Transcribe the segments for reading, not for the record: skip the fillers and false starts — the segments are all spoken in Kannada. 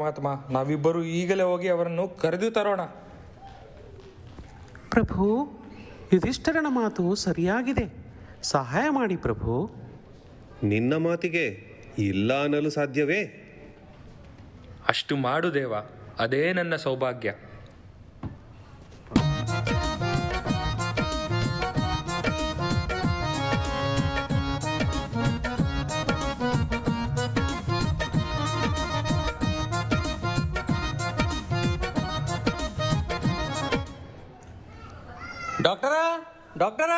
ಪರಮಾತ್ಮ, ನಾವಿಬ್ಬರು ಈಗಲೇ ಹೋಗಿ ಅವರನ್ನು ಕರೆದು ತರೋಣ. ಪ್ರಭು, ಯುಧಿಷ್ಠಿರನ ಮಾತು ಸರಿಯಾಗಿದೆ, ಸಹಾಯ ಮಾಡಿ ಪ್ರಭು. ನಿನ್ನ ಮಾತಿಗೆ ಇಲ್ಲ ಅನ್ನಲು ಸಾಧ್ಯವೇ? ಅಷ್ಟು ಮಾಡು ದೇವ, ಅದೇ ನನ್ನ ಸೌಭಾಗ್ಯ. ಡಾಕ್ಟರ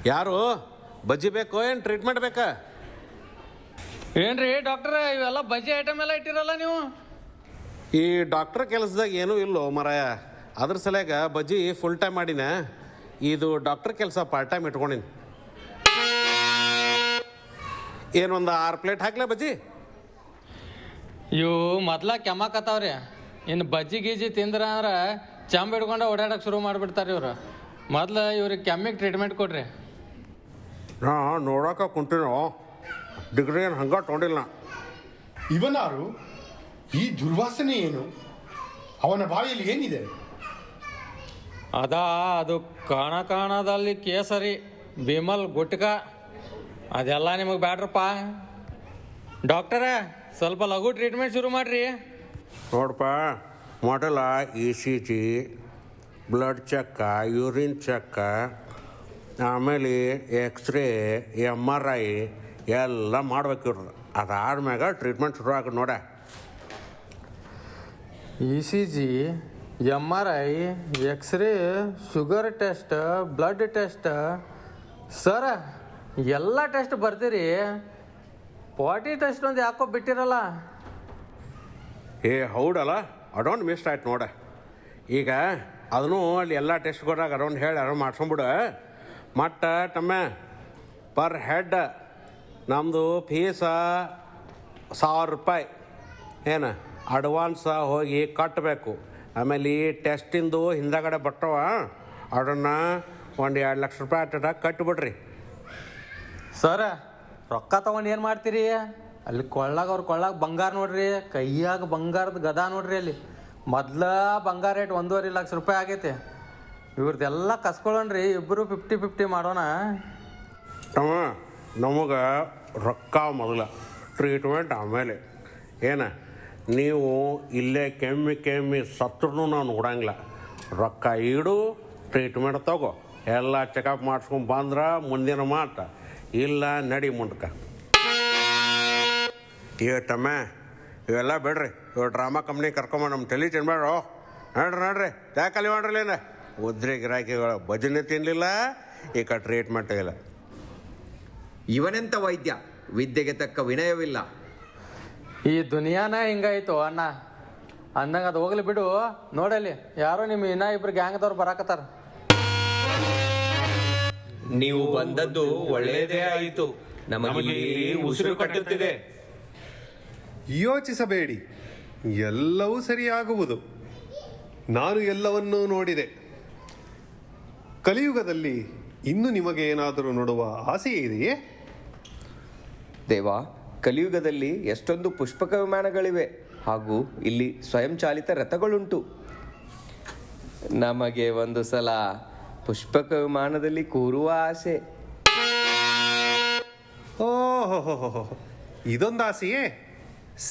ಯಾರು? ಬಜ್ಜಿ ಬೇಕೋ ಏನು ಟ್ರೀಟ್ಮೆಂಟ್ ಬೇಕಾ? ಏನ್ರಿ ಡಾಕ್ಟರ್, ಇವೆಲ್ಲ ಬಜ್ಜಿ ಐಟಮ್ ಎಲ್ಲ ಇಟ್ಟಿರಲ್ಲ ನೀವು? ಈ ಡಾಕ್ಟರ್ ಕೆಲಸದಾಗ ಏನೂ ಇಲ್ಲೋ ಮರಾಯ, ಅದ್ರ ಸಲಯಾಗ ಬಜ್ಜಿ ಫುಲ್ ಟೈಮ್ ಮಾಡಿನ. ಇದು ಡಾಕ್ಟರ್ ಕೆಲಸ ಪಾರ್ಟ್ ಟೈಮ್ ಇಟ್ಕೊಂಡಿನಿ. ಏನೊಂದು 6 ಪ್ಲೇಟ್ ಹಾಕ್ಲಾ ಬಜ್ಜಿ? ಇವು ಮೊದ್ಲ ಕೆಮ್ಮಕತ್ತಾವ್ರಿ, ಇನ್ನು ಬಜ್ಜಿ ಗೀಜಿ ತಿಂದ್ರ ಅಂದ್ರೆ ಚಂಬ ಹಿಡ್ಕೊಂಡು ಓಡಾಡಕ್ಕೆ ಶುರು ಮಾಡಿಬಿಡ್ತಾರೆ ಇವ್ರು. ಮೊದ್ಲು ಇವ್ರಿಗೆ ಕೆಮ್ಮಿಗೆ ಟ್ರೀಟ್ಮೆಂಟ್ ಕೊಡ್ರಿ. ನೋಡೋಕೆ ಕುಂಟಿನೋ, ಡಿಗ್ರಿ ಏನು ಹಂಗೆ ತೊಗೊಂಡಿಲ್ಲ. ಇವನಾರು? ಈ ದುರ್ವಾಸನೆ ಏನು? ಅವನ ಬಾಯಲ್ಲಿ ಏನಿದೆ? ಅದು ಕಾಣದಲ್ಲಿ ಕೇಸರಿ ಬಿಮಲ್ ಗುಟ್ಕ, ಅದೆಲ್ಲ ನಿಮಗೆ ಬ್ಯಾಡ್ರಪ್ಪ. ಡಾಕ್ಟರ, ಸ್ವಲ್ಪ ಲಘು ಟ್ರೀಟ್ಮೆಂಟ್ ಶುರು ಮಾಡಿರಿ. ನೋಡಪ್ಪ, ಮೊದಲ ECG, ಬ್ಲಡ್ ಚೆಕ್ಕ, ಯೂರಿನ್ ಚೆಕ್ಕ, ಆಮೇಲೆ ಎಕ್ಸ್ರೇ, MRI ಎಲ್ಲ ಮಾಡ್ಬೇಕಿವ್ರು. ಅದಾದ್ಮ್ಯಾಗ ಟ್ರೀಟ್ಮೆಂಟ್ ಶುರು ಆಗ ನೋಡ. ECG, MRI, x-ray, sugar test, blood test. ಸರ, ಎಲ್ಲ ಟೆಸ್ಟ್ ಬರ್ತೀರಿ, ಪಾಟಿ ಟೆಸ್ಟ್ ಒಂದು ಯಾಕೋ ಬಿಟ್ಟಿರಲ್ಲ? ಹೌದಲ್ಲ, ಅರೌಂಡ್ ಮಿಸ್ ಆಯ್ತು ನೋಡ. ಈಗ ಅದನ್ನು ಅಲ್ಲಿ ಎಲ್ಲ ಟೆಸ್ಟ್ ಕೊಡಾಗ ಅರೌಂಡ್ ಹೇಳಿ ಅರೌಂಡ್ ಮಾಡ್ಸ್ಕೊಂಬಿಡು. ಮತ್ತು ತಮ್ಮ ಪರ್ ಹೆಡ್ ನಮ್ಮದು ಫೀಸ 1000 ರೂಪಾಯಿ ಏನು ಅಡ್ವಾನ್ಸ ಹೋಗಿ ಕಟ್ಟಬೇಕು. ಆಮೇಲೆ ಈ ಟೆಸ್ಟಿಂದು ಹಿಂದಗಡೆ ಬರ್ತವ, ಅದನ್ನು ಒಂದು 2 ಲಕ್ಷ ರೂಪಾಯಿ ಅಟ್ಟ ಕಟ್ಟಿಬಿಡ್ರಿ. ಸರ, ರೊಕ್ಕ ತೊಗೊಂಡು ಏನು ಮಾಡ್ತೀರಿ? ಅಲ್ಲಿ ಅವ್ರ ಕೊಳ್ಳಾಗ ಬಂಗಾರ ನೋಡ್ರಿ, ಕೈಯಾಗ ಬಂಗಾರದ ಗದಾ ನೋಡ್ರಿ. ಅಲ್ಲಿ ಮೊದ್ಲ ಬಂಗಾರ ರೇಟ್ 1.5 ಲಕ್ಷ ರೂಪಾಯಿ ಆಗೈತೆ. ಇವ್ರದ್ದೆಲ್ಲ ಕಸ್ಕೊಳ್ಳೋಣ್ರಿ, ಇಬ್ಬರು 50-50 ಮಾಡೋಣ. ನಮಗೆ ರೊಕ್ಕ ಮೊದಲ, ಟ್ರೀಟ್ಮೆಂಟ್ ಆಮೇಲೆ. ನೀವು ಇಲ್ಲೇ ಕೆಮ್ಮಿ ಸತ್ರೂ ನಾವು ನೋಡಂಗಿಲ್ಲ. ರೊಕ್ಕ ಇಡು, ಟ್ರೀಟ್ಮೆಂಟ್ ತಗೋ, ಎಲ್ಲ ಚೆಕಪ್ ಮಾಡಿಸ್ಕೊಂಡು ಬಂದ್ರೆ ಮುಂದಿನ ಮಾತು, ಇಲ್ಲ ನಡಿ ಮುಂದಕ್ಕೆ. ತಮ್ಮ ಇವೆಲ್ಲ ಬೇಡ್ರಿ, ಇವ್ ಡ್ರಾಮಾ ಕಂಪ್ನಿ ಕರ್ಕೊಂಬ ನಮ್ಮ ತಲೆ ತಿನ್ಬೇಡ್ರು. ನೋಡ್ರಿ ಯಾಕಲ್ಲಿ ಮಾಡ್ರಲ್ಲ ಏನ ಉದ್ರಿ ಗಿರಾಕಿಗಳು ಭಜನೆ ತಿನ್ನಲಿಲ್ಲ, ಈಗ ಟ್ರೀಟ್ಮೆಂಟ್ ಇಲ್ಲ. ಇವನೆಂಥ ವೈದ್ಯ, ವಿದ್ಯೆಗೆ ತಕ್ಕ ವಿನಯವಿಲ್ಲ. ಈ ದುನಿಯಾನ ಹಿಂಗಾಯ್ತು ಅಣ್ಣ ಅಂದಂಗೆ. ಅದು ಹೋಗ್ಲಿ ಬಿಡು. ನೋಡಲಿ, ಯಾರೋ ನಿಮ್ಮ ಇನ್ನ ಇಬ್ರು ಗ್ಯಾಂಗ್ದವ್ರು ಬರಾಕತ್ತಾರ. ನೀವು ಬಂದದ್ದು ಒಳ್ಳೆಯದೇ ಆಯಿತು, ನಮಗೆ ಉಸಿರು ಕಟ್ಟುತ್ತಿದೆ. ಯೋಚಿಸಬೇಡಿ, ಎಲ್ಲವೂ ಸರಿಯಾಗುವುದು. ನಾನು ಎಲ್ಲವನ್ನೂ ನೋಡಿದೆ. ಕಲಿಯುಗದಲ್ಲಿ ಇನ್ನು ನಿಮಗೆ ಏನಾದರೂ ನೋಡುವ ಆಸೆ ಇದೆಯೇ? ದೇವ, ಕಲಿಯುಗದಲ್ಲಿ ಎಷ್ಟೊಂದು ಪುಷ್ಪಕ ವಿಮಾನಗಳಿವೆ, ಹಾಗೂ ಇಲ್ಲಿ ಸ್ವಯಂಚಾಲಿತ ರಥಗಳುಂಟು. ನಮಗೆ ಒಂದು ಸಲ ಪುಷ್ಪಕ ವಿಮಾನದಲ್ಲಿ ಕೂರುವ ಆಸೆ. ಓಹೋ, ಇದೊಂದು ಆಸೆಯೇ?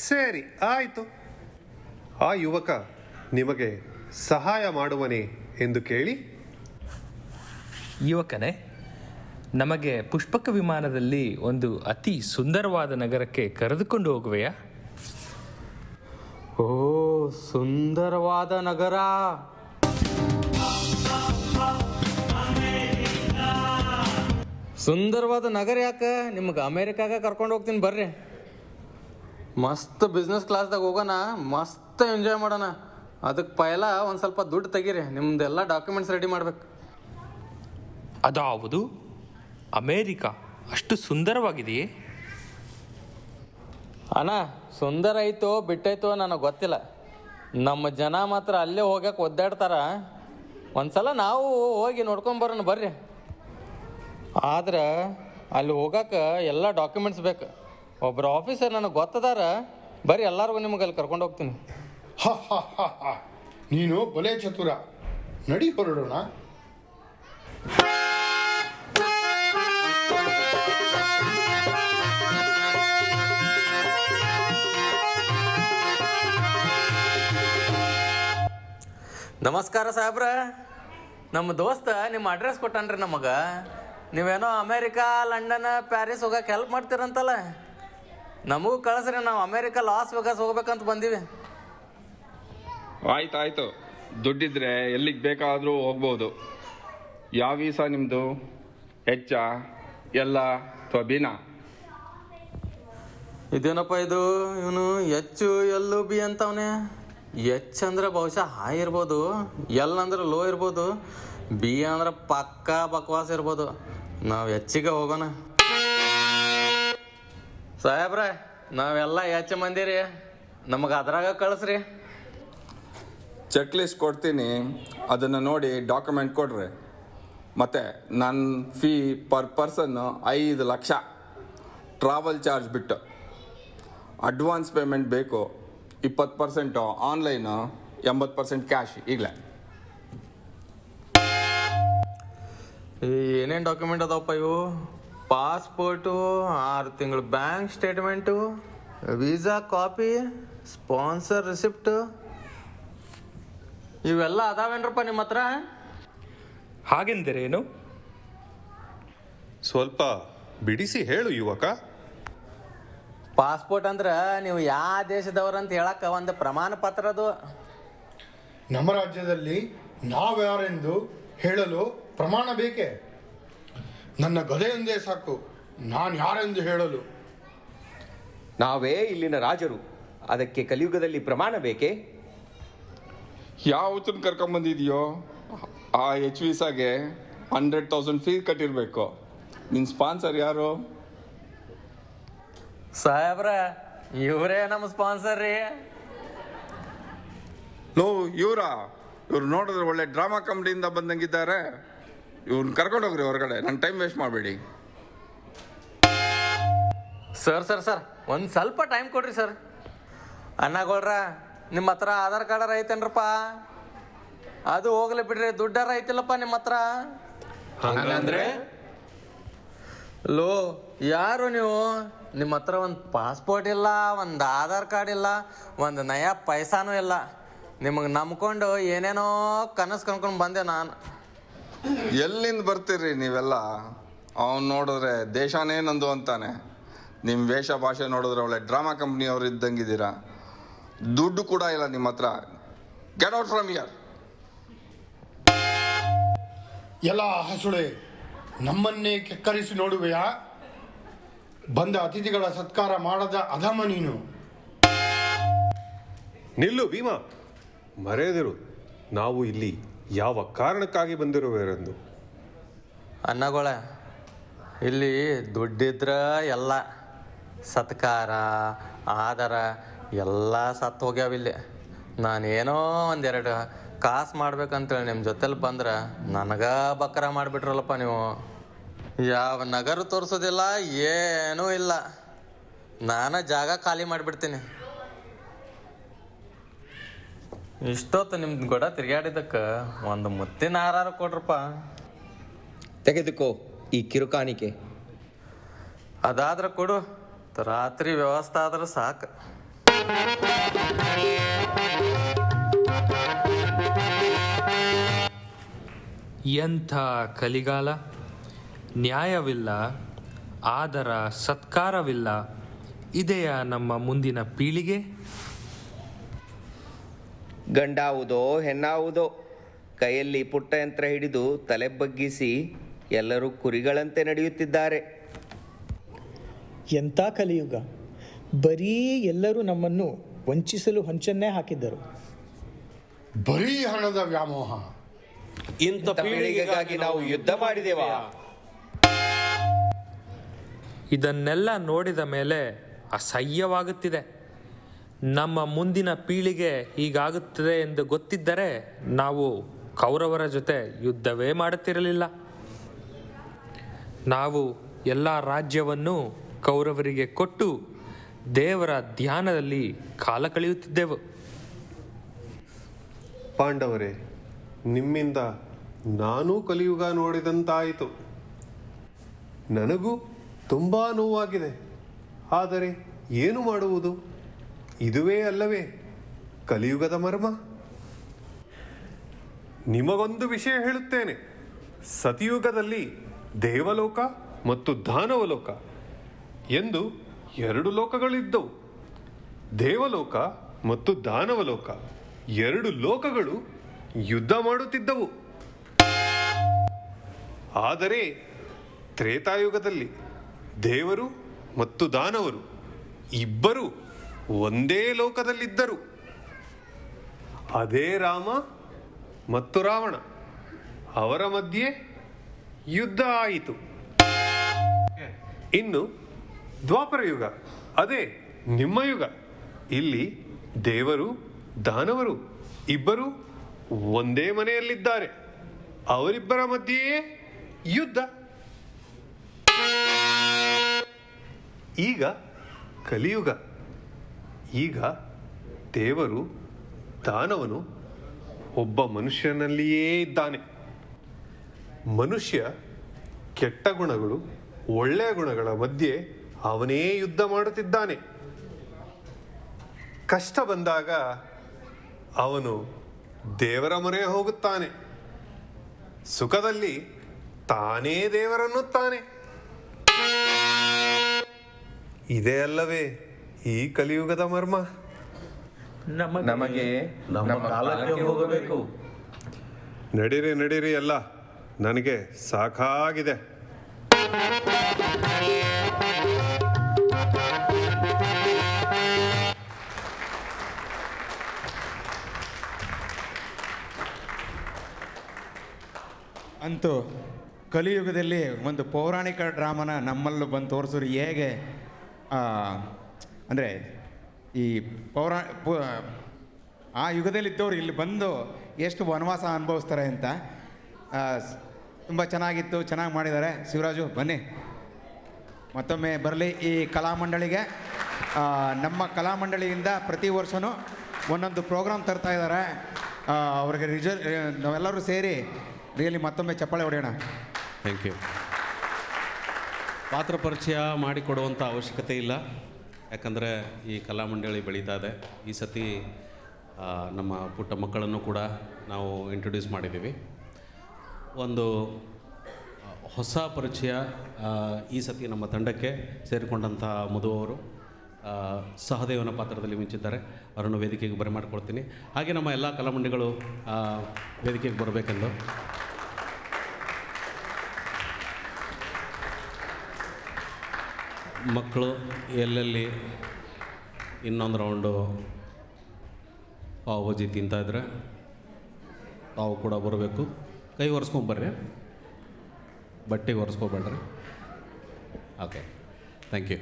ಸರಿ, ಆಯಿತು. ಆ ಯುವಕ ನಿಮಗೆ ಸಹಾಯ ಮಾಡುವನೇ ಎಂದು ಕೇಳಿ. ಯುವಕನೇ, ನಮಗೆ ಪುಷ್ಪಕ ವಿಮಾನದಲ್ಲಿ ಒಂದು ಅತಿ ಸುಂದರವಾದ ನಗರಕ್ಕೆ ಕರೆದುಕೊಂಡು ಹೋಗುವೆಯಾ? ಓ, ಸುಂದರವಾದ ನಗರ. ಸುಂದರವಾದ ನಗರ ಯಾಕೆ? ನಿಮ್ಗೆ ಅಮೇರಿಕಾಗ ಕರ್ಕೊಂಡು ಹೋಗ್ತೀನಿ ಬರ್ರಿ. ಮಸ್ತ್ ಬಿಸ್ನೆಸ್ ಕ್ಲಾಸ್ದಾಗ ಹೋಗೋಣ, ಮಸ್ತ್ ಎಂಜಾಯ್ ಮಾಡೋಣ. ಅದಕ್ಕೆ ಪೈಲ ಒಂದು ಸ್ವಲ್ಪ ದುಡ್ಡು ತೆಗೀರಿ, ನಿಮ್ದೆಲ್ಲ ಡಾಕ್ಯುಮೆಂಟ್ಸ್ ರೆಡಿ ಮಾಡ್ಬೇಕು. ಅದಾವುದು ಅಮೇರಿಕಾ ಅಷ್ಟು ಸುಂದರವಾಗಿದೆಯೇ? ಅಣ್ಣ, ಸುಂದರ ಐತೋ ಬಿಟ್ಟೈತೋ ನನಗೆ ಗೊತ್ತಿಲ್ಲ. ನಮ್ಮ ಜನ ಮಾತ್ರ ಅಲ್ಲೇ ಹೋಗ್ಯಾಕೆ ಒದ್ದಾಡ್ತಾರ. ಒಂದ್ಸಲ ನಾವು ಹೋಗಿ ನೋಡ್ಕೊಂಬರೋಣ ಬರ್ರಿ. ಆದ್ರೆ ಅಲ್ಲಿ ಹೋಗಕ್ಕೆ ಎಲ್ಲ ಡಾಕ್ಯುಮೆಂಟ್ಸ್ ಬೇಕು. ಒಬ್ಬರು ಆಫೀಸರ್ ನನಗೆ ಗೊತ್ತದಾರ, ಬರ್ರಿ ಎಲ್ಲರಿಗೂ ನಿಮಗೆ ಅಲ್ಲಿ ಕರ್ಕೊಂಡು ಹೋಗ್ತೀನಿ. ಹ ಹ ಹ ಹ ನೀನು ಬಲೆ ಚತುರ. ನಡಿ ಹೊರಡೋಣ. ನಮಸ್ಕಾರ ಸಾಹೇಬ್ರ. ನಮ್ಮ ದೋಸ್ತ ನಿಮ್ಮ ಅಡ್ರೆಸ್ ಕೊಟ್ಟನ್ರಿ ನಮಗೆ. ನೀವೇನೋ ಅಮೇರಿಕಾ, ಲಂಡನ್, ಪ್ಯಾರಿಸ್ ಹೋಗಕ್ಕೆ ಹೆಲ್ಪ್ ಮಾಡ್ತೀರಂತಲ್ಲ, ನಮಗೂ ಕಳಿಸ್ರಿ. ನಾವು ಅಮೇರಿಕಾ ಲಾಸ್ ವೆಗಾಸ್ ಹೋಗ್ಬೇಕಂತ ಬಂದೀವಿ. ಆಯ್ತು ದುಡ್ಡಿದ್ರೆ ಎಲ್ಲಿಗೆ ಬೇಕಾದರೂ ಹೋಗ್ಬೋದು. ಯಾವ ವೀಸಾ ನಿಮ್ಮದು? ಹೆಚ್ಚ ಎಲ್ಲ ಅಥವಾ ಬೀನಾ? ಇದೇನಪ್ಪ ಇದು, ಇವನು ಹೆಚ್ಚು ಎಲ್ಲು ಬಿ ಅಂತವನೇ. ಎಚ್ ಅಂದ್ರೆ ಬಹುಶಃ ಹಾಯ್ ಇರ್ಬೋದು, ಎಲ್ ಅಂದ್ರೆ ಲೋ ಇರ್ಬೋದು, ಬಿ ಅಂದ್ರೆ ಪಕ್ಕಾ ಬಕ್ವಾಸ್ ಇರ್ಬೋದು. ನಾವು ಹೆಚ್ಚಿಗೆ ಹೋಗೋಣ. ಸಾಹೇಬ್ರ, ನಾವೆಲ್ಲ ಹೆಚ್ಚು ಮಂದಿ ರೀ, ನಮಗೆ ಅದ್ರಾಗ ಕಳಿಸ್ರಿ. ಚೆಕ್ ಲಿಸ್ಟ್ ಕೊಡ್ತೀನಿ, ಅದನ್ನು ನೋಡಿ ಡಾಕ್ಯುಮೆಂಟ್ ಕೊಡ್ರಿ. ಮತ್ತು ನನ್ನ ಫೀ ಪರ್ ಪರ್ಸನ್ನು 5 ಲಕ್ಷ, ಟ್ರಾವೆಲ್ ಚಾರ್ಜ್ ಬಿಟ್ಟು. ಅಡ್ವಾನ್ಸ್ ಪೇಮೆಂಟ್ ಬೇಕು 20%, ಆನ್ಲೈನು 80% ಕ್ಯಾಶ್. ಈಗಲೇ ಏನೇನು ಡಾಕ್ಯುಮೆಂಟ್ ಅದಾವಪ್ಪ ಇವು? ಪಾಸ್ಪೋರ್ಟು, 6 ತಿಂಗಳು bank statement, visa copy, sponsor receipt, ಇವೆಲ್ಲ ಅದಾವೇನ್ರಪ್ಪ ನಿಮ್ಮ ಹತ್ರ? ಹಾಗೆಂದರೇನು? ಸ್ವಲ್ಪ ಬಿಡಿಸಿ ಹೇಳು ಯುವಕ. ಪಾಸ್ಪೋರ್ಟ್ ಅಂದ್ರೆ ನೀವು ಯಾವ ದೇಶದವ್ರಂತ ಹೇಳಕ್ಕೆ ಒಂದು ಪ್ರಮಾಣ ಪತ್ರ ಅದು. ನಮ್ಮ ರಾಜ್ಯದಲ್ಲಿ ನಾವ್ಯಾರೆಂದು ಹೇಳಲು ಪ್ರಮಾಣ ಬೇಕೇ? ನನ್ನ ಗದೆಯೊಂದೇ ಸಾಕು ನಾನು ಯಾರೆಂದು ಹೇಳಲು. ನಾವೇ ಇಲ್ಲಿನ ರಾಜರು, ಅದಕ್ಕೆ ಕಲಿಯುಗದಲ್ಲಿ ಪ್ರಮಾಣ ಬೇಕೇ? ಯಾವತ್ತನ್ನು ಕರ್ಕೊಂಬಂದಿದೆಯೋ ಆ ಎಚ್ ವೀಸಾಗೆ 100,000 ಫೀಸ್ ಕಟ್ಟಿರಬೇಕು. ನಿನ್ನ ಸ್ಪಾನ್ಸರ್ ಯಾರು? ಸಾಹೇಬ್ರ, ಇವರೇ ನಮ್ಮ ಸ್ಪಾನ್ಸರ್ ರೀ. ಇವ್ರು ನೋಡಿದ್ರೆ ಒಳ್ಳೆ ಡ್ರಾಮಾ ಕಂಪ್ನಿಯಿಂದ ಬಂದಂಗಿದ್ದಾರೆ. ಇವ್ರನ್ನ ಕರ್ಕೊಂಡೋಗ್ರಿ ಹೊರಗಡೆ, ನನ್ನ ಟೈಮ್ ವೇಸ್ಟ್ ಮಾಡಬೇಡಿ. ಸರ್ ಒಂದು ಸ್ವಲ್ಪ ಟೈಮ್ ಕೊಡ್ರಿ ಸರ್. ಅಣ್ಣಗಳ್ರ, ನಿಮ್ಮ ಹತ್ರ ಆಧಾರ್ ಕಾರ್ಡರ್ ಐತೇನ್ರಪ್ಪ? ಅದು ಹೋಗ್ಲಿ ಬಿಡ್ರಿ, ದುಡ್ಡಾರ ಐತಿಲ್ಲಪ್ಪ ನಿಮ್ಮ ಹತ್ರ? ಹಂಗಂದ್ರೆ ಲೋ, ಯಾರು ನೀವು? ನಿಮ್ಮ ಹತ್ರ ಒಂದು ಪಾಸ್ಪೋರ್ಟ್ ಇಲ್ಲ, ಒಂದು ಆಧಾರ್ ಕಾರ್ಡ್ ಇಲ್ಲ, ಒಂದು ನಯಾ ಪೈಸಾನೂ ಇಲ್ಲ. ನಿಮಗೆ ನಂಬ್ಕೊಂಡು ಏನೇನೋ ಕನಸು ಕನ್ಕೊಂಡು ಬಂದೆ ನಾನು. ಎಲ್ಲಿಂದ ಬರ್ತೀರಿ ನೀವೆಲ್ಲ? ಅವ್ನು ನೋಡಿದ್ರೆ ದೇಶನೇ ನಂದು ಅಂತಾನೆ. ನಿಮ್ಮ ವೇಷ ಭಾಷೆ ನೋಡಿದ್ರೆ ಒಳ್ಳೆ ಡ್ರಾಮಾ ಕಂಪ್ನಿಯವ್ರು ಇದ್ದಂಗಿದ್ದೀರಾ. ದುಡ್ಡು ಕೂಡ ಇಲ್ಲ ನಿಮ್ಮ ಹತ್ರ. Get out from here. ಎಲ್ಲ ಹಸುಳೆ, ನಮ್ಮನ್ನೇ ಕೆಕ್ಕರಿಸಿ ನೋಡುವೆಯಾ? ಬಂದ ಅತಿಥಿಗಳ ಸತ್ಕಾರ ಮಾಡದ ಅಧಮ ನೀನು. ನಿಲ್ಲು ಭೀಮಾ, ಮರೆಯದಿರು ನಾವು ಇಲ್ಲಿ ಯಾವ ಕಾರಣಕ್ಕಾಗಿ ಬಂದಿರುವೆರೆಂದು. ಅನ್ನಗಳ, ಇಲ್ಲಿ ದುಡ್ಡಿದ್ರ ಎಲ್ಲ, ಸತ್ಕಾರ ಆಧಾರ ಎಲ್ಲ ಸತ್ತು ಹೋಗ್ಯಾವಿಲ್ಲಿ. ನಾನೇನೋ ಒಂದೆರಡು ಕಾಸು ಮಾಡ್ಬೇಕಂತೇಳಿ ನಿಮ್ಮ ಜೊತೆಲಿ ಬಂದ್ರೆ ನನಗೆ ಬಕ್ರ ಮಾಡಿಬಿಟ್ರಲ್ಲಪ್ಪ ನೀವು. ಯಾವ ನಗರ ತೋರಿಸೋದಿಲ್ಲ, ಏನೂ ಇಲ್ಲ. ನಾನು ಜಾಗ ಖಾಲಿ ಮಾಡಿಬಿಡ್ತೀನಿ. ಇಷ್ಟೊತ್ತು ನಿಮ್ದು ಗೊಡ ತಿರುಗಾಡಿದ್ದಕ್ಕೆ ಒಂದು ಮುತ್ತಿನ ಹಾರ ಕೊಡ್ರಪ್ಪ. ತೆಗೆದುಕೋ ಈ ಕಿರುಕಾಣಿಕೆ. ಅದಾದ್ರೆ ಕೊಡು, ರಾತ್ರಿ ವ್ಯವಸ್ಥೆ ಆದ್ರೆ ಸಾಕು. ಎಂಥ ಕಲಿಗಾಲ! ನ್ಯಾಯವಿಲ್ಲ, ಆದರ ಸತ್ಕಾರವಿಲ್ಲ. ಇದೆಯಾ ನಮ್ಮ ಮುಂದಿನ ಪೀಳಿಗೆ? ಗಂಡಾವುದೋ ಹೆಣ್ಣಾವುದೋ, ಕೈಯಲ್ಲಿ ಪುಟ್ಟ ಯಂತ್ರ ಹಿಡಿದು ತಲೆ ಬಗ್ಗಿಸಿ ಎಲ್ಲರೂ ಕುರಿಗಳಂತೆ ನಡೆಯುತ್ತಿದ್ದಾರೆ. ಎಂಥ ಕಲಿಯುಗ! ಬರೀ ಎಲ್ಲರೂ ನಮ್ಮನ್ನು ವಂಚಿಸಲು ಹೊಂಚನ್ನೇ ಹಾಕಿದ್ದರು. ಬರೀ ಹಣದ ವ್ಯಾಮೋಹ. ಇಂಥ ಪೀಳಿಗೆಗಾಗಿ ನಾವು ಯುದ್ಧ ಮಾಡಿದೆವಾ? ಇದನ್ನೆಲ್ಲ ನೋಡಿದ ಮೇಲೆ ಅಸಹ್ಯವಾಗುತ್ತಿದೆ. ನಮ್ಮ ಮುಂದಿನ ಪೀಳಿಗೆ ಹೀಗಾಗುತ್ತದೆ ಎಂದು ಗೊತ್ತಿದ್ದರೆ ನಾವು ಕೌರವರ ಜೊತೆ ಯುದ್ಧವೇ ಮಾಡುತ್ತಿರಲಿಲ್ಲ. ನಾವು ಎಲ್ಲ ರಾಜ್ಯವನ್ನು ಕೌರವರಿಗೆ ಕೊಟ್ಟು ದೇವರ ಧ್ಯಾನದಲ್ಲಿ ಕಾಲ ಕಳೆಯುತ್ತಿದ್ದೆವು. ಪಾಂಡವರೇ, ನಿಮ್ಮಿಂದ ನಾನೂ ಕಲಿಯುಗ ನೋಡಿದಂತಾಯಿತು. ನನಗೂ ತುಂಬ ನೋವಾಗಿದೆ. ಆದರೆ ಏನು ಮಾಡುವುದು? ಇದುವೇ ಅಲ್ಲವೇ ಕಲಿಯುಗದ ಮರ್ಮ. ನಿಮಗೊಂದು ವಿಷಯ ಹೇಳುತ್ತೇನೆ. ಸತಿಯುಗದಲ್ಲಿ ದೇವಲೋಕ ಮತ್ತು ದಾನವಲೋಕ ಎಂದು 2 ಲೋಕಗಳಿದ್ದವು. ದೇವಲೋಕ ಮತ್ತು ದಾನವಲೋಕ 2 ಲೋಕಗಳು ಯುದ್ಧ ಮಾಡುತ್ತಿದ್ದವು. ಆದರೆ ತ್ರೇತಾಯುಗದಲ್ಲಿ ದೇವರು ಮತ್ತು ದಾನವರು ಇಬ್ಬರು ಒಂದೇ ಲೋಕದಲ್ಲಿದ್ದರು. ಅದೇ ರಾಮ ಮತ್ತು ರಾವಣ. ಅವರ ಮಧ್ಯೆ ಯುದ್ಧ ಆಯಿತು. ಇನ್ನು ದ್ವಾಪರ ಯುಗ, ಅದೇ ನಿಮ್ಮ ಯುಗ. ಇಲ್ಲಿ ದೇವರು ದಾನವರು ಇಬ್ಬರು ಒಂದೇ ಮನೆಯಲ್ಲಿದ್ದಾರೆ. ಅವರಿಬ್ಬರ ಮಧ್ಯೆಯೇ ಯುದ್ಧ. ಈಗ ಕಲಿಯುಗ. ಈಗ ದೇವರು ದಾನವನು ಒಬ್ಬ ಮನುಷ್ಯನಲ್ಲಿಯೇ ಇದ್ದಾನೆ. ಮನುಷ್ಯ ಕೆಟ್ಟ ಗುಣಗಳು ಒಳ್ಳೆಯ ಗುಣಗಳ ಮಧ್ಯೆ ಅವನೇ ಯುದ್ಧ ಮಾಡುತ್ತಿದ್ದಾನೆ. ಕಷ್ಟ ಬಂದಾಗ ಅವನು ದೇವರ ಮೊರೆ ಹೋಗುತ್ತಾನೆ. ಸುಖದಲ್ಲಿ ತಾನೇ ದೇವರನ್ನುತ್ತಾನೆ. ಇದೇ ಅಲ್ಲವೇ ಈ ಕಲಿಯುಗದ ಮರ್ಮ? ನಮಗೆ ನಮ್ಮ ಕಾಲಕ್ಕೆ ಹೋಗಬೇಕು. ನಡೀರಿ ಎಲ್ಲ, ನನಗೆ ಸಾಕಾಗಿದೆ. ಅಂತೂ ಕಲಿಯುಗದಲ್ಲಿ ಒಂದು ಪೌರಾಣಿಕ ಡ್ರಾಮನ ನಮ್ಮಲ್ಲೂ ಬಂದು ತೋರಿಸಿದ್ರು. ಹೇಗೆ ಅಂದರೆ ಈ ಆ ಯುಗದಲ್ಲಿದ್ದವರು ಇಲ್ಲಿ ಬಂದು ಎಷ್ಟು ವನವಾಸ ಅನುಭವಿಸ್ತಾರೆ ಅಂತ ತುಂಬ ಚೆನ್ನಾಗಿತ್ತು. ಚೆನ್ನಾಗಿ ಮಾಡಿದ್ದಾರೆ. ಶಿವರಾಜು, ಬನ್ನಿ ಮತ್ತೊಮ್ಮೆ ಬರಲಿ ಈ ಕಲಾಮಂಡಳಿಗೆ. ನಮ್ಮ ಕಲಾಮಂಡಳಿಯಿಂದ ಪ್ರತಿ ವರ್ಷವೂ ಒಂದೊಂದು ಪ್ರೋಗ್ರಾಮ್ ತರ್ತಾ ಇದ್ದಾರೆ. ಅವ್ರಿಗೆ ನಾವೆಲ್ಲರೂ ಸೇರಿ ರಿಯಲಿ ಮತ್ತೊಮ್ಮೆ ಚಪ್ಪಾಳೆ ಹೊಡೆಯೋಣ. Thank you. ಪಾತ್ರ ಪರಿಚಯ ಮಾಡಿಕೊಡುವಂಥ ಅವಶ್ಯಕತೆ ಇಲ್ಲ, ಯಾಕಂದರೆ ಈ ಕಲಾಮಂಡಳಿ ಬೆಳೀತಾ ಇದೆ. ಈ ಸತಿ ನಮ್ಮ ಪುಟ್ಟ ಮಕ್ಕಳನ್ನು ಕೂಡ ನಾವು ಇಂಟ್ರೊಡ್ಯೂಸ್ ಮಾಡಿದ್ದೀವಿ. ಒಂದು ಹೊಸ ಪರಿಚಯ ಈ ಸತಿ ನಮ್ಮ ತಂಡಕ್ಕೆ ಸೇರಿಕೊಂಡಂಥ ಮಧು ಅವರು ಸಹದೇವನ ಪಾತ್ರದಲ್ಲಿ ಮಿಂಚಿದ್ದಾರೆ. ಅವರನ್ನು ವೇದಿಕೆಗೆ ಬರಮಾಡ್ಕೊಳ್ತೀನಿ. ಹಾಗೆ ನಮ್ಮ ಎಲ್ಲ ಕಲಾಮಂಡಳಿಗಳು ವೇದಿಕೆಗೆ ಬರಬೇಕೆಂದು. ಮಕ್ಕಳು ಎಲ್ಲೆಲ್ಲಿ ಇನ್ನೊಂದು ರೌಂಡು ಪಾವ್ ಬಜ್ಜಿ ತಿಂತಾಯಿದ್ರೆ ತಾವು ಕೂಡ ಬರಬೇಕು. ಕೈ ಒರೆಸ್ಕೊಂಬರ್ರಿ, ಬಟ್ಟೆಗೆ ಒರೆಸ್ಕೊಬೇಡ್ರಿ. Okay, thank you.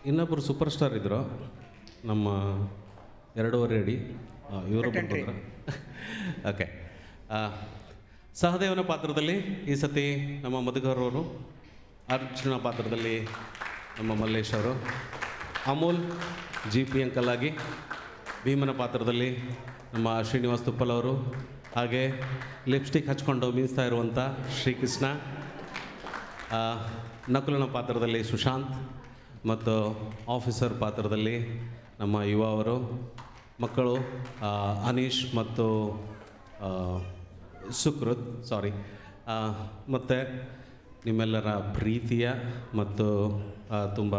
ಇನ್ನೊಬ್ಬರು ಸೂಪರ್ ಸ್ಟಾರ್ ಇದ್ದರು, ನಮ್ಮ 2.5 ಅಡಿ ಇವರು ಬಂದರು. ಓಕೆ, ಸಹದೇವನ ಪಾತ್ರದಲ್ಲಿ ಈ ಸತಿ ನಮ್ಮ ಮಧುಕರವರು, ಅರ್ಜುನ ಪಾತ್ರದಲ್ಲಿ ನಮ್ಮ ಮಲ್ಲೇಶ್ ಅವರು, ಅಮೂಲ್ GP ಅಂಕಲ್ ಆಗಿ, ಭೀಮನ ಪಾತ್ರದಲ್ಲಿ ನಮ್ಮ ಶ್ರೀನಿವಾಸ್ ತುಪ್ಪಲ್ ಅವರು, ಹಾಗೆ ಲಿಪ್ಸ್ಟಿಕ್ ಹಚ್ಕೊಂಡು ಮೀನ್ಸ್ತಾ ಇರುವಂಥ ಶ್ರೀಕೃಷ್ಣ, ನಕುಲನ ಪಾತ್ರದಲ್ಲಿ ಸುಶಾಂತ್, ಮತ್ತು ಆಫೀಸರ್ ಪಾತ್ರದಲ್ಲಿ ನಮ್ಮ ಯುವ ಅವರು, ಮಕ್ಕಳು ಅನೀಶ್ ಮತ್ತು ಸುಕೃತ್, ಮತ್ತು ನಿಮ್ಮೆಲ್ಲರ ಪ್ರೀತಿಯ ಮತ್ತು ತುಂಬ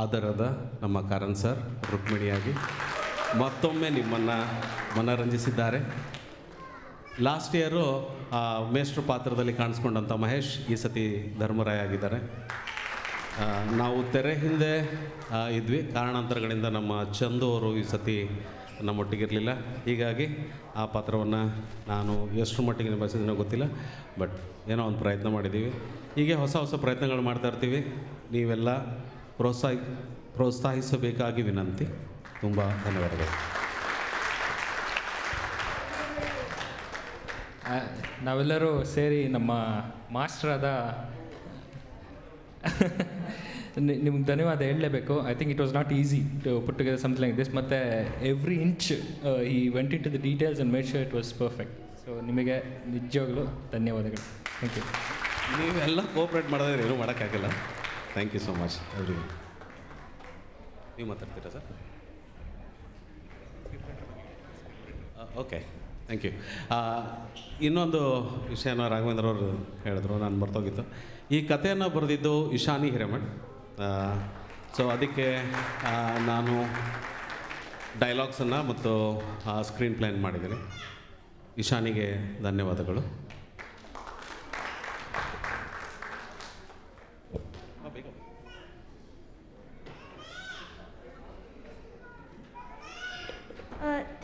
ಆದರದ ನಮ್ಮ ಕಾರನ್ ಸರ್ ರುಕ್ಮಿಣಿಯಾಗಿ ಮತ್ತೊಮ್ಮೆ ನಿಮ್ಮನ್ನು ಮನರಂಜಿಸಿದ್ದಾರೆ. ಲಾಸ್ಟ್ ಇಯರು ಮೇಷ್ಟ್ರ ಪಾತ್ರದಲ್ಲಿ ಕಾಣಿಸ್ಕೊಂಡಂಥ ಮಹೇಶ್ ಈ ಸತಿ ಧರ್ಮರಾಯ ಆಗಿದ್ದಾರೆ. ನಾವು ತೆರೆ ಹಿಂದೆ ಇದ್ವಿ, ಕಾರಣಾಂತರಗಳಿಂದ ನಮ್ಮ ಚಂದು ಅವರು ಈ ಸತಿ ನಮ್ಮೊಟ್ಟಿಗಿರಲಿಲ್ಲ. ಹೀಗಾಗಿ ಆ ಪಾತ್ರವನ್ನು ನಾನು ಎಷ್ಟು ಮಟ್ಟಿಗೆ ನಿಭಾಯಿಸಿದ್ದೀನೋ ಗೊತ್ತಿಲ್ಲ, ಬಟ್ ಏನೋ ಒಂದು ಪ್ರಯತ್ನ ಮಾಡಿದ್ದೀವಿ. ಹೀಗೆ ಹೊಸ ಹೊಸ ಪ್ರಯತ್ನಗಳು ಮಾಡ್ತಾ ಇರ್ತೀವಿ. ನೀವೆಲ್ಲ ಪ್ರೋತ್ಸಾಹಿಸಬೇಕಾಗಿ ವಿನಂತಿ. ತುಂಬ ಧನ್ಯವಾದಗಳು. ನಾವೆಲ್ಲರೂ ಸೇರಿ ನಮ್ಮ ಮಾಸ್ಟ್ರಾದ ನಿಮ್ಗೆ ಧನ್ಯವಾದ ಹೇಳಲೇಬೇಕು. I think it was not easy to put together something like this. ಮತ್ತು every inch he went into the details and made sure it was perfect. So ನಿಮಗೆ ನಿಜವಾಗ್ಲೂ ಧನ್ಯವಾದಗಳು. Thank you. ನೀವೆಲ್ಲ ಕೋಆಪ್ರೇಟ್ ಮಾಡಿದ್ರೆ ಏನೂ ಮಾಡೋಕ್ಕಾಗಲ್ಲ. Thank you so much every. ನೀವು ಮಾತಾಡ್ತೀರಾ ಸರ್? Okay, thank you. ಇನ್ನೊಂದು ವಿಷಯನ ರಾಘವೇಂದ್ರ ಅವರು ಹೇಳಿದ್ರು, ನಾನು ಬರ್ತೋಗಿತ್ತು. ಈ ಕಥೆಯನ್ನು ಬರೆದಿದ್ದು ಇಶಾನಿ ಹಿರೇಮಠ್. ಸೊ ಅದಕ್ಕೆ ನಾನು ಡೈಲಾಗ್ಸನ್ನು ಮತ್ತು ಸ್ಕ್ರೀನ್ ಪ್ಲೇನ್ ಮಾಡಿದ್ದೀನಿ. ಇಶಾನಿಗೆ ಧನ್ಯವಾದಗಳು.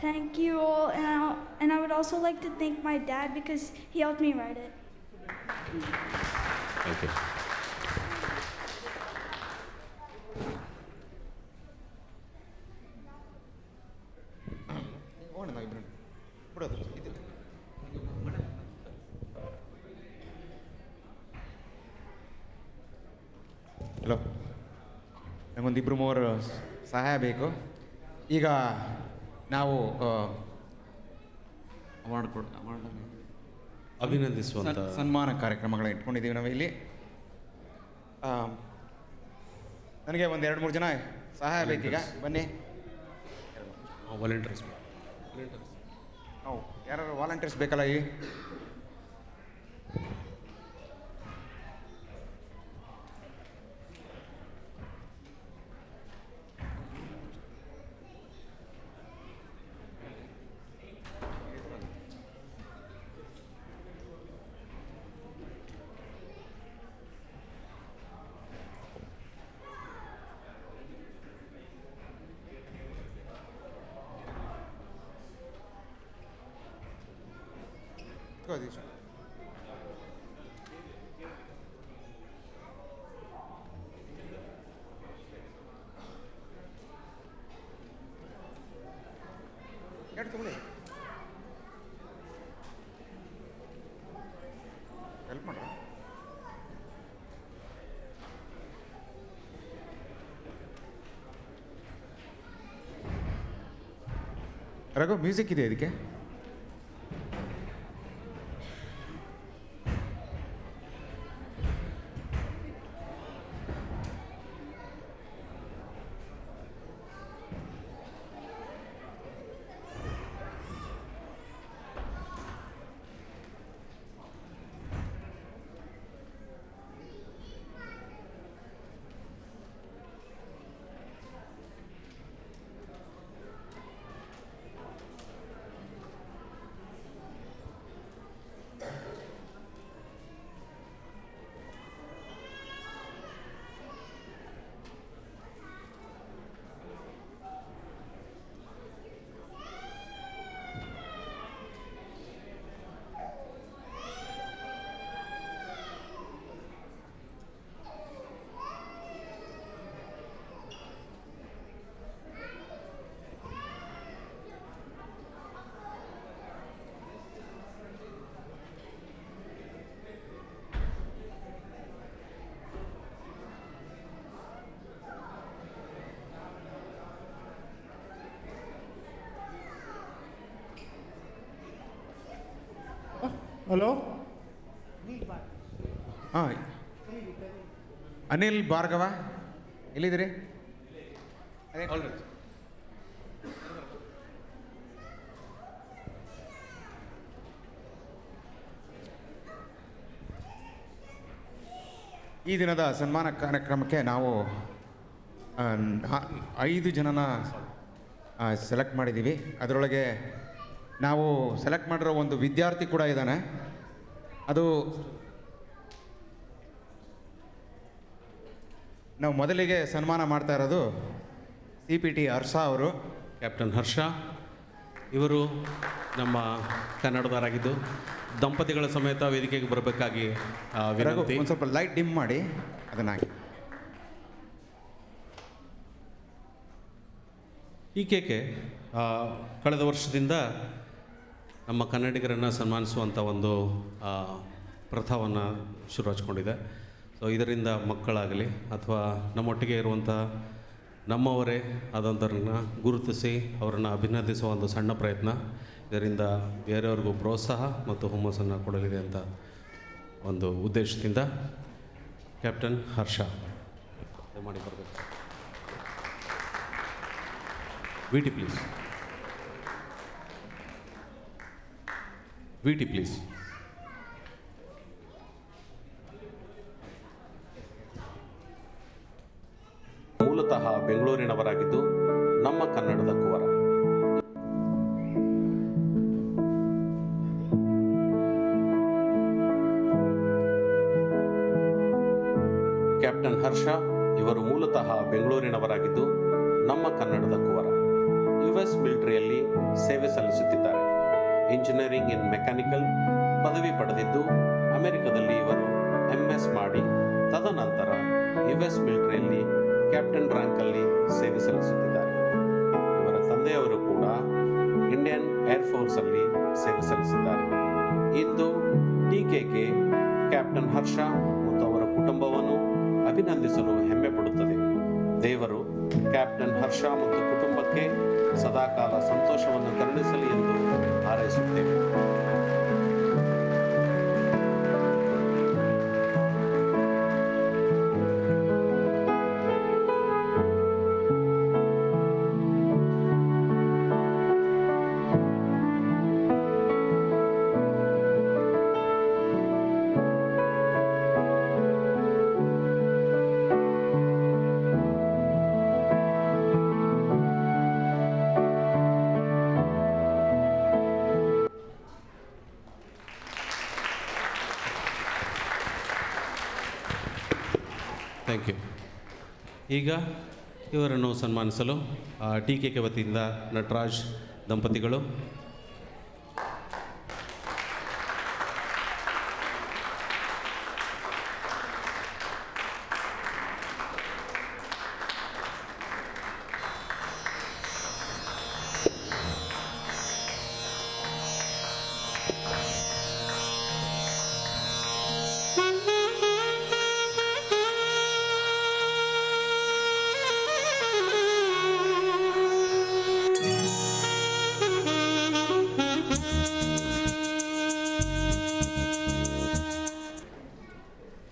Thank you all, and I would also like to thank my dad because he helped me write it. Thank you. Hello, ನನಗೊಂದಿಬ್ಬರು ಮೂವರು ಸಹಾಯ ಬೇಕು. ಈಗ ನಾವು ಅಭಿನಂದಿಸುವಂಥ ಸನ್ಮಾನ ಕಾರ್ಯಕ್ರಮಗಳನ್ನ ಇಟ್ಕೊಂಡಿದ್ದೀವಿ ನಾವು ಇಲ್ಲಿ. ನನಗೆ ಒಂದು 2-3 ಜನ ಸಹಾಯ ಬೇಕೀಗ. ಬನ್ನಿ. ವಾಲಂಟಿಯರ್ಸ್. ಯಾರು ವಾಲಂಟಿಯರ್ಸ್ ಬೇಕಲ್ಲ ಈ ಹೆಲ್ಪ್ ಮಾಡ್ರ ರಘು, ಮ್ಯೂಸಿಕ್ ಇದೆ ಇದಕ್ಕೆ. ಹಲೋ, ಹಾಂ, ಅನಿಲ್ ಭಾರ್ಗವ ಎಲ್ಲಿದ್ದೀರಿ? ಈ ದಿನದ ಸನ್ಮಾನ ಕಾರ್ಯಕ್ರಮಕ್ಕೆ ನಾವು 5 ಜನನ ಸೆಲೆಕ್ಟ್ ಮಾಡಿದ್ದೀವಿ. ಅದರೊಳಗೆ ನಾವು ಸೆಲೆಕ್ಟ್ ಮಾಡಿರೋ ಒಂದು ವಿದ್ಯಾರ್ಥಿ ಕೂಡ ಇದ್ದಾನೆ. ಅದು ನಾವು ಮೊದಲಿಗೆ ಸನ್ಮಾನ ಮಾಡ್ತಾ ಇರೋದು CPT ಹರ್ಷ ಅವರು. ಕ್ಯಾಪ್ಟನ್ ಹರ್ಷ ಇವರು ನಮ್ಮ ಕನ್ನಡದವರಾಗಿದ್ದು ದಂಪತಿಗಳ ಸಮೇತ ವೇದಿಕೆಗೆ ಬರಬೇಕಾಗಿ ವಿನಂತಿ. ಒಂದು ಸ್ವಲ್ಪ ಲೈಟ್ ಡಿಮ್ ಮಾಡಿ ಅದನ್ನಾಗಿ. ಈಕೆಗೆ ಕಳೆದ ವರ್ಷದಿಂದ ನಮ್ಮ ಕನ್ನಡಿಗರನ್ನು ಸನ್ಮಾನಿಸುವಂಥ ಒಂದು ಪ್ರಥಾವನ್ನು ಶುರು ಹಚ್ಕೊಂಡಿದೆ. ಸೊ ಇದರಿಂದ ಮಕ್ಕಳಾಗಲಿ ಅಥವಾ ನಮ್ಮೊಟ್ಟಿಗೆ ಇರುವಂಥ ನಮ್ಮವರೇ ಆದಂಥವ್ರನ್ನ ಗುರುತಿಸಿ ಅವರನ್ನು ಅಭಿನಂದಿಸುವ ಒಂದು ಸಣ್ಣ ಪ್ರಯತ್ನ. ಇದರಿಂದ ಬೇರೆಯವ್ರಿಗೂ ಪ್ರೋತ್ಸಾಹ ಮತ್ತು ಹುಮ್ಮಸ್ಸನ್ನು ಕೊಡಲಿದೆ ಅಂತ ಒಂದು ಉದ್ದೇಶದಿಂದ ಕ್ಯಾಪ್ಟನ್ ಹರ್ಷ ಮಾಡಿ ಬರಬೇಕು. V T please. V T please. ಮೂಲತಃ ಬೆಂಗಳೂರಿನವರಾಗಿದ್ದು ನಮ್ಮ ಕನ್ನಡದ ಕುವರ. ಕ್ಯಾಪ್ಟನ್ ಹರ್ಷ ಇವರು ಮೂಲತಃ ಬೆಂಗಳೂರಿನವರಾಗಿದ್ದು ನಮ್ಮ ಕನ್ನಡದ ಕುವರ. US ಮಿಲಿಟರಿಯಲ್ಲಿ ಸೇವೆ ಸಲ್ಲಿಸುತ್ತಿದ್ದಾರೆ. ಇಂಜಿನಿಯರಿಂಗ್ ಇನ್ ಮೆಕ್ಯಾನಿಕಲ್ ಪದವಿ ಪಡೆದಿದ್ದು ಅಮೆರಿಕದಲ್ಲಿ ಇವರು MS ಮಾಡಿ ತದನಂತರ US ಮಿಲಿಟರಿಯಲ್ಲಿ ಕ್ಯಾಪ್ಟನ್ ರ್ಯಾಂಕಲ್ಲಿ ಸೇವೆ ಸಲ್ಲಿಸುತ್ತಿದ್ದಾರೆ. ಇವರ ತಂದೆಯವರು ಕೂಡ ಇಂಡಿಯನ್ ಏರ್ಫೋರ್ಸಲ್ಲಿ ಸೇವೆ ಸಲ್ಲಿಸಿದ್ದಾರೆ. ಇಂದು TKK ಕ್ಯಾಪ್ಟನ್ ಹರ್ಷ ಮತ್ತು ಅವರ ಕುಟುಂಬವನ್ನು ಅಭಿನಂದಿಸಲು ಹೆಮ್ಮೆ ಪಡುತ್ತದೆ. ದೇವರು ಕ್ಯಾಪ್ಟನ್ ಹರ್ಷ ಮತ್ತು ಕುಟುಂಬಕ್ಕೆ ಸದಾಕಾಲ ಸಂತೋಷವನ್ನು ಕರುಣಿಸಲಿ ಎಂದು ಹಾರೈಸುತ್ತೇವೆ. Thank you. ಈಗ ಇವರನ್ನು ಸನ್ಮಾನಿಸಲು TKK ವತಿಯಿಂದ ನಟರಾಜ್ ದಂಪತಿಗಳು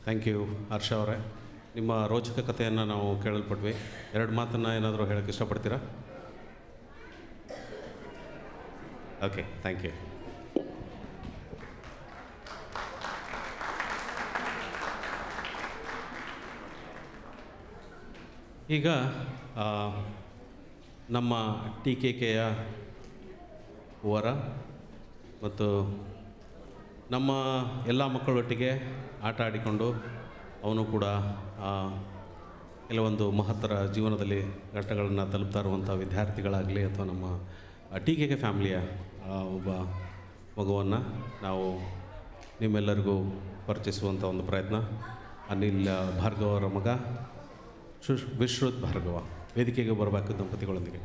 ಥ್ಯಾಂಕ್ ಯು ಹರ್ಷ ಅವರೇ. ನಿಮ್ಮ ರೋಚಕ ಕಥೆಯನ್ನು ನಾವು ಕೇಳಲ್ಪಟ್ವಿ. 2 ಮಾತನ್ನು ಏನಾದರೂ ಹೇಳೋಕ್ಕೆ ಇಷ್ಟಪಡ್ತೀರಾ? Okay, thank you. ಈಗ ನಮ್ಮ TKKಯ ವರ ಮತ್ತು ನಮ್ಮ ಎಲ್ಲ ಮಕ್ಕಳೊಟ್ಟಿಗೆ ಆಟ ಆಡಿಕೊಂಡು ಅವನು ಕೂಡ ಕೆಲವೊಂದು ಮಹತ್ತರ ಜೀವನದಲ್ಲಿ ಘಟ್ಟಗಳನ್ನು ತಲುಪ್ತಾ ಇರುವಂಥ ವಿದ್ಯಾರ್ಥಿಗಳಾಗಲಿ ಅಥವಾ ನಮ್ಮ TKK ಫ್ಯಾಮಿಲಿಯ ಒಬ್ಬ ಮಗುವನ್ನು ನಾವು ನಿಮ್ಮೆಲ್ಲರಿಗೂ ಪರಿಚಯಿಸುವಂಥ ಒಂದು ಪ್ರಯತ್ನ. ಅನಿಲ್ ಭಾರ್ಗವ ಅವರ ಮಗ ವಿಶ್ರುತ್ ಭಾರ್ಗವ ವೇದಿಕೆಗೆ ಬರಬೇಕು ದಂಪತಿಗಳೊಂದಿಗೆ.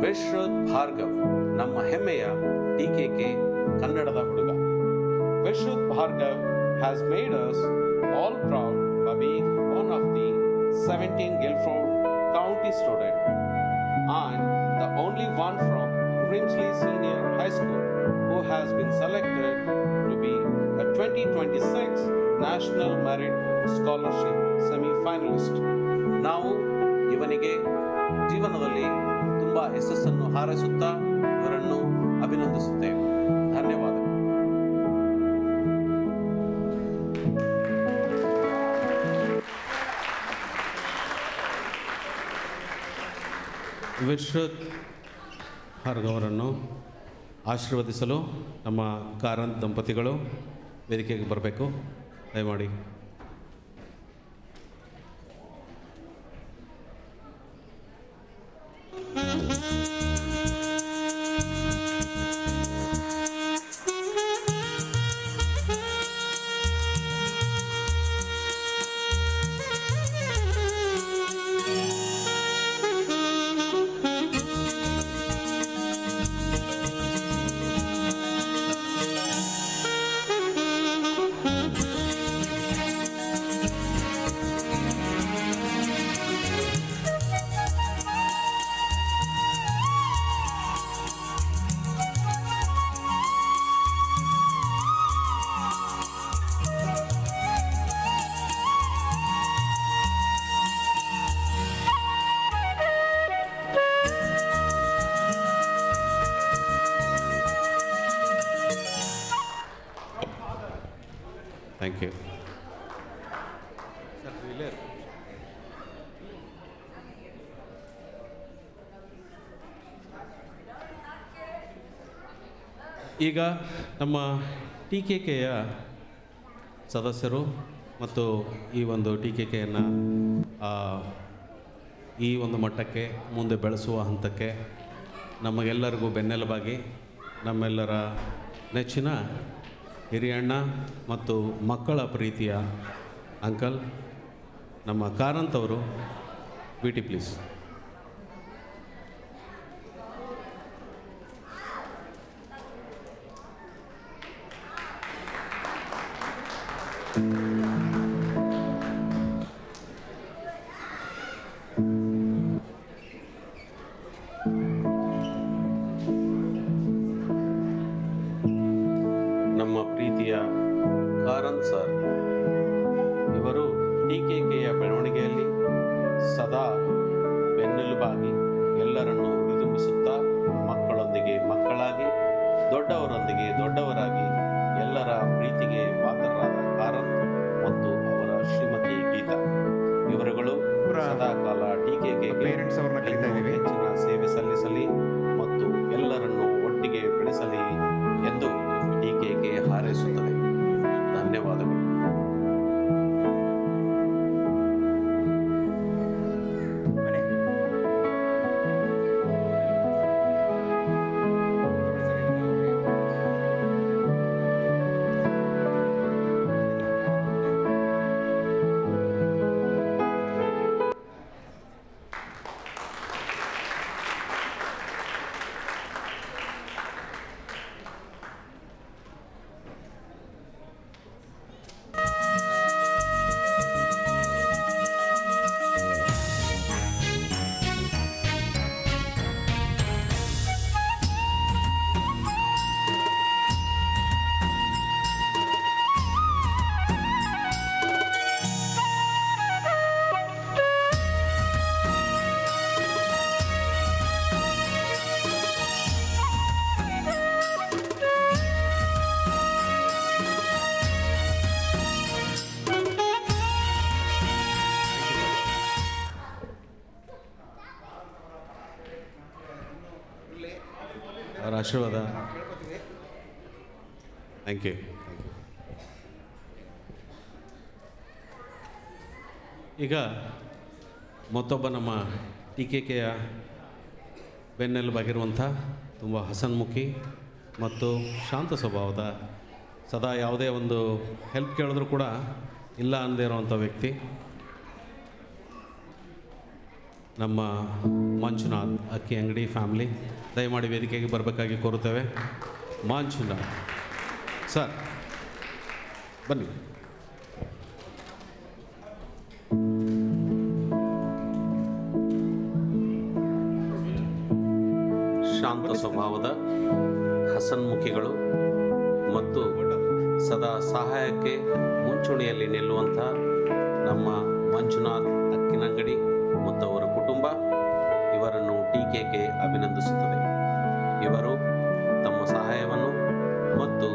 ವಿಶ್ರುತ್ ಭಾರ್ಗವ್ ನಮ್ಮ ಹೆಮ್ಮೆಯ TKK ಕನ್ನಡದ ಹುಡುಗ. ವಿಶ್ರುತ್ Bhargav has made us all proud by being one of the 17 Guilford County students and the only one from Grimsley Senior High School who has been selected to be a 2026 National Merit Scholarship semi-finalist. ನಾವು ಇವನಿಗೆ ಜೀವನದಲ್ಲಿ ತುಂಬ ಯಶಸ್ಸನ್ನು ಹಾರೈಸುತ್ತಾ ಇವರನ್ನು ಅಭಿನಂದಿಸುತ್ತೇವೆ. ಧನ್ಯವಾದ. ವಿಶ್ರುತ್ ಭಾರ್ಗವರನ್ನು ಆಶೀರ್ವದಿಸಲು ನಮ್ಮ ಕಾರಂತ್ ದಂಪತಿಗಳು ವೇದಿಕೆಗೆ ಬರಬೇಕು ದಯಮಾಡಿ. Thank you. ಈಗ ನಮ್ಮ TKKಯ ಸದಸ್ಯರು ಮತ್ತು ಈ ಒಂದು TKKಯನ್ನು ಈ ಒಂದು ಮಟ್ಟಕ್ಕೆ ಮುಂದೆ ಬೆಳೆಸುವ ಹಂತಕ್ಕೆ ನಮಗೆಲ್ಲರಿಗೂ ಬೆನ್ನೆಲುಬಾಗಿ ನಮ್ಮೆಲ್ಲರ ನೆಚ್ಚಿನ ಹಿರಿಯಣ್ಣ ಮತ್ತು ಮಕ್ಕಳ ಪ್ರೀತಿಯ ಅಂಕಲ್ ನಮ್ಮ ಕಾರಂತ್ ಅವರು BT ಪ್ಲೀಸ್. ನಮ್ಮ ಪ್ರೀತಿಯ ಕಾರಂತ್ ಸರ್ ಇವರು TKKಯ ಬೆಳವಣಿಗೆಯಲ್ಲಿ ಸದಾ ಬೆನ್ನೆಲುಬಾಗಿ ಎಲ್ಲರನ್ನು ಹುರಿದುಂಬಿಸುತ್ತಾ ಮಕ್ಕಳೊಂದಿಗೆ ಮಕ್ಕಳಾಗಿ ದೊಡ್ಡವರೊಂದಿಗೆ ದೊಡ್ಡವರಾಗಿ ಎಲ್ಲರ ಪ್ರೀತಿಗೆ ಪಾತ್ರರಾದ ಕಾರಂತ್ ಮತ್ತು ಅವರ ಶ್ರೀಮತಿ ಗೀತಾ ಇವರುಗಳು ಸದಾ ಕಾಲ TKKಗೆ ಹೆಚ್ಚಿನ ಸೇವೆ ಸಲ್ಲಿಸಲಿ ಮತ್ತು ಎಲ್ಲರನ್ನು ಒಟ್ಟಿಗೆ ಬೆಳೆಸಲಿ ಎಂದು TKK ಹಾರೈಸುತ್ತದೆ. ಧನ್ಯವಾದಗಳು. ಅವರ ಆಶೀರ್ವಾದ. Thank you. ಈಗ ಮತ್ತೊಬ್ಬ ನಮ್ಮ TKKಯ ಬೆನ್ನೆಲುಬಾಗಿರುವಂಥ ತುಂಬ ಹಸನ್ಮುಖಿ ಮತ್ತು ಶಾಂತ ಸ್ವಭಾವದ ಸದಾ ಯಾವುದೇ ಒಂದು ಹೆಲ್ಪ್ ಕೇಳಿದ್ರೂ ಕೂಡ ಇಲ್ಲ ಅನ್ನದೇ ಇರುವಂಥ ವ್ಯಕ್ತಿ ನಮ್ಮ ಮಂಜುನಾಥ್ ಅಕ್ಕಿ ಅಂಗಡಿ ಫ್ಯಾಮಿಲಿ. ದಯಮಾಡಿ ವೇದಿಕೆಗೆ ಬರಬೇಕಾಗಿ ಕೋರುತ್ತೇವೆ. ಮಂಜುನಾಥ್ ಸರ್ ಬನ್ನಿ. ಶಾಂತ ಸ್ವಭಾವದ ಹಸನ್ಮುಖಿಗಳು ಮತ್ತು ಸದಾ ಸಹಾಯಕ್ಕೆ ಮುಂಚೂಣಿಯಲ್ಲಿ ನಿಲ್ಲುವಂಥ ನಮ್ಮ ಮಂಜುನಾಥ್ ಅಕ್ಕಿನಂಗಡಿ ಮತ್ತು ಅವರ ಕುಟುಂಬ ಇವರನ್ನು TKK ಅಭಿನಂದಿಸುತ್ತದೆ. ಇವರು ತಮ್ಮ ಸಹಾಯವನ್ನು ಮತ್ತು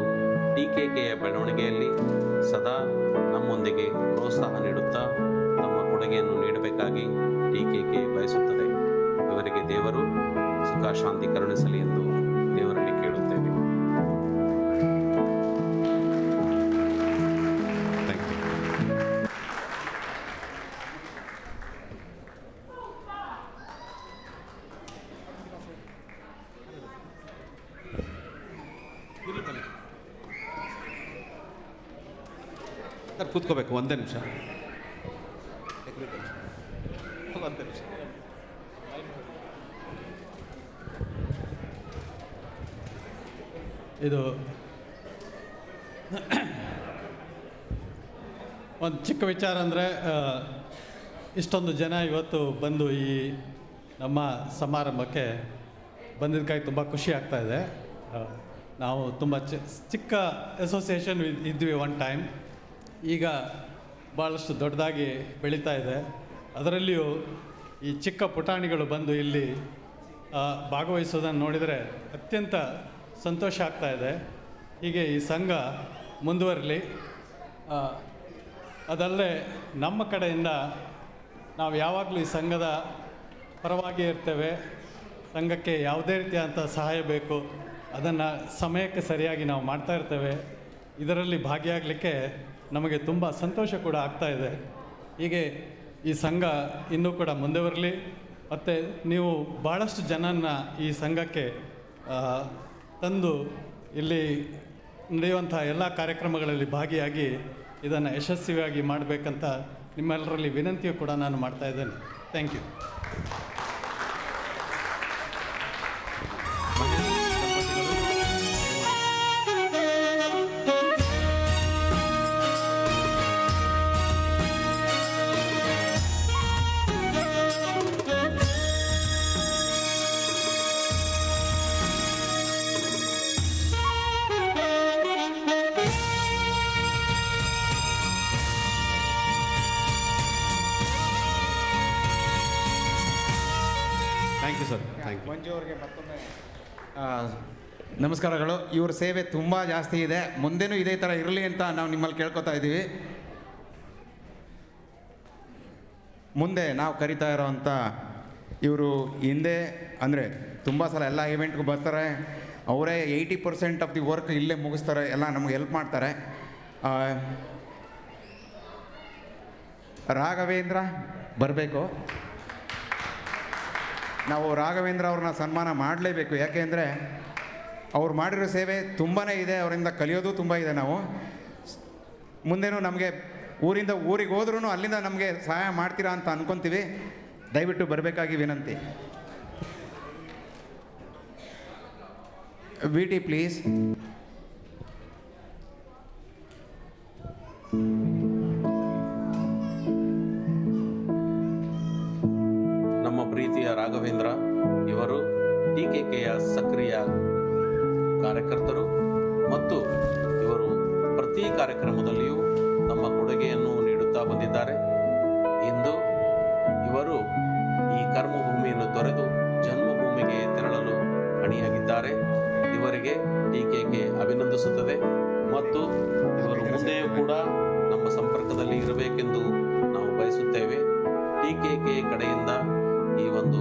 TKKಯ ಬೆಳವಣಿಗೆಯಲ್ಲಿ ಸದಾ ನಮ್ಮೊಂದಿಗೆ ಪ್ರೋತ್ಸಾಹ ನೀಡುತ್ತಾ ತಮ್ಮ ಕೊಡುಗೆಯನ್ನು ನೀಡಬೇಕಾಗಿ TKK ಬಯಸುತ್ತದೆ. ಇವರಿಗೆ ದೇವರು ಸುಖ ಶಾಂತಿ ಕರುಣಿಸಲಿ ಎಂದು ದೇವರಲ್ಲಿ ಕೇಳುತ್ತೇವೆ. ಸರ್ ಕೂತ್ಕೋಬೇಕು ಒಂದೇ ನಿಮಿಷ. ಇದು ಒಂದು ಚಿಕ್ಕ ವಿಚಾರ ಅಂದರೆ ಇಷ್ಟೊಂದು ಜನ ಇವತ್ತು ಬಂದು ಈ ನಮ್ಮ ಸಮಾರಂಭಕ್ಕೆ ಬಂದಿದ್ದಕ್ಕಾಗಿ ತುಂಬ ಖುಷಿ ಆಗ್ತಾಯಿದೆ. ನಾವು ತುಂಬ ಚಿಕ್ಕ ಅಸೋಸಿಯೇಷನ್ ಇದ್ವಿ ಒನ್ ಟೈಮ್. ಈಗ ಭಾಳಷ್ಟು ದೊಡ್ಡದಾಗಿ ಬೆಳೀತಾ ಇದೆ. ಅದರಲ್ಲಿಯೂ ಈ ಚಿಕ್ಕ ಪುಟಾಣಿಗಳು ಬಂದು ಇಲ್ಲಿ ಭಾಗವಹಿಸೋದನ್ನು ನೋಡಿದರೆ ಅತ್ಯಂತ ಸಂತೋಷ ಆಗ್ತಾ ಇದೆ. ಹೀಗೆ ಈ ಸಂಘ ಮುಂದುವರಲಿ. ಅದಲ್ಲದೆ ನಮ್ಮ ಕಡೆಯಿಂದ ನಾವು ಯಾವಾಗಲೂ ಈ ಸಂಘದ ಪರವಾಗಿ ಇರ್ತೇವೆ. ಸಂಘಕ್ಕೆ ಯಾವುದೇ ರೀತಿಯಾದಂಥ ಸಹಾಯ ಬೇಕು ಅದನ್ನು ಸಮಯಕ್ಕೆ ಸರಿಯಾಗಿ ನಾವು ಮಾಡ್ತಾ ಇರ್ತೇವೆ. ಇದರಲ್ಲಿ ಭಾಗಿಯಾಗಲಿಕ್ಕೆ ನಮಗೆ ತುಂಬ ಸಂತೋಷ ಕೂಡ ಆಗ್ತಾ ಇದೆ. ಹೀಗೆ ಈ ಸಂಘ ಇನ್ನೂ ಕೂಡ ಮುಂದೆ ಬರಲಿ ಮತ್ತು ನೀವು ಭಾಳಷ್ಟು ಜನನ್ನ ಈ ಸಂಘಕ್ಕೆ ತಂದು ಇಲ್ಲಿ ನಡೆಯುವಂಥ ಎಲ್ಲ ಕಾರ್ಯಕ್ರಮಗಳಲ್ಲಿ ಭಾಗಿಯಾಗಿ ಇದನ್ನು ಯಶಸ್ವಿಯಾಗಿ ಮಾಡಬೇಕಂತ ನಿಮ್ಮೆಲ್ಲರಲ್ಲಿ ವಿನಂತಿಯು ಕೂಡ ನಾನು ಮಾಡ್ತಾ ಇದ್ದೇನೆ. Thank you. Thank you sir. Thank you. Manju ಅವ್ರಿಗೆ ಮತ್ತೊಮ್ಮೆ ನಮಸ್ಕಾರಗಳು. ಇವ್ರ ಸೇವೆ ತುಂಬ ಜಾಸ್ತಿ ಇದೆ, ಮುಂದೆನೂ ಇದೇ ಥರ ಇರಲಿ ಅಂತ ನಾವು ನಿಮ್ಮಲ್ಲಿ ಕೇಳ್ಕೊತಾ ಇದ್ದೀವಿ. ಮುಂದೆ ನಾವು ಕರಿತಾ ಇರೋವಂಥ ಇವರು ಹಿಂದೆ ಅಂದರೆ ತುಂಬ ಸಲ ಎಲ್ಲ ಇವೆಂಟ್ಗೂ ಬರ್ತಾರೆ, ಅವರೇ 80% ಆಫ್ ದಿ ವರ್ಕ್ ಇಲ್ಲೇ ಮುಗಿಸ್ತಾರೆ, ಎಲ್ಲ ನಮಗೆ ಹೆಲ್ಪ್ ಮಾಡ್ತಾರೆ. ರಾಘವೇಂದ್ರ ಬರಬೇಕು. ನಾವು ರಾಘವೇಂದ್ರ ಅವ್ರನ್ನ ಸನ್ಮಾನ ಮಾಡಲೇಬೇಕು. ಯಾಕೆಂದರೆ ಅವ್ರು ಮಾಡಿರೋ ಸೇವೆ ತುಂಬಾ ಇದೆ, ಅವರಿಂದ ಕಲಿಯೋದು ತುಂಬ ಇದೆ. ನಾವು ಮುಂದೇನೂ ನಮಗೆ ಊರಿಂದ ಊರಿಗೆ ಹೋದ್ರೂ ಅಲ್ಲಿಂದ ನಮಗೆ ಸಹಾಯ ಮಾಡ್ತೀರಾ ಅಂತ ಅಂದ್ಕೊತೀವಿ. ದಯವಿಟ್ಟು ಬರಬೇಕಾಗಿ ವಿನಂತಿ. V T please. ನಮ್ಮ ಪ್ರೀತಿಯ ರಾಘವೇಂದ್ರ ಇವರು ಟಿಕೆಕೆಯ ಸಕ್ರಿಯ ಕಾರ್ಯಕರ್ತರು ಮತ್ತು ಇವರು ಪ್ರತಿ ಕಾರ್ಯಕ್ರಮದಲ್ಲಿಯೂ ತಮ್ಮ ಕೊಡುಗೆಯನ್ನು ನೀಡುತ್ತಾ ಬಂದಿದ್ದಾರೆ. ಇಂದು ಇವರು ಈ ಕರ್ಮಭೂಮಿಯನ್ನು ತೊರೆದು ಜನ್ಮಭೂಮಿಗೆ ತೆರಳಲು ಅಣಿಯಾಗಿದ್ದಾರೆ. ಇವರಿಗೆ ಟಿಕೆಕೆ ಅಭಿನಂದಿಸುತ್ತದೆ ಮತ್ತು ಇವರು ಮುಂದೆಯೂ ಕೂಡ ನಮ್ಮ ಸಂಪರ್ಕದಲ್ಲಿ ಇರಬೇಕೆಂದು ನಾವು ಬಯಸುತ್ತೇವೆ. ಟಿಕೆಕೆ ಕಡೆಯಿಂದ ಈ ಒಂದು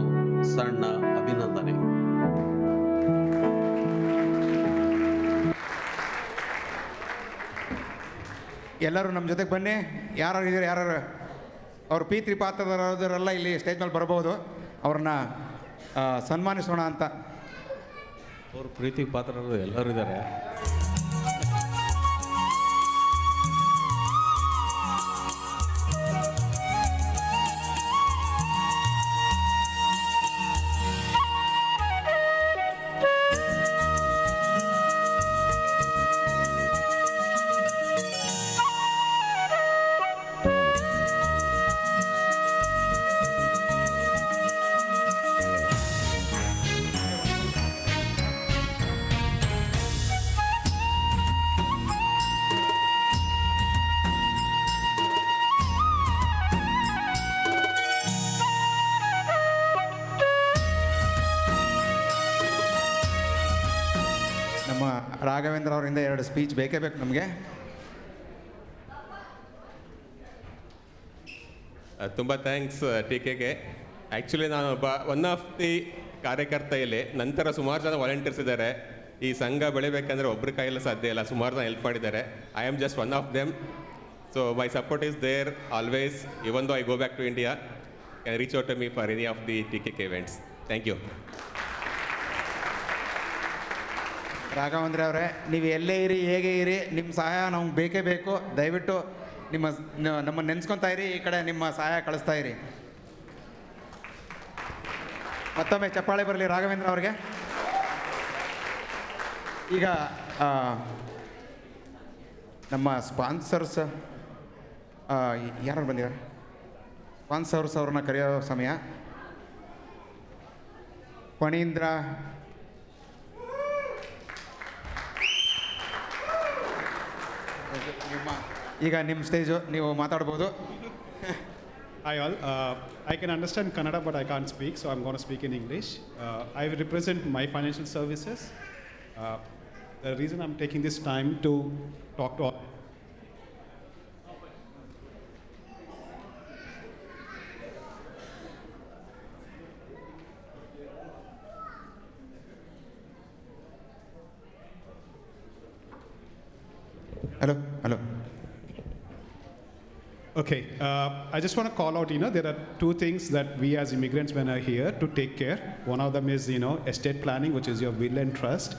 ಸಣ್ಣ ಅಭಿನಂದನೆ. ಎಲ್ಲರೂ ನಮ್ಮ ಜೊತೆಗೆ ಬನ್ನಿ. ಯಾರು ಇದ್ದಾರೆ, ಯಾರು ಅವ್ರ ಪ್ರೀತಿ ಪಾತ್ರದವರೆಲ್ಲ ಇಲ್ಲಿ ಸ್ಟೇಜ್ ಮೇಲೆ ಬರ್ಬೋದು. ಅವ್ರನ್ನ ಸನ್ಮಾನಿಸೋಣ ಅಂತ. ಅವರು ಪ್ರೀತಿ ಪಾತ್ರರು ಎಲ್ಲರೂ ಇದ್ದಾರೆ. ನಮ್ಮ ರಾಘವೇಂದ್ರ ಅವರಿಂದ 2 ಸ್ಪೀಚ್ ಬೇಕೇ ಬೇಕು ನಮಗೆ. ತುಂಬ ಥ್ಯಾಂಕ್ಸ್ ಟಿಕೆಗೆ. ಆ್ಯಕ್ಚುಲಿ ನಾನು ಒನ್ ಆಫ್ ದಿ ಕಾರ್ಯಕರ್ತ ಇಲ್ಲಿ. ನಂತರ ಸುಮಾರು ಜನ ವಾಲಂಟಿಯರ್ಸ್ ಇದ್ದಾರೆ. ಈ ಸಂಘ ಬೆಳಿಬೇಕಂದ್ರೆ ಒಬ್ಬರ ಕೈಯಲ್ಲಿ ಸಾಧ್ಯ ಇಲ್ಲ, ಸುಮಾರು ಜನ ಹೆಲ್ಪ್ ಮಾಡಿದ್ದಾರೆ. I am just one of them. So my support is there always. Even though I go back to India, can reach out to me for any of the TKK events. Thank you. Raghavendra ಅವರೇ, ನೀವು ಎಲ್ಲೇ ಇರಿ, ಹೇಗೆ ಇರಿ, ನಿಮ್ಮ ಸಹಾಯ ನಮ್ಗೆ ಬೇಕೇ ಬೇಕು. ದಯವಿಟ್ಟು ನಮ್ಮ ನೆನೆಸ್ಕೊತಾ ಇರಿ, ಈ ಕಡೆ ನಿಮ್ಮ ಸಹಾಯ ಕಳಿಸ್ತಾ ಇರಿ. ಮತ್ತೊಮ್ಮೆ ಚಪ್ಪಾಳೆ ಬರಲಿ ರಾಘವೇಂದ್ರ ಅವ್ರಿಗೆ. ಈಗ ನಮ್ಮ ಸ್ಪಾನ್ಸರ್ಸ್ ಯಾರು ಬಂದಿದ್ದಾರೆ? ಸ್ಪಾನ್ಸರ್ಸ್ ಅವ್ರನ್ನ ಕರೆಯೋ ಸಮಯ. ಫಣೀಂದ್ರ, ಈಗ ನಿಮ್ಮ ಸ್ಟೇಜು, ನೀವು ಮಾತಾಡ್ಬೋದು. Hi all. I can understand Kannada, but I can't speak, so I'm going to speak in English. I represent My Financial Services. The reason I'm taking this time to talk to all Okay, I just want to call out, there are two things that we as immigrants when are here to take care. One of them is, estate planning, which is your will and trust.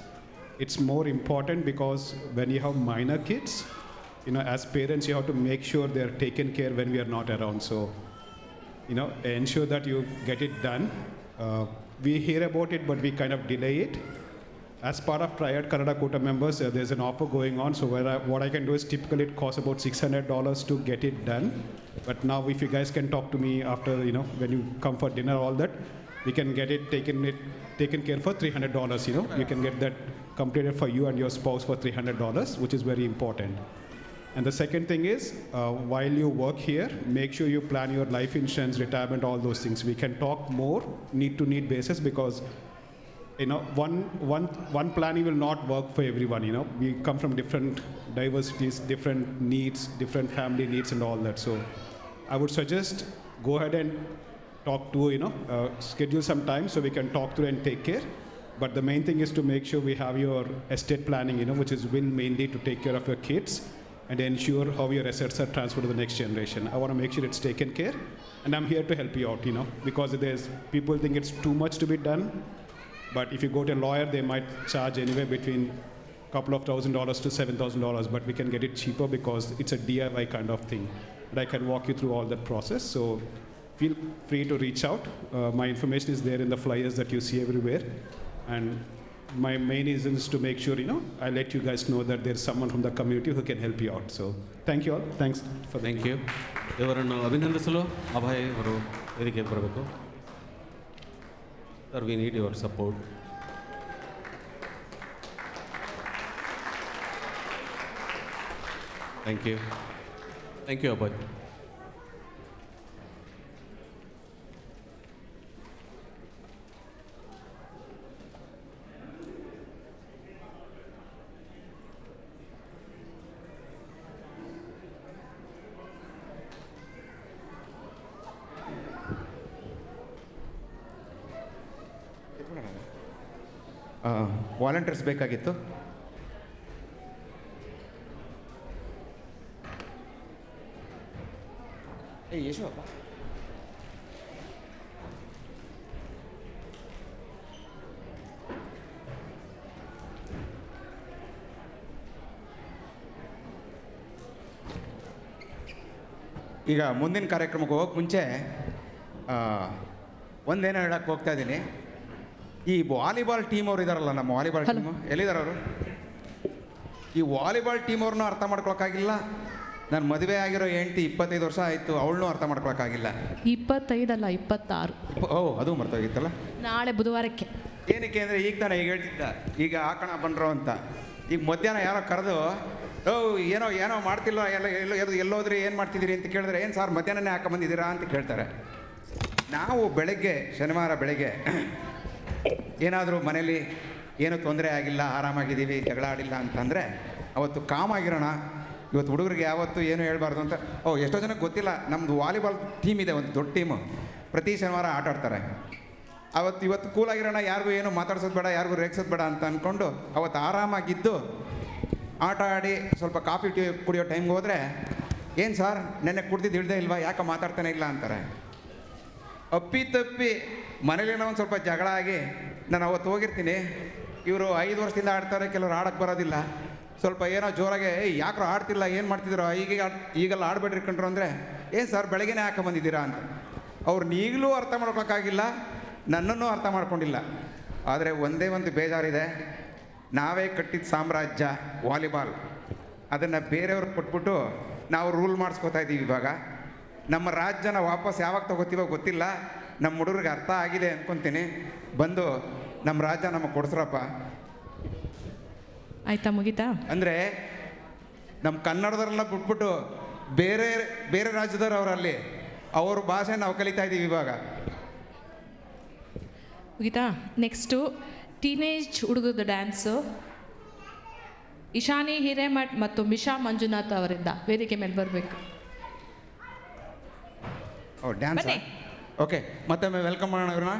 It's more important because when you have minor kids, as parents, you have to make sure they're taken care when we are not around. So, ensure that you get it done. We hear about it, but we kind of delay it. As part of Triad Kannada Kootam members, there's an offer going on. So what I can do is typically it costs about $600 to get it done. But now if you guys can talk to me after, when you come for dinner, all that, we can get it taken care for $300. You can get that completed for you and your spouse for $300, which is very important. And the second thing is, while you work here, make sure you plan your life insurance, retirement, all those things. We can talk more need-to-need basis because one planning will not work for everyone. We come from different diversities, different needs, different family needs, and all that. So, I would suggest go ahead and talk to schedule some time so we can talk through and take care. But the main thing is to make sure we have your estate planning, which is will mainly to take care of your kids and ensure how your assets are transferred to the next generation. I want to make sure it's taken care, and I'm here to help you out. Because people think it's too much to be done. But if you go to a lawyer, they might charge anywhere between a couple of $1,000s to $7,000, but we can get it cheaper because it's a DIY kind of thing. And I can walk you through all that process. So feel free to reach out. My information is there in the flyers that you see everywhere. And my main reason is to make sure, I let you guys know that there's someone from the community who can help you out. So thank you all. Thanks for thank you. ಇವರನ್ನು ಅಭಿನಂದಿಸಲು ಅಭಯ್ ಅವರು ವೇದಿಕೆಗೆ ಬರಬೇಕು. Sir, we need your support. Thank you. Thank you, Abhay. Volunteers ಬೇಕಾಗಿತ್ತು. ಯಶೋಪ್ಪ ಈಗ ಮುಂದಿನ ಕಾರ್ಯಕ್ರಮಕ್ಕೆ ಹೋಗೋಕೆ ಮುಂಚೆ ಒಂದೇನೋ ಹೇಳಕ್ಕೆ ಹೋಗ್ತಾ ಇದ್ದೀನಿ. ಈ ವಾಲಿಬಾಲ್ ಟೀಮ್ ಅವ್ರು ಇದಾರಲ್ಲ, ನಮ್ಮ ವಾಲಿಬಾಲ್ ಟೀಮು ಎಲ್ಲಿದ್ದಾರೆ ಅವರು? ಈ ವಾಲಿಬಾಲ್ ಟೀಮ್ ಅವ್ರನ್ನೂ ಅರ್ಥ ಮಾಡ್ಕೊಳಕ್ಕಾಗಿಲ್ಲ. ನನ್ನ ಮದುವೆ ಆಗಿರೋ ಹೆಂಡತಿ 25 ವರ್ಷ ಆಯಿತು, ಅವಳನ್ನೂ ಅರ್ಥ ಮಾಡ್ಕೊಳಕ್ಕಾಗಿಲ್ಲ. 25 ಅಲ್ಲ 26. ಅದು ಮರ್ತೋಗಿತ್ತಲ್ಲ. ನಾಳೆ ಬುಧವಾರಕ್ಕೆ. ಏನಕ್ಕೆ ಅಂದರೆ ಈಗ ತಾನೇ ಈಗ ಹೇಳ್ತಿದ್ದ, ಈಗ ಹಾಕೋಣ ಬಂದ್ರು ಅಂತ. ಈಗ ಮಧ್ಯಾಹ್ನ ಯಾರೋ ಕರೆದು ಏನೋ ಮಾಡ್ತಿಲ್ಲ, ಎಲ್ಲೋದ್ರಿ ಏನು ಮಾಡ್ತಿದ್ದೀರಿ ಅಂತ ಕೇಳಿದ್ರೆ, ಏನು ಸರ್ ಮಧ್ಯಾಹ್ನನೇ ಹಾಕೊಂಬಂದಿದ್ದೀರಾ ಅಂತ ಕೇಳ್ತಾರೆ. ನಾವು ಬೆಳಗ್ಗೆ ಶನಿವಾರ ಬೆಳಗ್ಗೆ ಏನಾದರೂ ಮನೇಲಿ ಏನೂ ತೊಂದರೆ ಆಗಿಲ್ಲ, ಆರಾಮಾಗಿದ್ದೀವಿ, ಜಗಳ ಆಡಿಲ್ಲ ಅಂತಂದರೆ ಅವತ್ತು ಕಾಮ್ ಆಗಿರೋಣ. ಇವತ್ತು ಹುಡುಗರಿಗೆ ಯಾವತ್ತೂ ಏನೂ ಹೇಳ್ಬಾರ್ದು ಅಂತ. ಎಷ್ಟೋ ಜನಕ್ಕೆ ಗೊತ್ತಿಲ್ಲ, ನಮ್ಮದು ವಾಲಿಬಾಲ್ ಟೀಮ್ ಇದೆ, ಒಂದು ದೊಡ್ಡ ಟೀಮು. ಪ್ರತಿ ಶನಿವಾರ ಆಟ ಆಡ್ತಾರೆ. ಇವತ್ತು ಕೂಲಾಗಿರೋಣ, ಯಾರಿಗೂ ಏನೂ ಮಾತಾಡ್ಸೋದು ಬೇಡ, ಯಾರಿಗೂ ರೇಗ್ಸೋದು ಬೇಡ ಅಂತ ಅಂದ್ಕೊಂಡು ಅವತ್ತು ಆರಾಮಾಗಿದ್ದು ಆಟ ಆಡಿ ಸ್ವಲ್ಪ ಕಾಫಿ ಕುಡಿಯೋ ಟೈಮ್ಗೆ ಹೋದರೆ, ಏನು ಸರ್ ನೆನ್ನೆ ಕುಡ್ದಿದ್ದು ಇಳ್ದೇ ಇಲ್ವಾ, ಯಾಕೆ ಮಾತಾಡ್ತಾನೆ ಇಲ್ಲ ಅಂತಾರೆ. ಅಪ್ಪಿ ತಪ್ಪಿ ಮನೇಲೇನೋ ಒಂದು ಸ್ವಲ್ಪ ಜಗಳ ಆಗಿ ನಾನು ಅವತ್ತು ಹೋಗಿರ್ತೀನಿ. ಇವರು 5 ವರ್ಷದಿಂದ ಆಡ್ತಾರೆ, ಕೆಲವರು ಆಡೋಕ್ಕೆ ಬರೋದಿಲ್ಲ. ಸ್ವಲ್ಪ ಏನೋ ಜೋರಾಗೆ ಯಾಕ್ರೋ ಆಡ್ತಿಲ್ಲ, ಏನು ಮಾಡ್ತಿದ್ದೀರೋ, ಈಗೆಲ್ಲ ಆಡ್ಬೇಡ್ರಿ ಕಂಡ್ರು ಅಂದರೆ, ಏನು ಸರ್ ಬೆಳಗ್ಗೆನೇ ಹಾಕೊಂಬಂದಿದ್ದೀರಾ ಅಂತ. ಅವ್ರನ್ನ ಈಗಲೂ ಅರ್ಥ ಮಾಡ್ಕೊಳಕ್ಕಾಗಿಲ್ಲ, ನನ್ನನ್ನು ಅರ್ಥ ಮಾಡ್ಕೊಂಡಿಲ್ಲ. ಆದರೆ ಒಂದೇ ಒಂದು ಬೇಜಾರಿದೆ, ನಾವೇ ಕಟ್ಟಿದ ಸಾಮ್ರಾಜ್ಯ ವಾಲಿಬಾಲ್, ಅದನ್ನು ಬೇರೆಯವ್ರಿಗೆ ಕೊಟ್ಬಿಟ್ಟು ನಾವು ರೂಲ್ ಮಾಡಿಸ್ಕೋತಾ ಇದ್ದೀವಿ. ಇವಾಗ ನಮ್ಮ ರಾಜ್ಯನ ವಾಪಸ್ ಯಾವಾಗ ತಗೋತೀವೋ ಗೊತ್ತಿಲ್ಲ. ನಮ್ಮ ಹುಡುಗರಿಗೆ ಅರ್ಥ ಆಗಿದೆ ಅಂದ್ಕೊತೀನಿ. ಬಂದು ನಮ್ಮ ರಾಜ್ಯ ನಮಗೆ ಕೊಡಿಸ್ರಪ್ಪ. ಆಯ್ತಾ, ಮುಗಿತಾ? ಅಂದರೆ ನಮ್ಮ ಕನ್ನಡದವರೆಲ್ಲ ಬಿಟ್ಬಿಟ್ಟು ಬೇರೆ ರಾಜ್ಯದವ್ರು ಅವರಲ್ಲಿ ಅವ್ರ ಭಾಷೆ ನಾವು ಕಲಿತಾ ಇದ್ದೀವಿ ಇವಾಗ. ಮುಗಿತಾ? ನೆಕ್ಸ್ಟು ಟೀನೇಜ್ ಹುಡುಗದ ಡ್ಯಾನ್ಸು ಇಶಾನಿ ಹಿರೇಮಠ್ ಮತ್ತು ಮಿಶಾ ಮಂಜುನಾಥ್ ಅವರಿಂದ ವೇದಿಕೆ ಮೇಲೆ ಬರಬೇಕು. ಡ್ಯಾನ್ಸ್ ಓಕೆ, ಮತ್ತೊಮ್ಮೆ ವೆಲ್ಕಮ್ ಮಾಡೋಣ ಇವ್ರನ್ನ.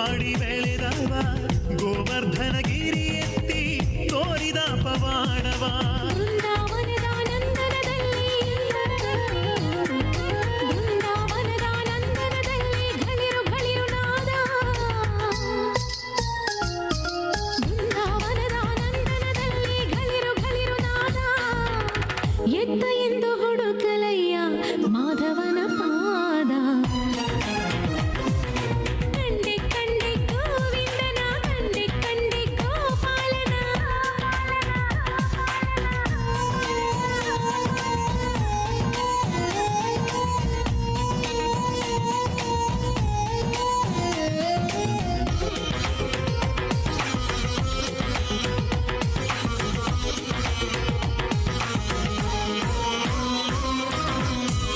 ಮಾಡಿ ಬೆಳೆದವ ಗೋವರ್ಧನಗಿರಿ ಎತ್ತಿ ತೋರಿದ ಪವಾಡವ ಎತ್ತ ಎಂದು ಹುಡುಕಲಯ್ಯ ಮಾಧವನ ಪಾದ ಕಂಡೆ ಕಂಡೆ ಗೋವಿಂದನ ಕಂಡೆ ಕಂಡೆ ಗೋಪಾಲನ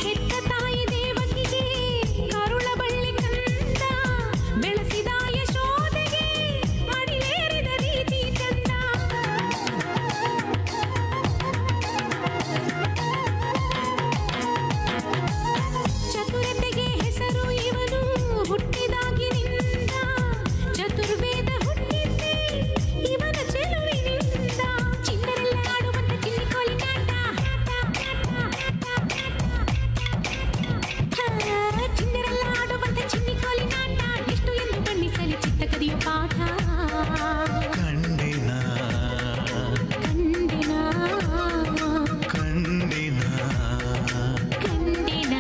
ಹೆತ್ತ ತಾಯಿ ದೇವಕಿಗೆ ಕರುಳ ಬಳ್ಳಿ ಕಂದ ಬೆಳೆಸಿದ ಯಶೋದೆಗೆ ಮಡಿಲೇರಿದ ರೀತಿ ಚಂದ ಚತುರತೆಗೆ ಹೆಸರು ಇವನು ಹುಟ್ಟಿದಾಗಿನಿಂದ ಚತುರ್ವೇದ ಹುಟ್ಟಿದ್ದೆ ಇವನ ಚೆಲುವಿನಿಂದ ಚಿನ್ನರೆಲ್ಲ ಆಡುವಂತ ಚಿನ್ನಿಕೋಲಿ ಕಾಟ ಚಿನ್ನರೆಲ್ಲ ಆಡುವಂತ ಚಿನ್ನಿಕೋಲಿ ನಾಟ ಎಷ್ಟು ಎಂದು ಬಣ್ಣಿಸಲಿ ಚಿತ್ತ ಕದಿಯೋ ಪಾಠ ಕಂಡಿನ ಕಂಡಿನ ಕಂಡಿನ ಕಂಡಿನ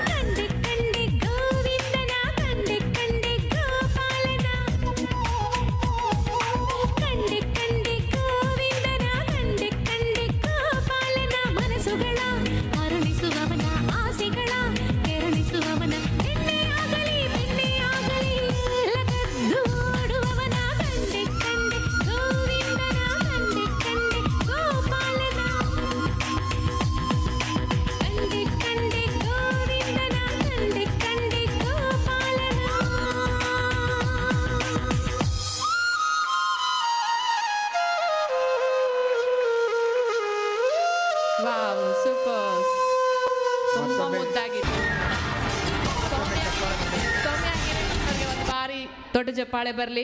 ಕಂಡೆ ಕಂಡೆ ಗೋವಿಂದನ ಕಂಡೆ ಕಂಡೆ ಗೋಪಾಲನ ಕಂಡೆ ಕಂಡೆ ಗೋವಿಂದನ ಕಂಡೆ ಕಂಡೆ ಗೋಪಾಲನ ಮನಸ್ಸುಗಳ ಅರಳಿಸುವವನ ಆಸೆಗಳ ಕೆರಳಿಸುವವನ ಬೆಣ್ಣೆಯಾಗಲಿ ಎಲ್ಲ ಕದ್ದು ಓಡುವವನ ಕಂಡೆ ಕಂಡೆ ಗೋವಿಂದನ ಕಂಡೆ ಕಂಡೆ ಗೋಪಾಲನ ಕಂಡೆ ಕಂಡೆ ಗೋವಿಂದನ ಕಂಡೆ ಕಂಡೆ ಗೋಪಾಲನ ವಾವ್ ಸೂಪರ್ ತುಂಬ ಮುದ್ದಾಗಿತ್ತು ಸೌಮ್ಯ ಒಂದು ಬಾರಿ ದೊಡ್ಡ ಚಪ್ಪಾಳೆ ಬರಲಿ.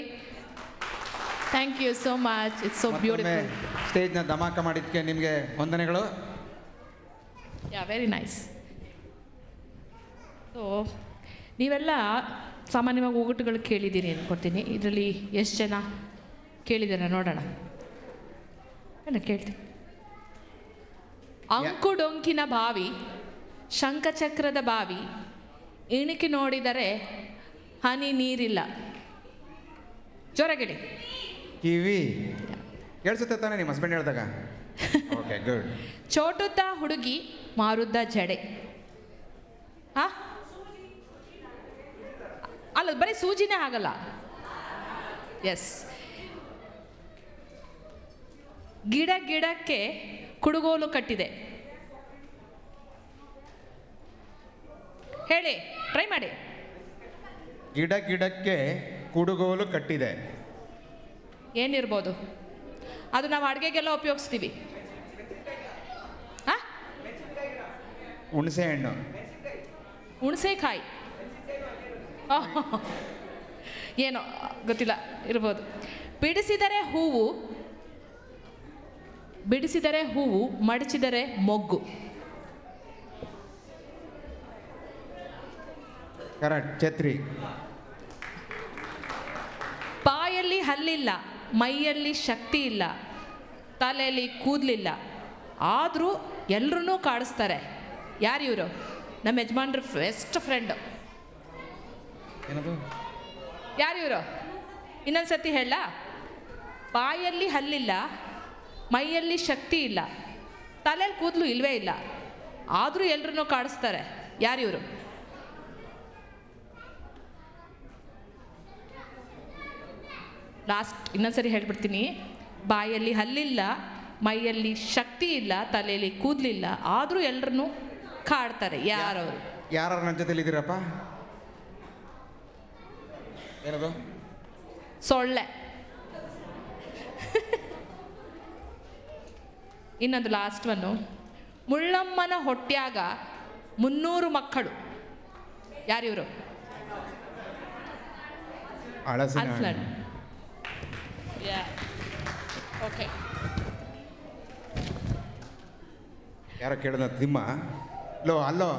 Thank you so much, it's so beautiful. ಸ್ಟೇಜ್ನ ಧಮಾಕ ಮಾಡಿದ್ದಕ್ಕೆ ನಿಮಗೆ ವಂದನೆಗಳು. ಯಾ ವೆರಿ ನೈಸ್. ಸೊ ನೀವೆಲ್ಲ ಸಾಮಾನ್ಯವಾಗಿ ಒಗಟುಗಳು ಕೇಳಿದ್ದೀರಿ ಅಂದ್ಕೊಡ್ತೀನಿ. ಇದರಲ್ಲಿ ಎಷ್ಟು ಜನ ಕೇಳಿದ್ದೀರ ನೋಡೋಣ. ಕೇಳ್ತೀನಿ. ಅಂಕುಡೊಂಕಿನ ಬಾವಿ, ಶಂಖಚಕ್ರದ ಬಾವಿ, ಇಣಿಕಿ ನೋಡಿದರೆ ಹನಿ ನೀರಿಲ್ಲ. ಜೋರಾಗಿಡಿ. ಕಿವಿ ಕೇಳಿಸುತ್ತೆ ತಾನೇ ನಿಮ್ಮ ಹಸ್ಬೆಂಡ್ ಹೇಳಿದಾಗ? Okay good. ಚೋಟುದ್ದ ಹುಡುಗಿ ಮಾರುದ್ದ ಜಡೆ. ಅಲ್ಲ ಬರೀ ಸೂಜಿನೇ ಆಗಲ್ಲ. ಎಸ್. ಗಿಡ ಗಿಡಕ್ಕೆ ಕುಡುಗೋಲು ಕಟ್ಟಿದೆ. ಹೇಳಿ, ಟ್ರೈ ಮಾಡಿ. ಗಿಡ ಗಿಡಕ್ಕೆ ಕುಡುಗೋಲು ಕಟ್ಟಿದೆ. ಏನಿರ್ಬೋದು? ಅದು ನಾವು ಅಡುಗೆಗೆಲ್ಲ ಉಪಯೋಗಿಸ್ತೀವಿ. ಹುಣಸೆ ಹಣ್ಣು. ಹುಣಸೆಕಾಯಿ ಏನೋ ಗೊತ್ತಿಲ್ಲ, ಇರ್ಬೋದು. ಬಿಡಿಸಿದರೆ ಹೂವು, ಬಿಡಿಸಿದರೆ ಹೂವು, ಮಡಚಿದರೆ ಮೊಗ್ಗು. ಕರೆಕ್ಟ್. ಛತ್ರಿ. ಬಾಯಲ್ಲಿ ಹಲ್ಲಿಲ್ಲ, ಮೈಯಲ್ಲಿ ಶಕ್ತಿ ಇಲ್ಲ, ತಲೆಯಲ್ಲಿ ಕೂದಲಿಲ್ಲ, ಆದರೂ ಎಲ್ಲರೂ ಕಾಡಿಸ್ತಾರೆ. ಯಾರು ಇವರು? ನಮ್ಮ ಯಜಮಾನ್ರ ಬೆಸ್ಟ್ ಫ್ರೆಂಡು. ಏನದು? ಯಾರು ಇವರು? ಇನ್ನೊಂದ್ಸತಿ ಹೇಳ. ಬಾಯಲ್ಲಿ ಹಲ್ಲಿಲ್ಲ, ಮೈಯಲ್ಲಿ ಶಕ್ತಿ ಇಲ್ಲ, ತಲೆಯಲ್ಲಿ ಕೂದಲು ಇಲ್ವೇ ಇಲ್ಲ, ಆದರೂ ಎಲ್ಲರೂ ಕಾಡಿಸ್ತಾರೆ. ಯಾರು ಇವರು? ಲಾಸ್ಟ್ ಇನ್ನೊಂದ್ಸರಿ ಹೇಳ್ಬಿಡ್ತೀನಿ. ಬಾಯಲ್ಲಿ ಹಲ್ಲಿಲ್ಲ, ಮೈಯಲ್ಲಿ ಶಕ್ತಿ ಇಲ್ಲ, ತಲೆಯಲ್ಲಿ ಕೂದಲಿಲ್ಲ, ಆದರೂ ಎಲ್ಲರನ್ನೂ ಕಾಡ್ತಾರೆ. ಯಾರವರು? ಯಾರು ನನ್ನ ಜೊತೆಲಿ ಇದ್ದೀರಪ್ಪ? ಏನದು? ಸೊಳ್ಳೆ. ಇನ್ನೊಂದು ಲಾಸ್ಟ್ ಒನ್ನು. ಮುಳ್ಳಮ್ಮನ ಹೊಟ್ಯಾಗ 300 ಮಕ್ಕಳು. ಯಾರಿವರು? ಹಳಸಿನ ಅಲ್ಫ್ಲಡ್. ಓಕೆ, ಯಾರೋ ಕೇಳಿದ ತಿಮ್ಮ ಅಲ್ಲೋ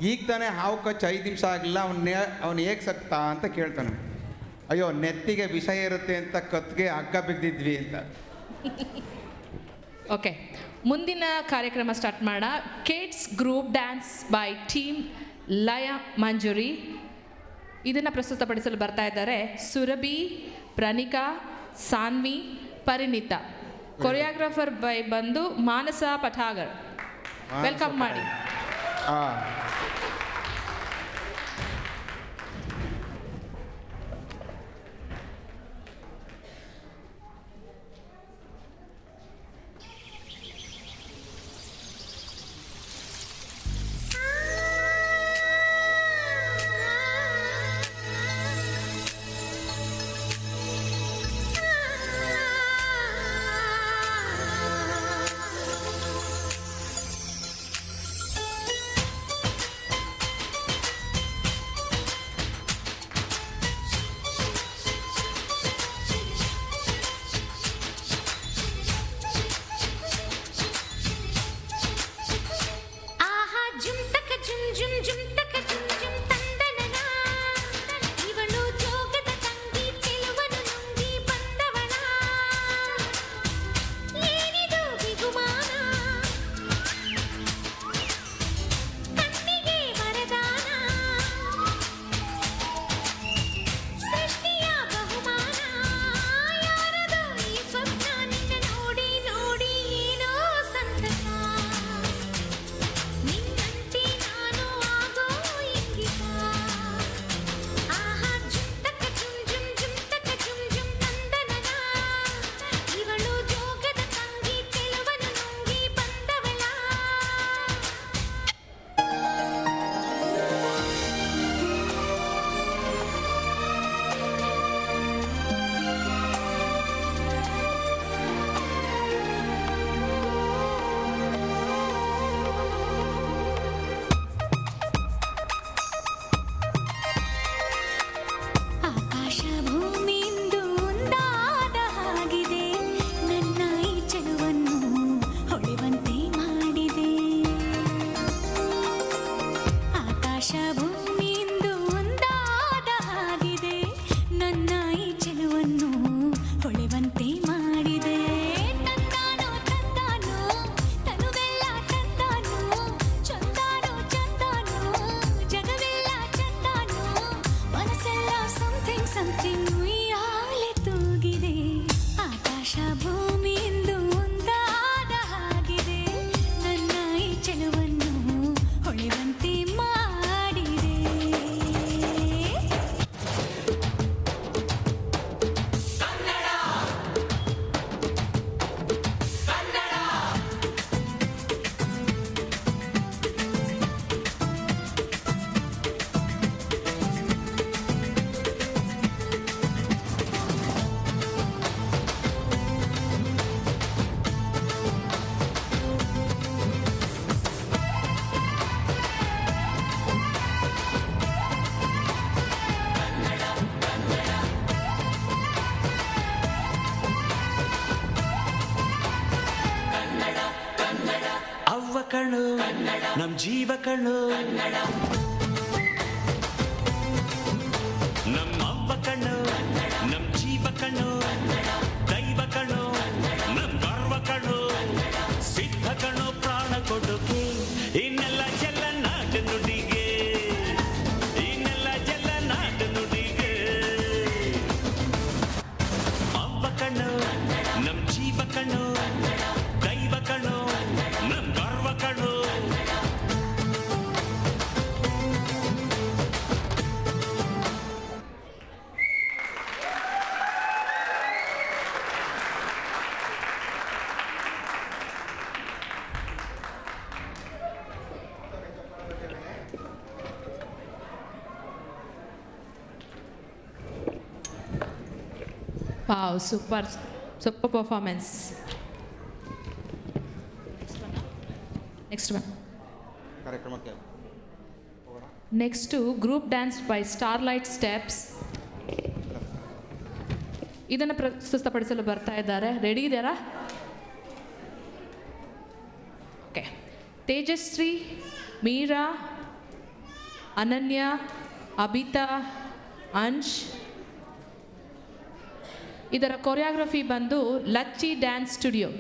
ಈಗ ತಾನೇ ಹಾವು ಕಚ್ಚಿ 5 ನಿಮಿಷ ಆಗಲಿಲ್ಲ ಅವ್ನು ಹೇಗೆ ಸತ್ತಾ ಅಂತ ಕೇಳ್ತಾನೆ. ಅಯ್ಯೋ ನೆತ್ತಿಗೆ ವಿಷ ಇರುತ್ತೆ ಅಂತ ಕತ್ತಿಗೆ ಹಗ್ಗ ಬಿದ್ದಿದ್ವಿ ಅಂತ. ಓಕೆ, ಮುಂದಿನ ಕಾರ್ಯಕ್ರಮ ಸ್ಟಾರ್ಟ್ ಮಾಡೋಣ. Kids group dance by team ಲಯ ಮಂಜುರಿ. ಇದನ್ನು ಪ್ರಸ್ತುತಪಡಿಸಲು ಬರ್ತಾ ಇದ್ದಾರೆ ಸುರಭಿ, ಪ್ರನಿಕಾ, ಸಾನ್ವಿ, ಪರಿಣಿತಾ. ಕೊರಿಯೋಗ್ರಾಫರ್ ಬೈ ಬಂದು ಮಾನಸ ಪಠಾಗರ್. ವೆಲ್ಕಮ್ ಮಾಡಿ. ಕಣ್ಣು ನಮ್ ಜೀವ ಕಣ್ಣು ನಮ್ಮ ಅವ್ವ ಕಣ್ಣು ನಮ್ ಜೀವ ಕಣ್ಣು ದೈವ ಕಣ್ಣು ನಮ್ ಗರ್ವ ಕಣ್ಣು ಸಿದ್ಧ ಕಣ್ಣು ಪ್ರಾಣ ಕೊಡುಗೆ ಇನ್ನೆಲ್ಲ ಎಲ್ಲ ನಾಟ ನುಡಿಗೆ ಇನ್ನೆಲ್ಲ ಎಲ್ಲ ನಾಟ ನುಡಿಗೆ ಅವ್ವ ಕಣ್ಣು ನಮ್ ಜೀವ ಕಣ್ಣು ದೈವ ಕಣ್ಣು ನಮ್ ಗರ್ವ ಕಣ್ಣು Wow, super performance. Next one. Next to group dance by Starlight Steps. ಇದನ್ನು ಪ್ರಸ್ತುತಪಡಿಸಲು ಬರ್ತಾ ಇದ್ದಾರೆ. ರೆಡಿ ಇದ್ದಾರಾ? ಓಕೆ. ತೇಜಶ್ರೀ, ಮೀರಾ, ಅನನ್ಯ, ಅಬಿತಾ, ಅಂಶ್. ಇದರ ಕೊರಿಯೋಗ್ರಫಿ ಬಂದು ಲಚ್ಚಿ ಡ್ಯಾನ್ಸ್ ಸ್ಟುಡಿಯೋ.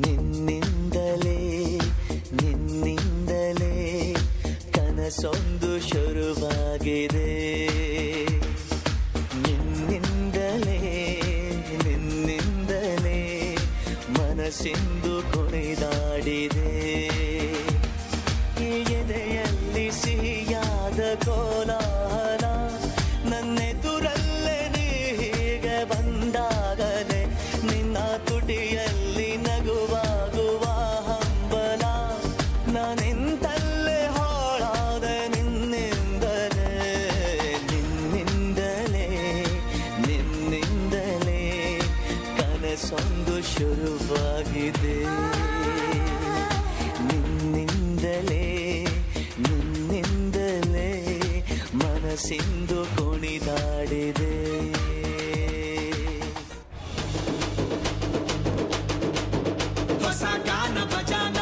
ನಿನ್ನಿಂದಲೇ ನಿನ್ನಿಂದಲೇ ಕನಸೊಂದು ಶುರುವಾಗಿದೆ. ನಿನ್ನಿಂದಲೇ ನಿನ್ನಿಂದಲೇ ಮನಸ್ಸಿಂದು ಕುಣಿದಾಡಿದೆ. ಎದೆಯಲ್ಲಿ ಸಿಹಿಯಾದ ಕೋಲಾಹಲ ನನ್ನೆದುರಲ್ಲೇ ನೀ ಹೀಗೆ ಬಂದಾಗಲೇ ನಿನ್ನ ತುಟಿಯಲ್ಲಿ ನಗುವಾಗುವ ಹಂಬಲ ನಾನೆಂತಲ್ಲೇ ಹಾಳಾದ ನಿನ್ನಿಂದಲೇ ನಿನ್ನಿಂದಲೇ ನಿನ್ನಿಂದಲೇ ಕನಸೊಂದು ಶುರುವಾಗಿದೆ. ನಿನ್ನಿಂದಲೇ ನಿನ್ನಿಂದಲೇ ಮನಸ್ಸಿಂದು ಕುಣಿದಾಡಿದೆ. ಹೊಸ ಗಾನ ಬಜಾನ,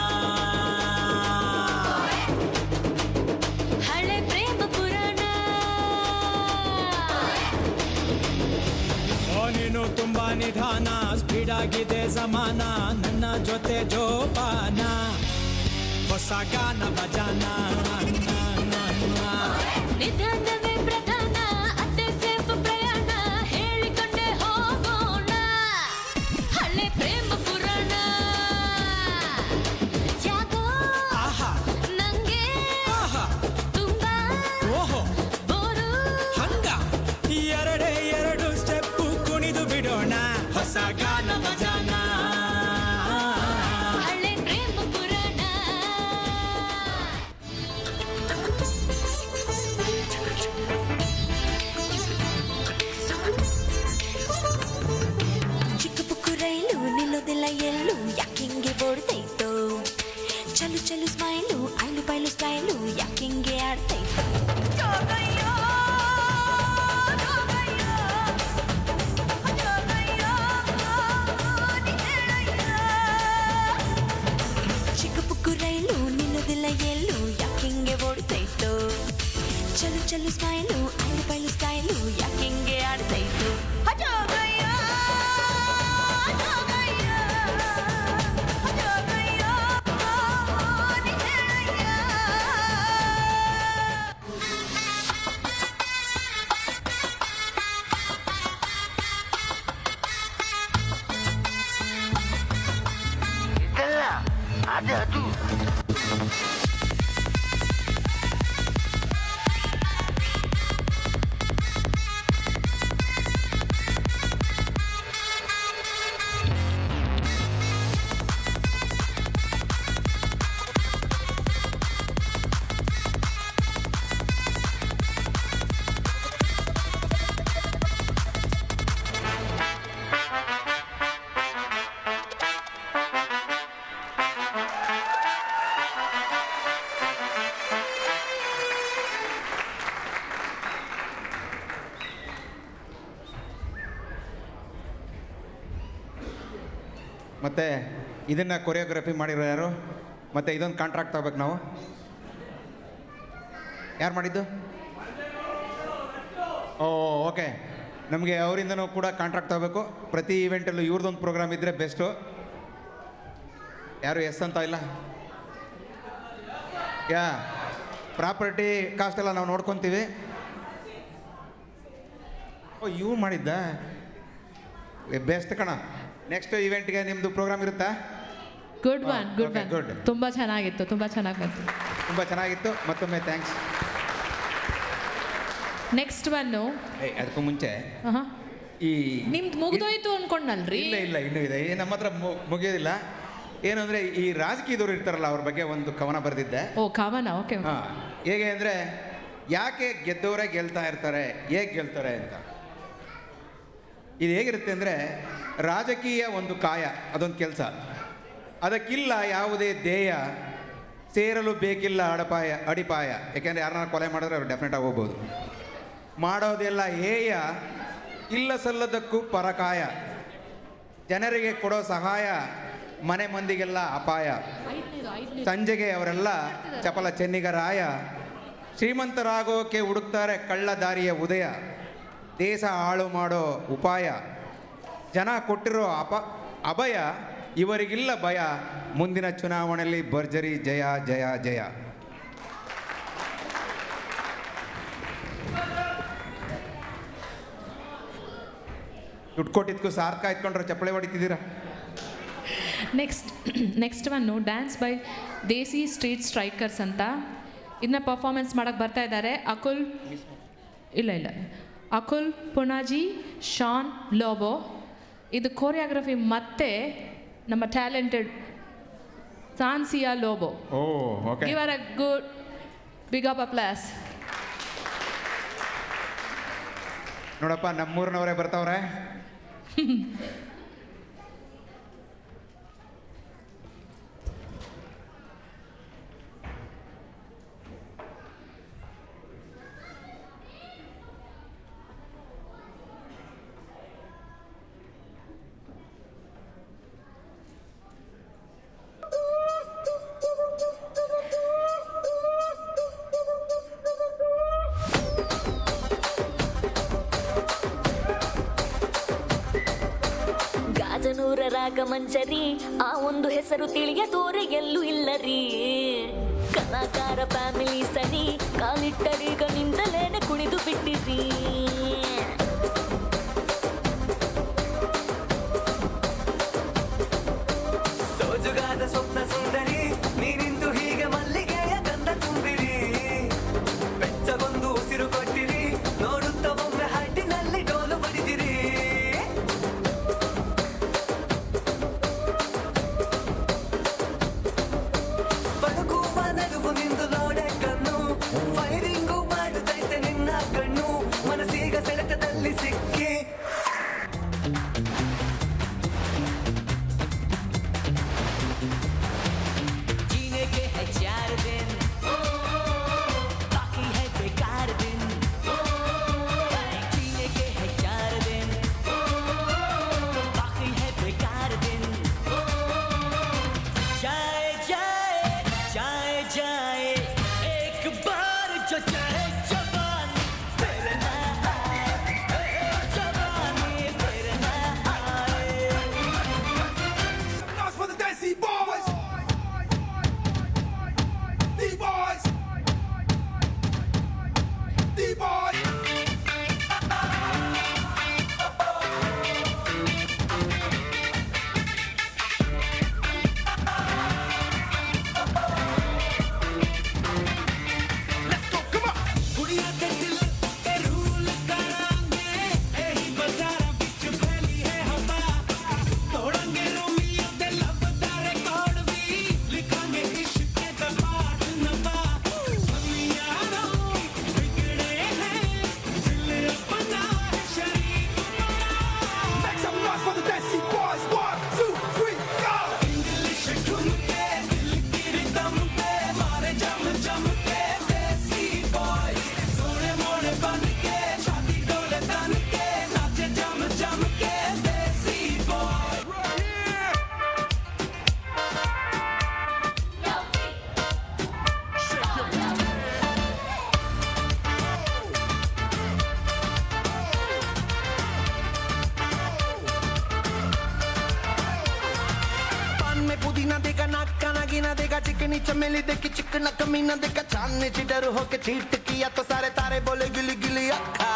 ಹಳೆ ಪ್ರೇಮ ಪುರಾಣ. ನೀನು ತುಂಬಾ ನಿಧಾನ, ಸ್ಪೀಡ್ ಆಗಿದೆ ಜಮಾನ, ನನ್ನ ಜೊತೆ ಜೋಪಾನ. ಹೊಸ ಗಾನ ಬಜಾನ. ನಿಧಾನವೇ ಪ್ರಧಾನ, ಅತ್ತೆ ಸೇಫ್ ಪ್ರಯಾಣ, ಹೇಳಿಕೊಂಡೆ ಹೋಗೋಣ ಹಳೆ ಪ್ರೇಮ ಪುರಾಣ. ಯಾಕೋ ನಂಗೆ ತುಂಬಾ ಬೋರು. ಹಂಗ ಎರಡೇ ಎರಡು ಸ್ಟೆಪ್ಪು ಕುಣಿದು ಬಿಡೋಣ. ಹೊಸ ಗಾನ ಬಜಾನ. ಹಳೆ ಪ್ರೇಮ ಪುರಾಣ. ಚಿಕ್ಕ ಪುಕ್ಕು ರೈಲು ನಿಲ್ಲೋದಿಲ್ಲ ಎಲ್ಲೂ, ಯಾಕಿಂಗೆ ಓಡ್ತೈತೋ. ಚಲು ಚಲು ಸ್ಮೈಲು, ಐಲು ಬೈಲು ಸ್ಟೈಲು, ಯಾಕಿಂಗೆ ಆಡ್ತೈತೋ. ಚಿಕ್ಕ ಪುಕ್ಕು ರೈಲು ನಿಲ್ಲೋದಿಲ್ಲ ಎಲ್ಲೂ, ಯಾಕಿಂಗೆ ಓಡ್ತೈತೋ. ಚಲು ಚಲು ಸ್ಮೈಲು, ಐಲು ಬೈಲು ಸ್ಟೈಲು, ಯಾಕಿಂಗೆ ಆಡ್ತೈತೋ. ಅದು ಮತ್ತು ಇದನ್ನು ಕೊರಿಯೋಗ್ರಫಿ ಮಾಡಿರೋ ಯಾರು? ಮತ್ತು ಇದೊಂದು ಕಾಂಟ್ರಾಕ್ಟ್ ತಗೋಬೇಕು ನಾವು. ಯಾರು ಮಾಡಿದ್ದು? ಓ ಓಕೆ, ನಮಗೆ ಅವರಿಂದನೂ ಕೂಡ ಕಾಂಟ್ರಾಕ್ಟ್ ತಗೋಬೇಕು. ಪ್ರತಿ ಇವೆಂಟಲ್ಲೂ ಇವ್ರದ್ದೊಂದು ಪ್ರೋಗ್ರಾಮ್ ಇದ್ದರೆ ಬೆಸ್ಟು. ಯಾರು ಎಸ್ ಅಂತ ಇಲ್ಲ? ಯಾ ಪ್ರಾಪರ್ಟಿ ಕಾಸ್ಟ್ ಎಲ್ಲ ನಾವು ನೋಡ್ಕೊತೀವಿ. ಓ ಇವು ಮಾಡಿದ್ದ ಬೆಸ್ಟ್ ಕಣ. ನೆಕ್ಸ್ಟ್ ಇವೆಂಟ್ಗೆ ನಿಮ್ಮದು ಪ್ರೋಗ್ರಾಮ್ ಇರುತ್ತಾ? Good one, good one. Good. ತುಂಬ ಚೆನ್ನಾಗಿತ್ತು, ತುಂಬ ಚೆನ್ನಾಗಿ ಬಂತು. ತುಂಬ ಚೆನ್ನಾಗಿತ್ತು. ಮತ್ತೊಮ್ಮೆ ಥ್ಯಾಂಕ್ಸ್. ನೆಕ್ಸ್ಟ್ ಒನ್ನು ಅದಕ್ಕೂ ಮುಂಚೆ ಈ ನಿಮ್ದು ಮುಗಿದೋಯ್ತು ಅನ್ಕೊಂಡಲ್ರಿ? ಇಲ್ಲ ಇಲ್ಲ, ಇನ್ನೂ ಇದೆ. ನಮ್ಮ ಹತ್ರ ಮುಗಿಯೋದಿಲ್ಲ. ಏನು ಅಂದರೆ ಈ ರಾಜಕೀಯದವ್ರು ಇರ್ತಾರಲ್ಲ, ಅವ್ರ ಬಗ್ಗೆ ಒಂದು ಕವನ ಬರೆದಿದ್ದೆ. ಓ, ಕವನ, ಓಕೆ. ಹಾಂ, ಹೇಗೆ ಅಂದರೆ ಯಾಕೆ ಗೆದ್ದವರೇ ಗೆಲ್ತಾ ಇರ್ತಾರೆ, ಹೇಗೆ ಗೆಲ್ತಾರೆ ಅಂತ. ಇದು ಹೇಗಿರುತ್ತೆ ಅಂದರೆ, ರಾಜಕೀಯ ಒಂದು ಕಾಯ, ಅದೊಂದು ಕೆಲಸ. ಅದಕ್ಕಿಲ್ಲ ಯಾವುದೇ ಧ್ಯೇಯ, ಸೇರಲು ಬೇಕಿಲ್ಲ ಅಡಿಪಾಯ. ಯಾಕೆಂದರೆ ಯಾರನ್ನ ಕೊಲೆ ಮಾಡಿದ್ರೆ ಅವ್ರು ಡೆಫಿನೆಟಾಗಿ ಹೋಗ್ಬೋದು. ಮಾಡೋದೆಲ್ಲ ಹೇಯ, ಇಲ್ಲ ಸಲ್ಲದಕ್ಕೂ ಪರಕಾಯ. ಜನರಿಗೆ ಕೊಡೋ ಸಹಾಯ, ಮನೆ ಮಂದಿಗೆಲ್ಲ ಅಪಾಯ. ಸಂಜೆಗೆ ಅವರೆಲ್ಲ ಚಪಲ ಚೆನ್ನಿಗರಾಯ. ಶ್ರೀಮಂತರಾಗೋಕೆ ಹುಡುಕ್ತಾರೆ ಕಳ್ಳ ದಾರಿಯ ಉದಯ. ದೇಶ ಹಾಳು ಮಾಡೋ ಉಪಾಯ. ಜನ ಕೊಟ್ಟಿರೋ ಅಭಯ, ಇವರಿಗಿಲ್ಲ ಭಯ. ಮುಂದಿನ ಚುನಾವಣೆಯಲ್ಲಿ ಭರ್ಜರಿ ಜಯ ಜಯ ಜಯ. ದುಡ್ಡು ಕೊಟ್ಟಿದ್ಕು ಸಾರ್ಥಕ ಇಟ್ಕೊಂಡ್ರೆ ಚಪ್ಪಳೆ ಹೊಡಿತಿದ್ದೀರಾ? Next one dance by desi street strikers ಅಂತ. ಇದನ್ನ ಪರ್ಫಾರ್ಮೆನ್ಸ್ ಮಾಡೋಕ್ಕೆ ಬರ್ತಾ ಇದ್ದಾರೆ ಅಕುಲ್ ಪುಣಾಜಿ, ಶಾನ್ ಲೋಬೋ. ಇದು ಕೋರಿಯೋಗ್ರಫಿ ಮತ್ತೆ ನಮ್ಮ talented Sansia Lobo. Give a good big up applause. ನೋಡಪ್ಪ, ನಮ್ಮೂರಿನವರೇ ಬರ್ತಾವ್ರೆ. ಗಾಜನೂರ ರಾಗಮಂಜರಿ, ಆ ಒಂದು ಹೆಸರು ತಿಳಿಯದೋರೆ ಎಲ್ಲೂ ಇಲ್ಲರಿ. ಕಲಾಕಾರ ಫ್ಯಾಮಿಲಿ ಸನಿ, ಕಾಲಿಟ್ಟರೀಗ ನಿಂದಲೇನೆ ಕುಣಿದು ಬಿಟ್ಟಿರಿ. ಸೋಜುಗಾದ ಸ್ವಪ್ನ ಸುಂದರಿ, ನೀನಿಂದು ಹೀಗೆ ಮಲ್ಲಿಗೆಯ ಗಂಧ ತುಂಬಿರಿ. ಬೆಚ್ಚಗೊಂದು ಉಸಿರು ಕೊಟ್ಟಿರಿ, ನೋಡುತ್ತ ಒಮ್ಮೆ ಹಾಟಿನಲ್ಲಿ ಡೋಲು ಬಡಿದಿರಿ. ಬದುಕುವ ನಗುವು ನಿಂದು ನೋಡೆ ಕಣ್ಣು, ಫೈರಿಂಗು ಮಾಡುತ್ತೈತೆ ನಿನ್ನ ಕಣ್ಣು. ಮನಸ್ಸೀಗ ಸೆಳೆತದಲ್ಲಿ ಸಿಕ್ಕಿ जीने के है 4 दिन, बाकी है बेकार दिन. जीने के है 4 दिन, बाकी है बेकार दिन. जाए जाए जाए जाए एक बार जो चाहे जवानी फिर ना आए. जवानी फिर ना आए. That's for the Desi boys. D-boys. D-boys. Let's go, come on. कुड़िया के दिल पे रूल करांगे, यही बाजारा बिच फैली है हवा. तोड़ेंगे रोमियो दे लबदा रिकॉर्ड भी, लिखांगे इश्क दा पाठ नवा. दुनियारो बिगड़े हैं, दिल अपना है शरीफ बना. Make some noise for the Desi boys. 1, 2, 3, go. English ठुमके, दिल की रिदम पे मारे जम जम के Desi boys. सोने मोने बन के, छाती डोले तन के, नाचे जम जम के Desi boys. पान में पुदीना देगा, नाक का नागिना देगा, चिकनी चमेली देखी चिकना कमीना देखा. चांद ने चिटर होके चीट किया तो सारे तारे बोले गिली गिली अक्खा.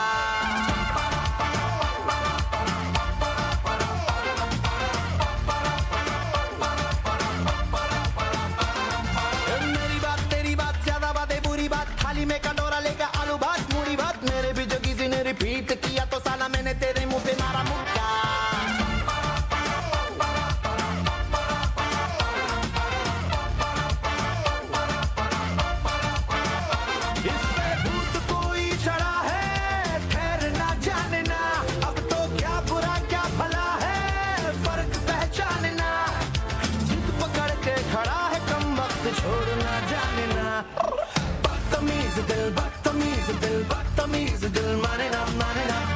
छोड़ ना जाने ना बदतमीज दिल बदतमीज दिल बदतमीज दिल माने ना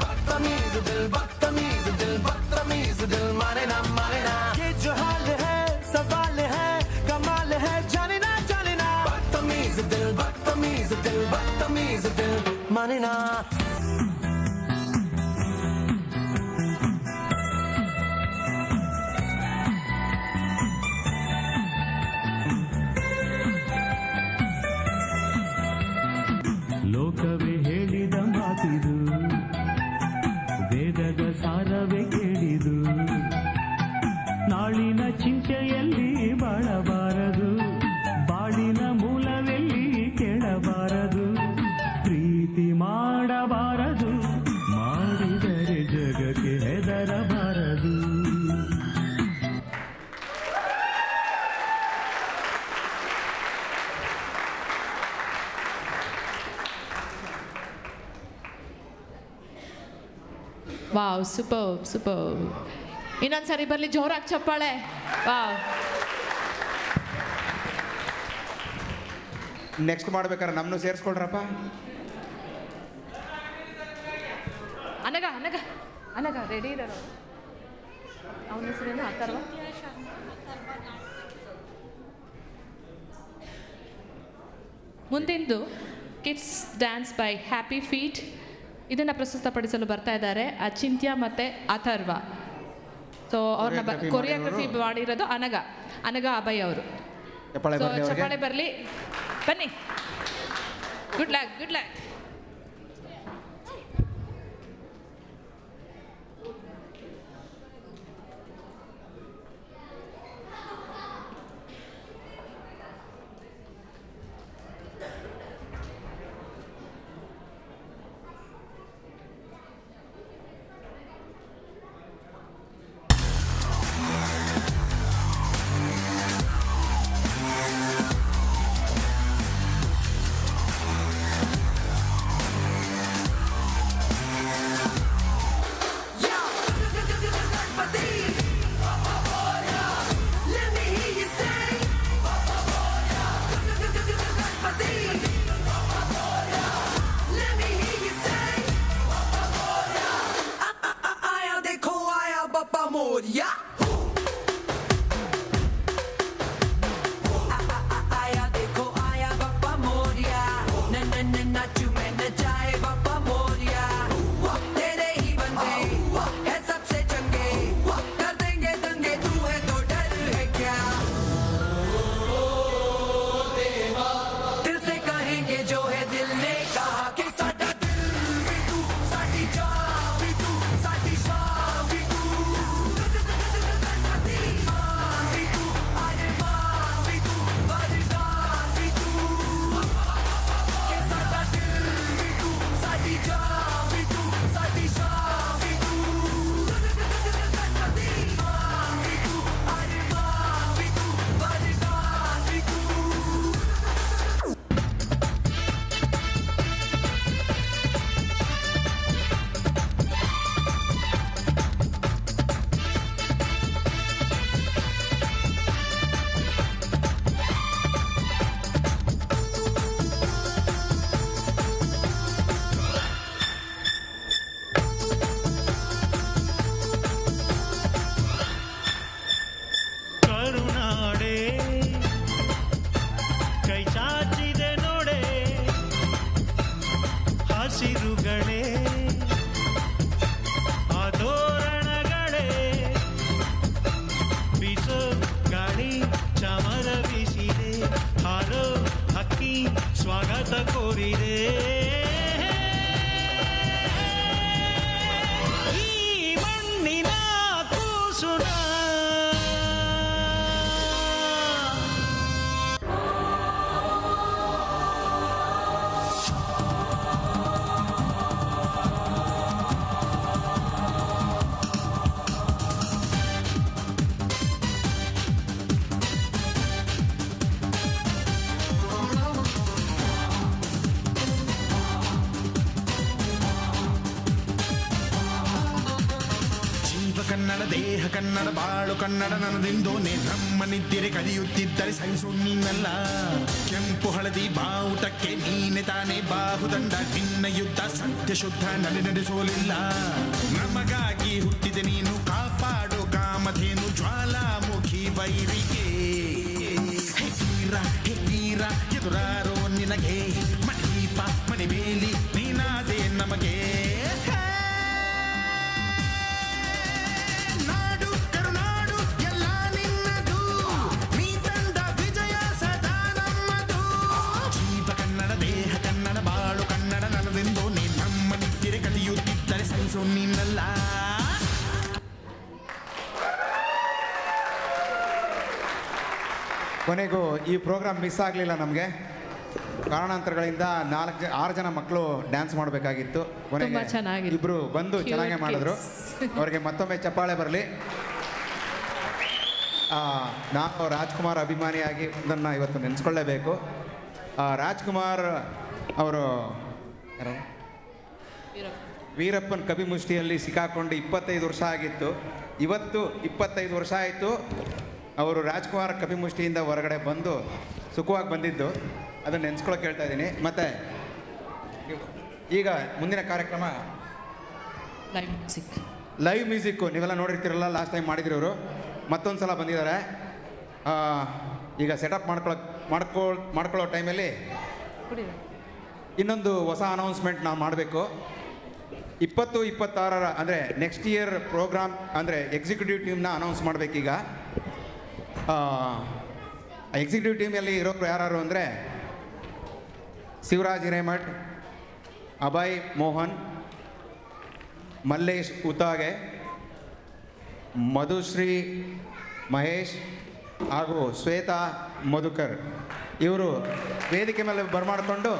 बदतमीज दिल बदतमीज दिल बदतमीज दिल माने ना ये जो हाल है सवाल है कमाल है जाने ना बदतमीज दिल बदतमीज दिल बदतमीज दिल माने ना ಲೋಕವೇ ಹೇಳಿದ ಮಾತಿದು ವೇದದ ಸಾರವೇ ಕೇಳಿದು ನಾಳಿನ ಚಿಂತೆಯಲ್ಲಿ ಬಾಳಬಾರದು ಬಾಳಿನ ಮೂಲವೆಲ್ಲಿ ಕೆಡಬಾರದು ಪ್ರೀತಿ ಮಾಡಬಾರದು ಮಾಡಿದರೆ ಜಗಕ್ಕೆ ಹೆದರಬಾರದು ವಾವ್ ಸೂಪರ್ ಸೂಪರ್ ಇನ್ನೊಂದ್ಸರಿ ಬರಲಿ ಜೋರಾಗಿ ಚಪ್ಪಾಳೆ ವಾವ್ ನೆಕ್ಸ್ಟ್ ಮಾಡ್ಬೇಕಾದ್ರೆ ನಮ್ಮನ್ನು ಸೇರಿಸ್ಕೊಳ್ರಪ್ಪ. ಅನಗ ಅನಗ ಅನಗ ರೆಡಿ ಇರೋರು ಅವನ ಹೆಸರೇನು ಅಥರ್ವ ಮುಂದಿಂದು kids dance by happy feet ಇದನ್ನು ಪ್ರಸ್ತುತಪಡಿಸಲು ಬರ್ತಾ ಇದ್ದಾರೆ ಅಚಿಂತ್ಯ ಮತ್ತು ಅಥರ್ವ. ಸೊ ಅವ್ರನ್ನ ಕೊರಿಯೋಗ್ರಫಿ ಮಾಡಿರೋದು ಅನಗ ಅಭಯ್ ಅವರು. ಸೊ ಚಪ್ಪಾಳೆ ಬರಲಿ ಬನ್ನಿ. Good luck good luck. ದೇಹ ಕನ್ನಡ ಬಾಳು ಕನ್ನಡ ನನ್ನದೆಂದೋನೆ ನಮ್ಮ ನಿದ್ದಿರೆ ಕಲಿಯುತ್ತಿದ್ದರೆ ಸಹಿಸು ನೀನಲ್ಲ. ಕೆಂಪು ಹಳದಿ ಬಾವುಟಕ್ಕೆ ನೀನೆ ತಾನೇ ಬಾಹುದಂಡ, ನಿನ್ನ ಯುದ್ಧ ಸತ್ಯ ಶುದ್ಧ ನಡೆಸೋಲಿಲ್ಲ. ನಮಗಾಗಿ ಹುಟ್ಟಿದೆ ನೀನು ಕಾಪಾಡು ಕಾಮಧೇನು ಜ್ವಾಲಾಮುಖಿ ವೈರಿಗೆ. ಹೇ ವೀರ ಎದುರಾರೋ ನಿನಗೆ ಮಣಿದೀಪ ಮಣಿಬೇಲಿ ನೀನಾದೆ ನಮಗೆ. ನಾಡು ಕರುನಾಡು ಎಲ್ಲ ನಿನ್ನದು, ನೀ ತಂದ ವಿಜಯ ಸದಾ ನಮ್ಮದು. ಜೀವ ಕನ್ನಡ ದೇಹ ಕನ್ನಡ ಬಾಳು ಕನ್ನಡ ನನ್ನದೆಂದು ನೀ ನಮ್ಮ ನಿದ್ದಿರೆ ಕಲಿಯುತ್ತಿದ್ದರೆ ಸಹಿಸೋ ನೀನಲ್ಲ. ಕೊನೆಗೂ ಈ ಪ್ರೋಗ್ರಾಮ್ ಮಿಸ್ ಆಗಲಿಲ್ಲ ನಮಗೆ. ಕಾರಣಾಂತರಗಳಿಂದ 6 ಜನ ಮಕ್ಕಳು ಡ್ಯಾನ್ಸ್ ಮಾಡಬೇಕಾಗಿತ್ತು. ಕೊನೆಗೆ ಚೆನ್ನಾಗಿತ್ತು. ಇಬ್ಬರು ಬಂದು Cute ಚೆನ್ನಾಗೇ ಮಾಡಿದ್ರು. kids. ಅವರಿಗೆ ಮತ್ತೊಮ್ಮೆ ಚಪ್ಪಾಳೆ ಬರಲಿ. ನಾನು ರಾಜ್ಕುಮಾರ್ ಅಭಿಮಾನಿಯಾಗಿ ಇದನ್ನು ಇವತ್ತು ನೆನೆಸ್ಕೊಳ್ಳೇಬೇಕು. ರಾಜ್ಕುಮಾರ್ ಅವರು ವೀರಪ್ಪನ ಕವಿಮುಷ್ಟಿಯಲ್ಲಿ ಸಿಕ್ಕಾಕೊಂಡು 25 ವರ್ಷ ಆಗಿತ್ತು. ಇವತ್ತು 25 ವರ್ಷ ಆಯಿತು ಅವರು ರಾಜ್ಕುಮಾರ್ ಕವಿಮುಷ್ಟಿಯಿಂದ ಹೊರಗಡೆ ಬಂದು ಸುಖವಾಗಿ ಬಂದಿದ್ದು. ಅದನ್ನು ನೆನೆಸ್ಕೊಳ್ಳೋಕೆ ಹೇಳ್ತಾ ಇದ್ದೀನಿ. ಮತ್ತು ಈಗ ಮುಂದಿನ ಕಾರ್ಯಕ್ರಮ ಲೈವ್ ಮ್ಯೂಸಿಕ್ಕು ನೀವೆಲ್ಲ ನೋಡಿರ್ತೀರಲ್ಲ, ಲಾಸ್ಟ್ ಟೈಮ್ ಮಾಡಿದ್ರು ಇವರು. ಮತ್ತೊಂದು ಸಲ ಬಂದಿದ್ದಾರೆ. ಈಗ ಸೆಟಪ್ ಮಾಡ್ಕೊಳ್ಳೋ ಟೈಮಲ್ಲಿ ಇನ್ನೊಂದು ಹೊಸ ಅನೌನ್ಸ್ಮೆಂಟ್ ನಾವು ಮಾಡಬೇಕು. 2026 ಅಂದರೆ ನೆಕ್ಸ್ಟ್ ಇಯರ್ ಪ್ರೋಗ್ರಾಮ್ ಅಂದರೆ ಎಕ್ಸಿಕ್ಯೂಟಿವ್ ಟೀಮ್ನ ಅನೌನ್ಸ್ ಮಾಡಬೇಕೀಗ. ಎಕ್ಸಿಕ್ಯೂಟಿವ್ ಟೀಮಲ್ಲಿ ಇರೋರು ಯಾರು ಅಂದರೆ ಶಿವರಾಜ್ ಹಿರೇಮಠ್, ಅಭಯ್ ಮೋಹನ್, ಮಲ್ಲೇಶ್ ಉತಾಗೆ, ಮಧುಶ್ರೀ ಮಹೇಶ್ ಹಾಗೂ ಶ್ವೇತಾ ಮಧುಕರ್. ಇವರು ವೇದಿಕೆ ಮೇಲೆ ಬರಮಾಡಿಕೊಂಡು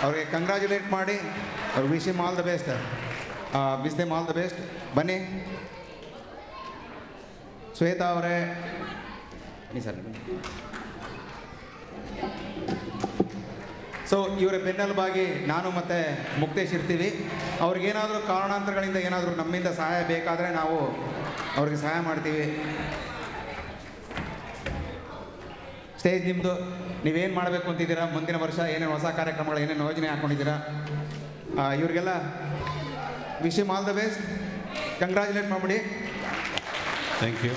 ಅವ್ರಿಗೆ ಕಂಗ್ರ್ಯಾಚುಲೇಟ್ ಮಾಡಿ ಅವ್ರು wish them all the best. Wish them all the best. ಬನ್ನಿ ಶ್ವೇತಾ ಅವರೇ, ಬನ್ನಿ ಸರ್. ಸೊ ಇವರ ಬೆನ್ನೆಲುಬಾಗಿ ನಾನು ಮತ್ತು ಮುಕ್ತೇಶ್ ಇರ್ತೀವಿ. ಅವ್ರಿಗೇನಾದರೂ ಕಾರಣಾಂತರಗಳಿಂದ ಏನಾದರೂ ನಮ್ಮಿಂದ ಸಹಾಯ ಬೇಕಾದರೆ ನಾವು ಅವ್ರಿಗೆ ಸಹಾಯ ಮಾಡ್ತೀವಿ. ಸ್ಟೇಜ್ ನಿಮ್ಮದು. ನೀವೇನು ಮಾಡಬೇಕು ಅಂತಿದ್ದೀರಾ, ಮುಂದಿನ ವರ್ಷ ಏನೇನು ಹೊಸ ಕಾರ್ಯಕ್ರಮಗಳು ಏನೇನು ಯೋಜನೆ ಹಾಕ್ಕೊಂಡಿದ್ದೀರಾ, ಇವ್ರಿಗೆಲ್ಲ wish them all the best. Congratulate ಮಾಡಿಬಿಡಿ. Thank you.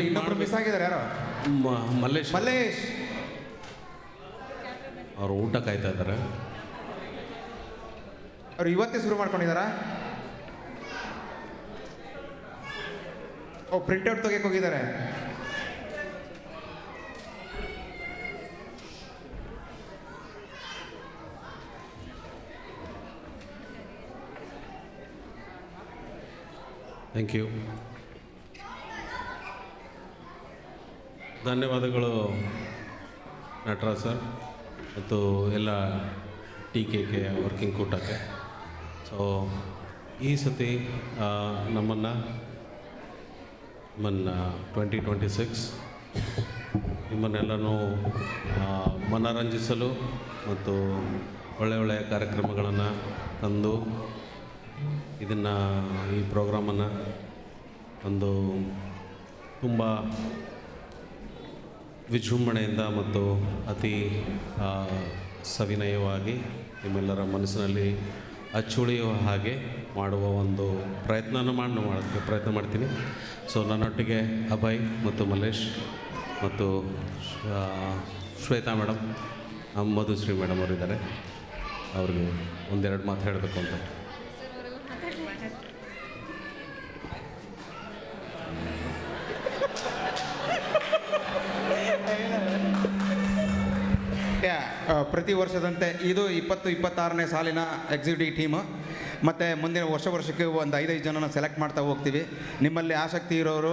ಇನ್ನೊಬ್ರು ಮಿಸ್ ಆಗಿದ್ದಾರೆ. ಯಾರು? ಮಲ್ಲೇಶ್ ಅವರು ಊಟ ಕಾಯ್ತಾ ಇದ್ದಾರೆ. ಅವ್ರು ಇವತ್ತೇ ಶುರು ಮಾಡ್ಕೊಂಡಿದ್ದಾರಾ? ಪ್ರಿಂಟ್ಔಟ್ ತೆಗೆಯಕ್ಕೆ ಹೋಗಿದ್ದಾರೆ. Thank you. ಧನ್ಯವಾದಗಳು ನಟರಾಜ್ ಸರ್ ಮತ್ತು ಎಲ್ಲ TKK ವರ್ಕಿಂಗ್ ಕೂಟಕ್ಕೆ. ಸೊ ಈ ಸತಿ ನಮ್ಮನ್ನು 2026 ನಿಮ್ಮನ್ನೆಲ್ಲನೂ ಮನರಂಜಿಸಲು ಮತ್ತು ಒಳ್ಳೆಯ ಕಾರ್ಯಕ್ರಮಗಳನ್ನು ತಂದು ಈ ಪ್ರೋಗ್ರಾಮನ್ನು ಒಂದು ತುಂಬ ವಿಜೃಂಭಣೆಯಿಂದ ಮತ್ತು ಅತಿ ಸವಿನಯವಾಗಿ ನಿಮ್ಮೆಲ್ಲರ ಮನಸ್ಸಿನಲ್ಲಿ ಅಚ್ಚುಳಿಯುವ ಹಾಗೆ ಮಾಡುವ ಒಂದು ಮಾಡೋಕ್ಕೆ ಪ್ರಯತ್ನ ಮಾಡ್ತೀನಿ. ಸೊ ನನ್ನೊಟ್ಟಿಗೆ ಅಭಯ್ ಮತ್ತು ಮಲ್ಲೇಶ್ ಮತ್ತು ಶ್ವೇತಾ ಮೇಡಮ್, ಮಧುಶ್ರೀ ಮೇಡಮ್ ಅವರಿದ್ದಾರೆ. ಅವ್ರಿಗೆ ಒಂದೆರಡು ಮಾತು ಹೇಳಬೇಕು ಅಂತ. ಪ್ರತಿ ವರ್ಷದಂತೆ ಇದು 2026ನೇ ಸಾಲಿನ ಎಕ್ಸಿಕ್ಯೂಟಿವ್ ಟೀಮು. ಮತ್ತು ಮುಂದಿನ ವರ್ಷಕ್ಕೆ ಒಂದು 5 ಜನನ ಸೆಲೆಕ್ಟ್ ಮಾಡ್ತಾ ಹೋಗ್ತೀವಿ. ನಿಮ್ಮಲ್ಲಿ ಆಸಕ್ತಿ ಇರೋರು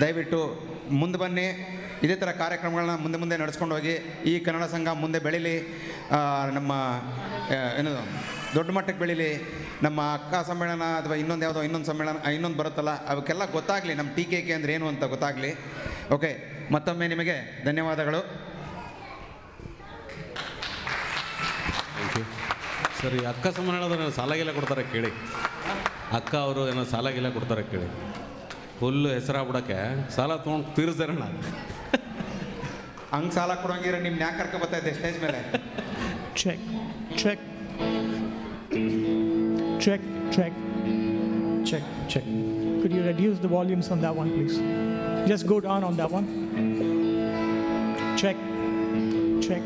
ದಯವಿಟ್ಟು ಮುಂದೆ ಬನ್ನಿ. ಇದೇ ಥರ ಕಾರ್ಯಕ್ರಮಗಳನ್ನ ಮುಂದೆ ನಡೆಸ್ಕೊಂಡು ಹೋಗಿ ಈ ಕನ್ನಡ ಸಂಘ ಮುಂದೆ ಬೆಳೀಲಿ. ನಮ್ಮ ದೊಡ್ಡ ಮಟ್ಟಕ್ಕೆ ಬೆಳೀಲಿ. ನಮ್ಮ ಅಕ್ಕ ಸಮ್ಮೇಳನ ಅಥವಾ ಇನ್ನೊಂದು ಸಮ್ಮೇಳನ ಇನ್ನೊಂದು ಬರುತ್ತಲ್ಲ, ಅವಕ್ಕೆಲ್ಲ ಗೊತ್ತಾಗಲಿ ನಮ್ಮ TKK ಅಂದರೆ ಏನು ಅಂತ ಗೊತ್ತಾಗಲಿ. ಓಕೆ, ಮತ್ತೊಮ್ಮೆ ನಿಮಗೆ ಧನ್ಯವಾದಗಳು. Thank you sir. ಈ ಅಕ್ಕ ಸಮ್ಮೇಳನದ ಸಾಲಾಗೆಲ್ಲ ಕೊಡ್ತಾರೆ ಕೇಳಿ. ಅಕ್ಕ ಅವರು ಏನೋ ಸಾಲ ಗಿಲ್ಲ ಕೊಡ್ತಾರೆ ಕೇಳಿ, ಫುಲ್ಲು ಹೆಸರಾಗ್ಬಿಡೋಕ್ಕೆ ಸಾಲ ತೊಗೊಂಡು ತೀರಿಸ್ದಾರಣ್ಣ. ಹಂಗೆ ಸಾಲ ಕೊಡೋಂಗಿರೋ ನಿಮ್ಮ ಯಾಕೆ ಕರ್ಕೊ ಬರ್ತಾ ಇದ್ದೆ ಸ್ಟೇಜ್ ಮೇಲೆ? Check, check, check, check, check, check. Could you reduce the volumes on that one, please? Just go down on that one. Check, check.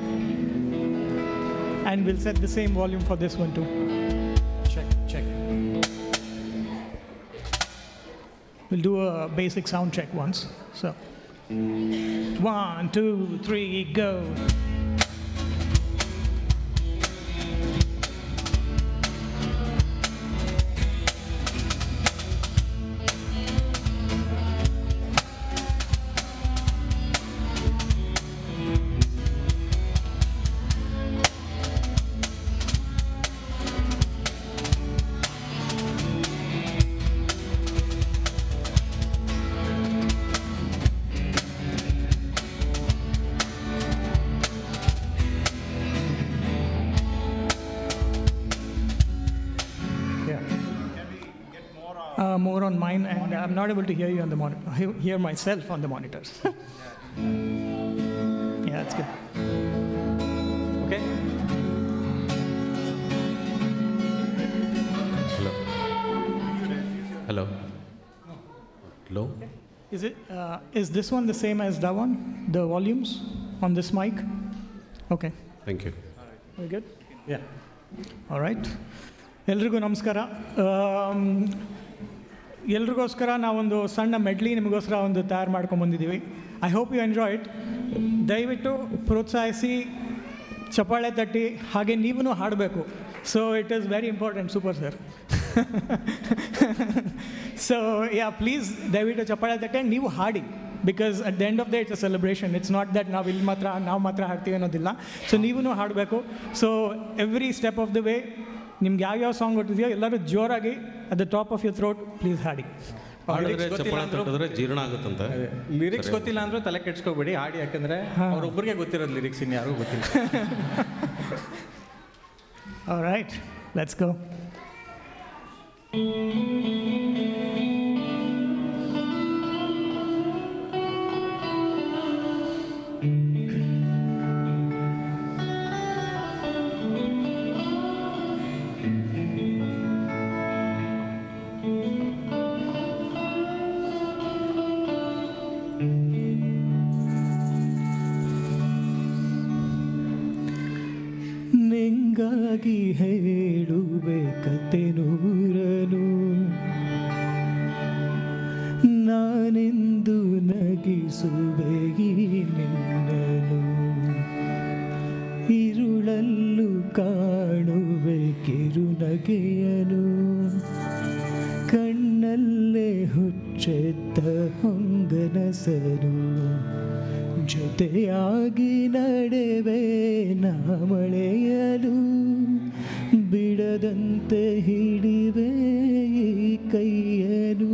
And we'll set the same volume for this one too. Check, check. We'll do a basic sound check once. So, 1, 2, 3, go. More on mine, and I'm not able to hear you on the monitor. Hear myself on the monitors. Yeah, that's good. Okay. Hello hello hello. Is this one the same as that one? The volumes on this mic? Okay. Thank you. Very good. Yeah. All right. ಎಲ್ರಿಗೂ ನಮಸ್ಕಾರ. ಎಲ್ರಿಗೋಸ್ಕರ ನಾವೊಂದು ಸಣ್ಣ ಮೆಡ್ಲಿ ನಿಮಗೋಸ್ಕರ ಒಂದು ತಯಾರು ಮಾಡ್ಕೊಂಬಂದಿದ್ದೀವಿ. I hope you enjoy it. ದಯವಿಟ್ಟು ಪ್ರೋತ್ಸಾಹಿಸಿ, ಚಪ್ಪಾಳೆ ತಟ್ಟಿ, ಹಾಗೆ ನೀವೂ ಹಾಡಬೇಕು. So it is very important. Super sir. So yeah, please ದಯವಿಟ್ಟು ಚಪ್ಪಾಳೆ ತಟ್ಟಿ ನೀವು ಹಾಡಿ. Because at the end of the it's a celebration. It's not that ನಾವು ಮಾತ್ರ ಹಾಡ್ತೀವಿ ಅನ್ನೋದಿಲ್ಲ. ಸೊ ನೀವೂ ಹಾಡಬೇಕು. So every step of the way ನಿಮ್ಗೆ ಯಾವ್ಯಾವ ಸಾಂಗ್ ಗೊತ್ತಿದೆಯೋ ಎಲ್ಲರೂ ಜೋರಾಗಿ at the top of your throat please ಹಾಡಿ. ಹಾಡಿದ್ರೆ ಚಪ್ಪಾಳೆ ತಟ್ಟಿದ್ರೆ ಜೀರ್ಣ ಆಗುತ್ತಂತೆ. ಲಿರಿಕ್ಸ್ ಗೊತ್ತಿಲ್ಲ ಅಂದ್ರೆ ತಲೆ ಕೆಡ್ಸ್ಕೋಬೇಡಿ, ಹಾಡಿ. ಯಾಕಂದ್ರೆ ಅವ್ರೊಬ್ಬರಿಗೆ ಗೊತ್ತಿರೋದು ಲಿರಿಕ್ಸ್, ಇನ್ನು ಯಾರಿಗೂ ಗೊತ್ತಿಲ್ಲ. All right, let's go. ನಿಂಗಾಗಿ ಹೇಳುವೆ ಕತೆ ನೂರನು, ನಾನೆಂದು ನಗಿಸುವೆ ಈ ನಿನ್ನನು. ഇരുളಲ್ಲೂ ಕಾಣುವೆ ಕಿರುನಗೆಯನು, ಕಣ್ಣಲ್ಲೇ ಹುಚ್ಚೆತ್ತ ಹೊಂಗನಸನು. ಜೊತೆಯಾಗಿ ನಡೆವೆ ನಾಮಳೆಯಲು, ಬಿಡದಂತೆ ಹಿಡಿವೆ ಈ ಕೈಯನು.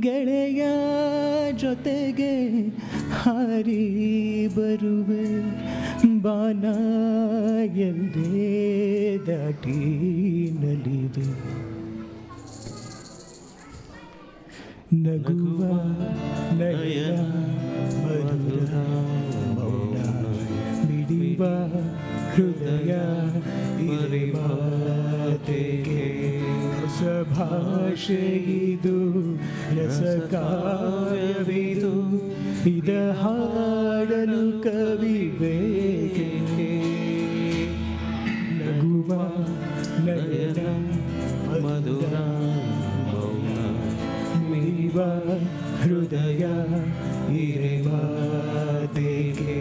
ಗೆಳೆಯ ಜೊತೆಗೆ ಹಾರಿ ಬರುವೆ, ಬಾನ ಎಲ್ಲೇ ದಾಟಿ ನಲಿವೆ. ನಗುವ ನಯನ ಮಧುರ ಮೌನ, ಮಿಡಿವ ಹೃದಯ ಇರಿವಾತೆಗೆ. ಹೊಸ ಭಾಷೆ ಇದು, ರಸ ಕಾವ್ಯವಿದು, ಇದ ಹಾಡಲು ಕವಿ ಬೇಕೆ. ನಗುವ ನಯನ ಮಧುರ ಮೌನ, ಮಿಡಿವ ಹೃದಯ ಇರಿವಾತೆಗೆ.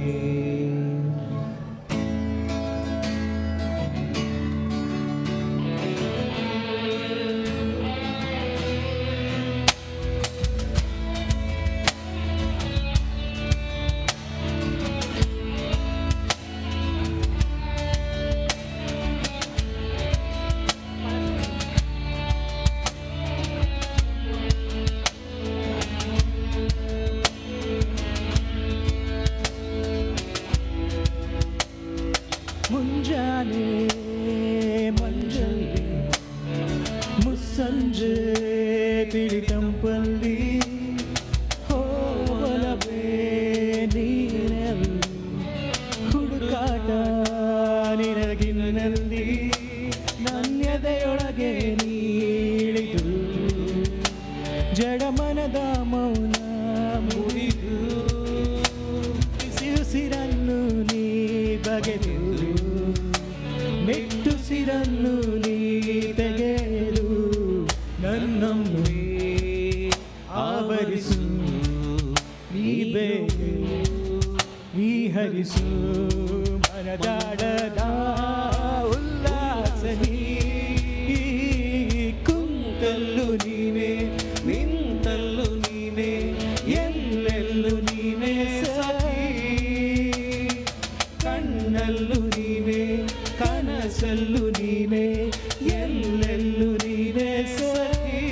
ಬೇಗೆ ಈ ಹರಿಸು ಮನದಾಡದ ಉಲ್ಲಾಸ ನೀ ಕುಂತಲ್ಲು ನೀನೆ ನಿಂತಲ್ಲು ನೀನೆ ಎಲ್ಲೆಲ್ಲೂ ನೀನೆ ಸಖಿ ಕಣ್ಣಲ್ಲೂ ನೀನೆ ಕನಸಲ್ಲೂ ನೀನೆ ಎಲ್ಲೆಲ್ಲೂ ನೀನೆ ಸಖಿ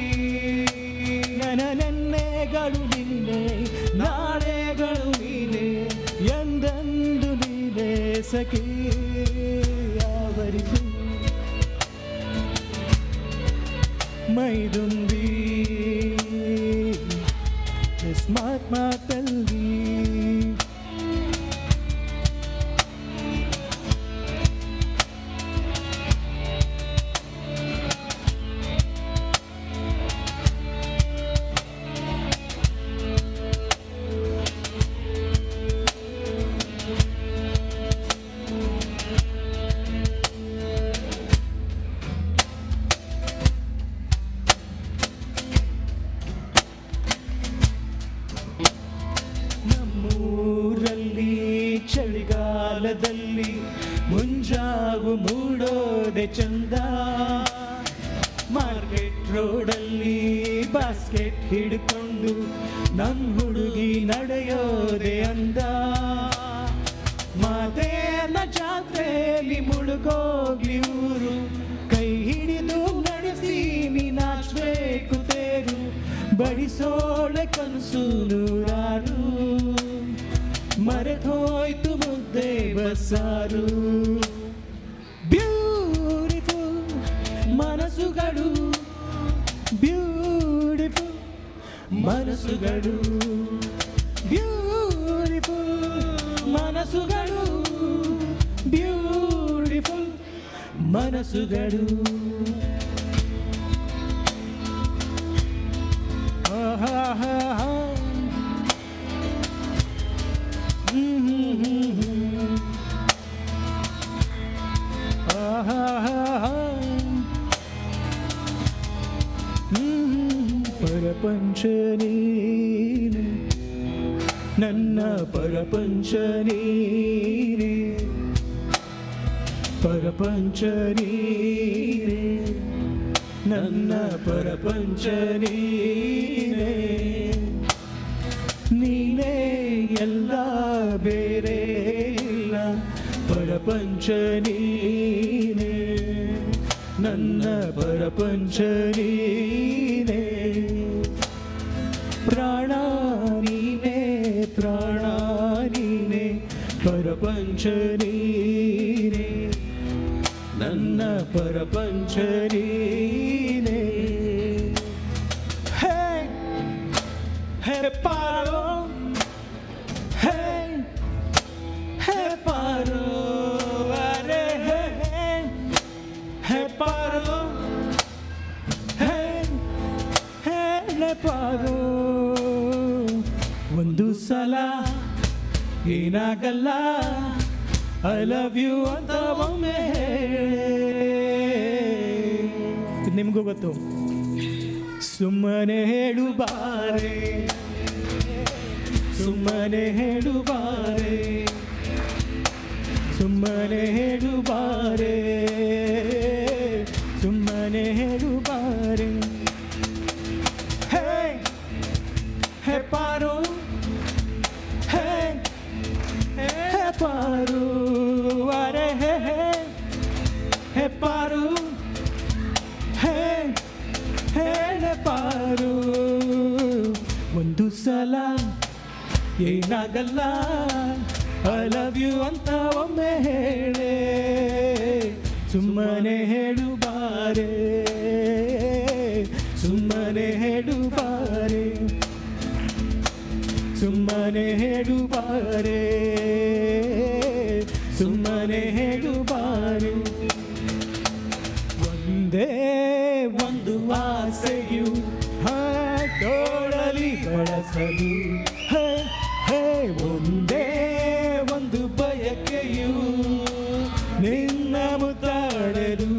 ನೆನ್ನೆಗಳು ನೀನೆ ನಾಳೆಗಳು ನೀನೆ ಎಂದೆಂದು ನೀನೆ ಸಖಿ ಆವರಿಸು ಮೈದುಂಬಿ ಸ್ಮಾರ್ಟ್ ಮಾತಲ್ಲಿ ಚಳಿಗಾಲದಲ್ಲಿ ಮುಂಜಾವು ಮೂಡೋದೆ ಚಂದ ಮಾರ್ಕೆಟ್ ರೋಡಲ್ಲಿ ಬಾಸ್ಕೆಟ್ ಹಿಡ್ಕೊಂಡು ನಮ್ಮ ಹುಡುಗಿ ನಡೆಯೋದೆ ಅಂದ ಮಾತೇನ ಜಾತ್ರೆಯಲ್ಲಿ ಮುಳುಗೋಗ್ಲಿ ಊರು ಕೈ ಹಿಡಿದು ನಡೆಸಿ ನೀ ನಾಚಬೇಕು ತೇರು ಬಡಿಸೋಳೆ ಕನಸು ನೂರಾರು ಮರೆತೋಯ್ತು ಮುದ್ದೆ ಬಸ್ಸಾರು ಬ್ಯೂಟಿಫುಲ್ ಮನಸ್ಸುಗಳು ಬ್ಯೂಟಿಫುಲ್ ಮನಸ್ಸುಗಳು ಬ್ಯೂಟಿಫುಲ್ ಮನಸ್ಸುಗಳು ಬ್ಯೂಟಿಫುಲ್ ಮನಸ್ಸುಗಳು ಆಹಾ ಪರಪಂಚ ನೀನೆ ನನ್ನ ಪರಪಂಚ ನೀನೆ ಪರಪಂಚ ನೀನೆ ನನ್ನ ಪರಪಂಚ ನೀನೆ ನೀನೇ ಎಲ್ಲ ಬೇರೆ ಇಲ್ಲ ಪರಪಂಚ ನೀನೆ ನನ್ನ ಪರಪಂಚ ನೀನೆ ಪ್ರಾಣ ನೀನೆ ಪ್ರಾಣ ನೀನೆ ಪರಪಂಚ ನೀನೆ ನನ್ನ ಪರಪಂಚ ನೀನೆ ಹೇ ಹೇ ಪಾರೋ ಹೇ ಹೇ ಪಾರೋ ಅರೆ ಹೇ ಹೇ ಪಾರೋ ಹೇ ಹೇ ಪಾರೋ ಒಂದು ಸಲ ಏನಾಗಲ್ಲ ಐ ಲವ್ ಯು ಅಂತ ಒಮ್ಮೆ ನಿಮಗೂ ಗೊತ್ತು ಸುಮ್ಮನೆ ಹೇಳು ಬಾರೆ ಸುಮ್ಮನೆ ಹೇಳು ಬಾರೆ ಸುಮ್ಮನೆ ಹೇಳು ಬಾರೆ ಸುಮ್ಮನೆ ಹೇಳು ಬಾರೆ ಹೇ ಹೇ ಪಾರು ಹೇ ಹೇ ಪಾರು ಅರೆ ಹೇ ಹೇ ಪಾರು ಹೇ ಹೇ ಪಾರು ಒಂದು ಸಲ ಏನಾಗಲ್ಲ ಐ ಲವ್ ಯು ಅಂತ ಒಮ್ಮೆ ಹೇಳೆ ಸುಮ್ಮನೆ ಹೇಳು ಬಾರೆ ಸುಮ್ಮನೆ ಹೇಳು ಬಾರೆ ಸುಮ್ಮನೆ ಹೇಳು ಬಾರೆ ಸುಮ್ಮನೆ ಹೇಳು ಬಾರೆ ಒಂದೇ ಒಂದು ಆಸೆಯು ತೋಳಲಿ ಬಳಸಲು ಒಂದೇ ಒಂದು ಬಯಕೆಯು ನಿನ್ನ ಮುದ್ದಾಡಲು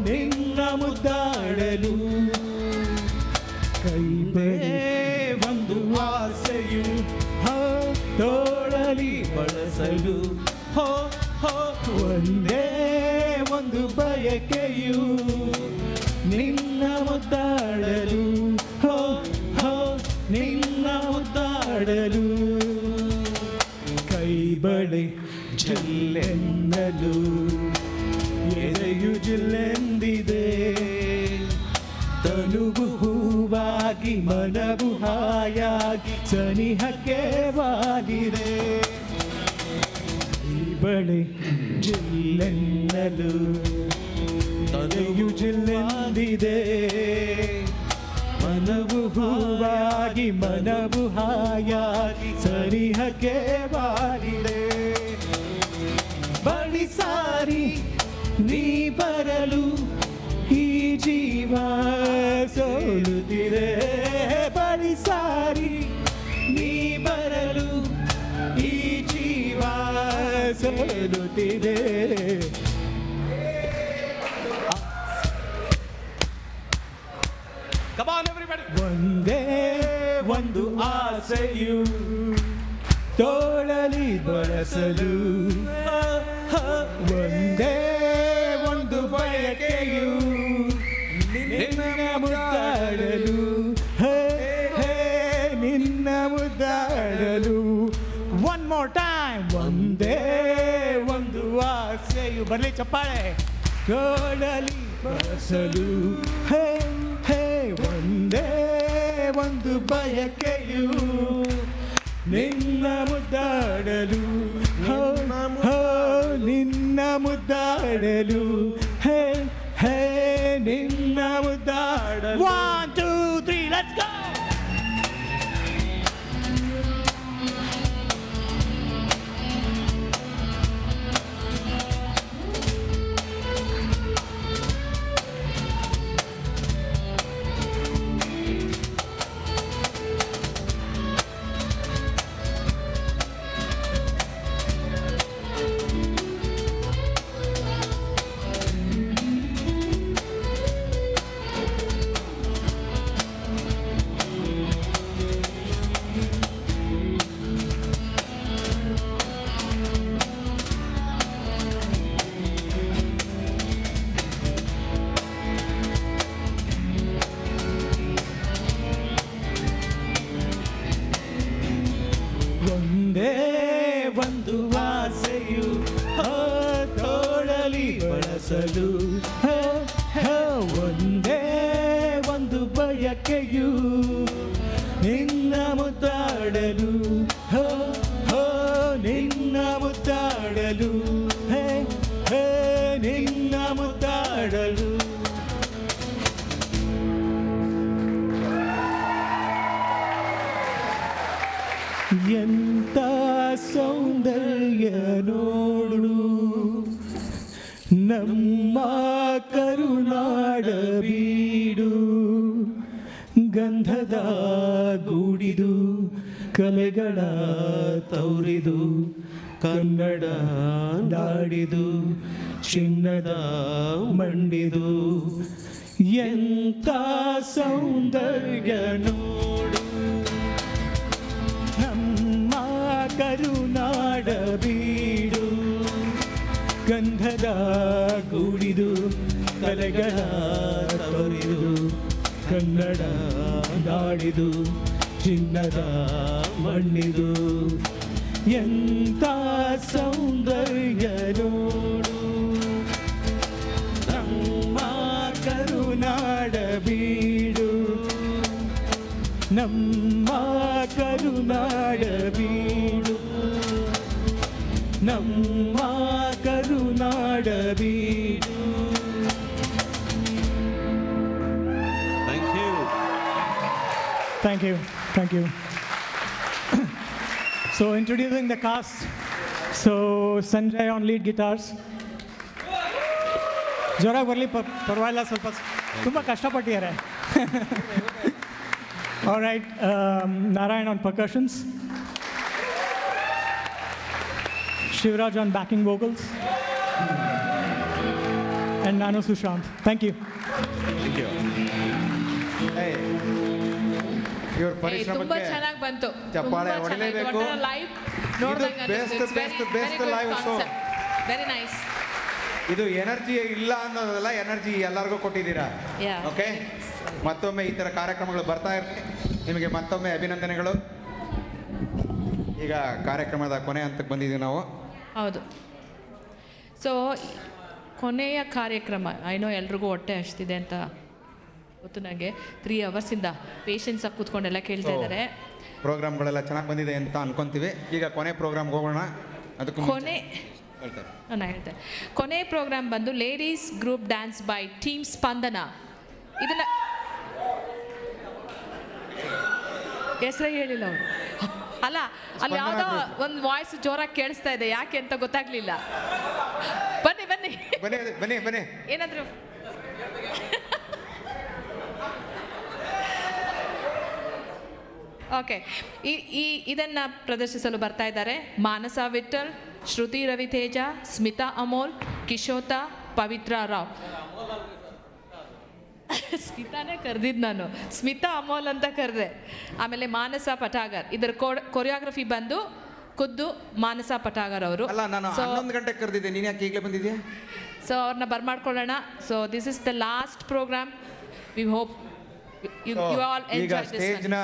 ನಿನ್ನ ಮುದ್ದಾಡಲು ಕೈ ಬೇ ಒಂದು ಆಸೆ ಆಸೆಯು ಹೋ ಹೋ ಒಂದೇ ಒಂದು ಬಯಕೆಯು ನಿನ್ನ ಮುದ್ದಾಡಲು ಹೋ ಹೋ ನಿನ್ನ ಮುದ್ದಾಡಲು ಕೈ ಬಳೆ ಜಲ್ಲೆನ್ನಲು ಎದೆಯು ಜಿಲ್ಲೆಂದಿದೆ ತನುವು ಹೂವಾಗಿ ಮನವು ಹಾಯಾಗಿ ಸನಿಹಕ್ಕೆ ವಾಲಿದೆ ಕೈ ಬಳೆ ಜಿಲ್ಲೆನ್ನಲು ತನುವು ಜಿಲ್ಲೆಂದಿದೆ ಮನವು ಹೂವಾಗಿ ಮನವು ಹಾಯಾಗಿ ಸನಿಹಕ್ಕೆ ವಾಲಿದೆ ಬಳಿ ಸಾರಿ ನೀ ಬರಲು ಈ ಜೀವ ಸೋಲುತ್ತಿದೆ ಬಳಿ ಸಾರಿ ನೀ ಬರಲು ಈ ಜೀವ ಸೋಲುತ್ತಿದೆ ಒಂದೇ ಒಂದು ಆಸೆಯು ತೋಳಲಿ ಬಳಸಲು ಒಂದೇ ಒಂದು ಬಯಕೆಯು ನಿನ್ನ ಮುದ್ದಾಡಲು ಹೇ ಹೇ ನಿನ್ನ ಮುದ್ದಾಡಲು ಒನ್ ಮೋರ್ ಟೈಮ್ ಒಂದೇ ಒಂದು ಆಸೆಯು ಬರಲಿ ಚಪ್ಪಾಳೆ ತೋಳಲಿ ಬಳಸಲು ಹೇ ಹೇ ಒಂದೇ ಒಂದು ಬಯಕೆಯು ನಿನ್ನ ಮುದ್ದಾಡಲು ಹೋ ಹೋ ನಿನ್ನ ಮುದ್ದಾಡಲು ಹೇ ಹೇ ನಿನ್ನ ಮುದ್ದಾಡಲು 1 2 3 ಲೆಟ್ಸ್ ಗೋ ಒಂದೇ ಒಂದು ಆಸೆಯು ತೋಳಲಿ ಬಳಸಲು ಒಂದೇ ಒಂದು ಬಯಕೆಯು ನಿನ್ನ ಮುದ್ದಾಡಲು ಹೋ ಹೋ ನಿನ್ನ ಮುದ್ದಾಡಲು ಹೇ ಹೇ ನಿನ್ನ ಮುದ್ದಾಡಲು ಎಂತ ಸೌಂದರ್ಯ ನೋಡು ನಮ್ಮ ಕರುನಾಡ ಬೀಡು ಗಂಧದ ಗೂಡಿದು ಕಲೆಗಳ ತೌರಿದು ಕನ್ನಡ ನಾಡಿದು ಚಿನ್ನದ ಮಂಡಿದು ಎಂತ ಸೌಂದರ್ಯ ನೋಡು ನಮ್ಮ ಕರುನಾಡ ಬೀಡು ಗಂಧದ ಗೂಡಿದು ಕಲೆಗಳ ತವರಿದು ಕನ್ನಡ ನಾಡಿದು ಚಿನ್ನದ ಮಣ್ಣಿದು ಎಂತ ಸೌಂದರ್ಯ ನೋಡು ನಮ್ಮ ಕರುನಾಡ ಬೀಡು ನಮ್ಮ ಕರುನಾಡ ಬೀಡು ನಮ್ಮ ಕರುನಾಡ ಬೀಡು Thank you. Thank you. So introducing the cast. So Sanjay on lead guitars. ಜೋರಾಗಿ ಬರಲಿ ಪರವಾಗಿಲ್ಲ ಸ್ವಲ್ಪ ತುಂಬ ಕಷ್ಟಪಟ್ಟಿದ್ದಾರೆ. All right, Narayan on percussions. Shivraj on backing vocals. And Nano Sushant. Thank you. Thank you. Hey. ಇವ್ರ ತುಂಬಾ ಪರಿಶ್ರಮಕ್ಕೆ ಚೆನ್ನಾಗಿ ಬಂತು. ಚಪ್ಪಾಳೆ ಹೊಡಿಲೇಬೇಕು. ಲೈವ್ ನೋಡಿದಂಗೆ best live show. Very nice. ಇದು ಎನರ್ಜಿ ಇಲ್ಲ ಅನ್ನೋದಲ್ಲ, ಎನರ್ಜಿ ಎಲ್ಲರಿಗೂ ಕೊಟ್ಟಿದ್ದೀರಾ. ಓಕೆ, ಮತ್ತೊಮ್ಮೆ ಈ ಥರ ಕಾರ್ಯಕ್ರಮಗಳು ಬರ್ತಾ ಇರ್ಲಿ. ನಿಮಗೆ ಮತ್ತೊಮ್ಮೆ ಅಭಿನಂದನೆಗಳು. ಈಗ ಕಾರ್ಯಕ್ರಮದ ಕೊನೆ ಹಂತಕ್ಕೆ ಬಂದಿದ್ದೀವಿ ನಾವು. ಹೌದು. ಸೊ ಕೊನೆಯ ಕಾರ್ಯಕ್ರಮ, ಐನೋ ಎಲ್ರಿಗೂ ಹೊಟ್ಟೆ ಹಚ್ತಿದೆ ಅಂತ ಗೊತ್ತು ನನಗೆ. 3 ಅವರ್ಸಿಂದ ಪೇಷನ್ಸಾಗಿ ಕೂತ್ಕೊಂಡೆಲ್ಲ ಕೇಳ್ತಾ ಇದ್ದಾರೆ. ಪ್ರೋಗ್ರಾಮ್ಗಳೆಲ್ಲ ಚೆನ್ನಾಗಿ ಬಂದಿದೆ ಅಂತ ಅನ್ಕೊಂತೀವಿ. ಈಗ ಕೊನೆ ಪ್ರೋಗ್ರಾಮ್ಗೆ ಹೋಗೋಣ. ಅದಕ್ಕೆ ನಾನು ಹೇಳ್ತೇನೆ. ಕೊನೆ ಪ್ರೋಗ್ರಾಮ್ ಬಂದು ladies group dance by team Spandana. ಇದನ್ನ ಹೆಸರೇ ಹೇಳಿಲ್ಲ ಅವರು. ಅಲ್ಲ, ಅಲ್ಲಿ ಯಾವುದೋ ಒಂದು ವಾಯ್ಸ್ ಜೋರಾಗಿ ಕೇಳಿಸ್ತಾ ಇದೆ, ಯಾಕೆ ಅಂತ ಗೊತ್ತಾಗ್ಲಿಲ್ಲ. ಬನ್ನಿ ಬನ್ನಿ ಬನ್ನಿ ಬನ್ನಿ ಬನ್ನಿ. ಏನಾದ್ರು ಓಕೆ. ಇದನ್ನ ಪ್ರದರ್ಶಿಸಲು ಬರ್ತಾ ಇದ್ದಾರೆ ಮಾನಸ ವಿಠಲ್, ಶ್ರುತಿ ರವಿತೇಜ, ಸ್ಮಿತಾ ಅಮೋಲ್, ಕಿಶೋತಾ, ಪವಿತ್ರ ರಾವ್. ಸ್ಮಿತಾನೇ ಕರೆದಿದ್ದು ನಾನು, ಸ್ಮಿತಾ ಅಮೋಲ್ ಅಂತ ಕರೆದೆ. ಆಮೇಲೆ ಮಾನಸ ಪಟಾಗರ್. ಇದರ ಕೊರಿಯೋಗ್ರಫಿ ಬಂದು ಖುದ್ದು ಮಾನಸ ಪಟಾಗರ್ ಅವರು. ಅಲ್ಲ, ನಾನು 11 ಗಂಟೆಗೆ ಕರೆದಿದ್ದೆ, ನೀನು ಯಾಕೆ ಈಗಲೇ ಬಂದಿದ್ಯಾ? ಸೊ ಅವ್ರನ್ನ ಬರ್ಮಾಡ್ಕೊಳ್ಳೋಣ. So this is the last programme. We hope you all enjoy this. ಸ್ಟೇಜ್ನ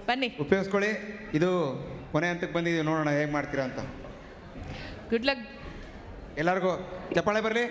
ಬನ್ನಿ, ಉಪಯೋಗಿಸ್ಕೊಳ್ಳಿ. ಇದು ಕೊನೆ ಹಂತಕ್ಕೆ ಬಂದಿದ್ದೀವಿ, ನೋಡೋಣ ಹೇಗೆ ಮಾಡ್ತೀರಾ ಅಂತ. ಗುಡ್ ಲಕ್ ಎಲ್ಲರಿಗೂ. ಚಪ್ಪಾಳೆ ಬರಲಿ.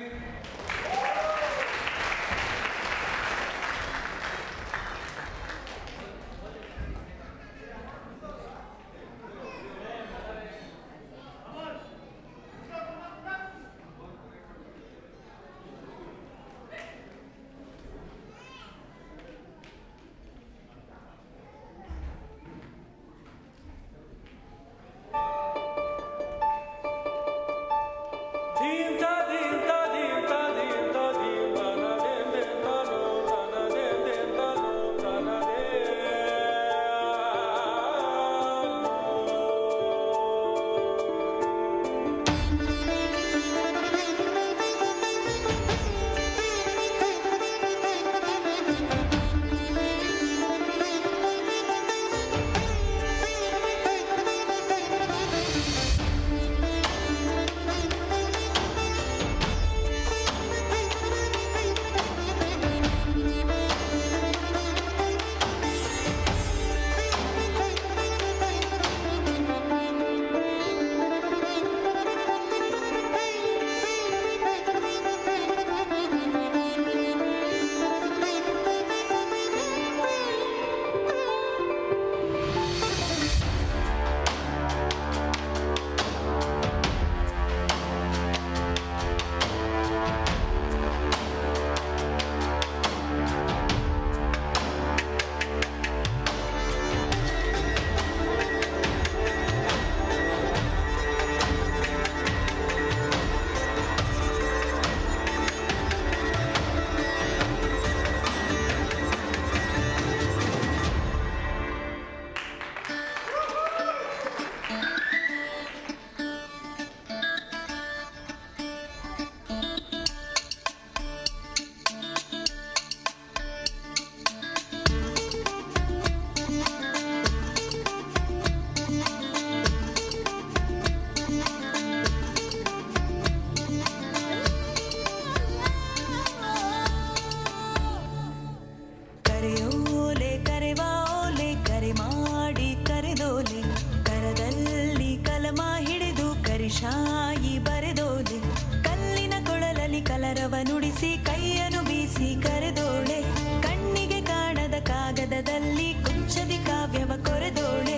ಶಾಯಿ ಬರೆದೋಲೆ ಕಲ್ಲಿನ ಕೊಳಲಲ್ಲಿ ಕಲರವ ನುಡಿಸಿ ಕೈಯನ್ನು ಬೀಸಿ ಕರೆದೋಳೆ ಕಣ್ಣಿಗೆ ಕಾಣದ ಕಾಗದದಲ್ಲಿ ಕುಂಚದಿ ಕಾವ್ಯವ ಕೊರೆದೋಳೆ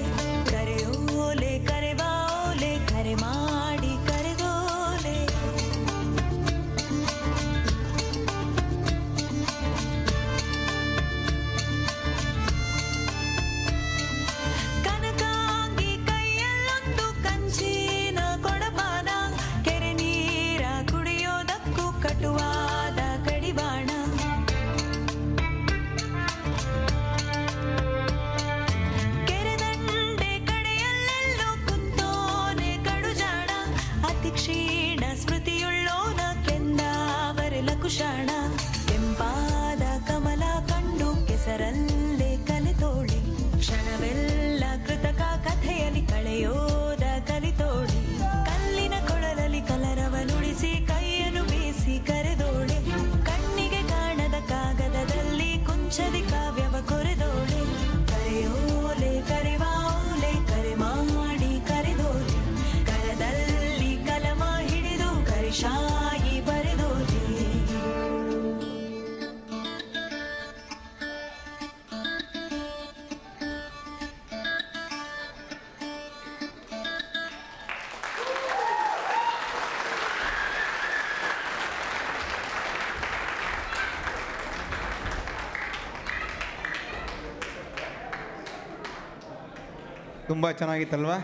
ಕರೆಯೋಲೆ ಕರೆವಾಲೆ ಕರೆ ಮಾಡಿ ಕರೆದೋಲೆ ಕನಕಾಂಗಿ ಕೈಯಲ್ಲೊಂದು ಕಂಚಿನ ಕೊಡಪಾನ ಕೆರೆ ನೀರ ಕುಡಿಯೋದಕ್ಕೂ ಕಟುವಾದ ಕಡಿವಾಣ ಕೆರೆದಂಡೆ ಕಡೆಯಲ್ಲೆಲ್ಲೋ ಕುಂತೋನೆ ಕಡುಜಾಣ ಅತಿ ಕ್ಷೀಣ ಸ್ಮೃತಿಯುಳ್ಳೋನ ಕೆಂದಾವರೆ ಲಕುಶಾಣ ಕೆಂಪಾದ ಕಮಲ ಕಂಡು ಕೆಸರಲ್ಲೇ ಕಲೆತೋಳೆ ಕ್ಷಣ ತುಂಬ ಚೆನ್ನಾಗಿತ್ತಲ್ವಾ?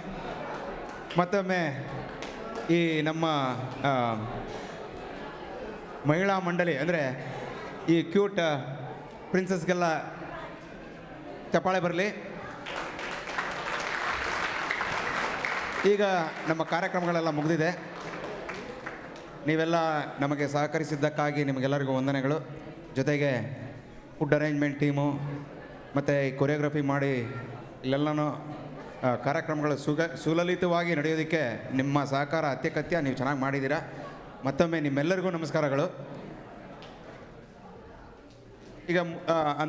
ಮತ್ತೊಮ್ಮೆ ಈ ನಮ್ಮ ಮಹಿಳಾ ಮಂಡಳಿ ಅಂದರೆ ಈ ಕ್ಯೂಟ್ ಪ್ರಿನ್ಸಸ್ಗೆಲ್ಲ ಚಪ್ಪಾಳೆ ಬರಲಿ. ಈಗ ನಮ್ಮ ಕಾರ್ಯಕ್ರಮಗಳೆಲ್ಲ ಮುಗಿದಿದೆ. ನೀವೆಲ್ಲ ನಮಗೆ ಸಹಕರಿಸಿದ್ದಕ್ಕಾಗಿ ನಿಮಗೆಲ್ಲರಿಗೂ ವಂದನೆಗಳು. ಜೊತೆಗೆ ಫುಡ್ ಅರೇಂಜ್ಮೆಂಟ್ ಟೀಮು ಮತ್ತು ಈ ಕೊರಿಯೋಗ್ರಫಿ ಮಾಡಿ ಇಲ್ಲೆಲ್ಲನೂ ಕಾರ್ಯಕ್ರಮಗಳು ಸುಲಲಿತವಾಗಿ ನಡೆಯೋದಕ್ಕೆ ನಿಮ್ಮ ಸಹಕಾರ ಅತ್ಯಗತ್ಯ. ನೀವು ಚೆನ್ನಾಗಿ ಮಾಡಿದ್ದೀರಾ. ಮತ್ತೊಮ್ಮೆ ನಿಮ್ಮೆಲ್ಲರಿಗೂ ನಮಸ್ಕಾರಗಳು. ಈಗ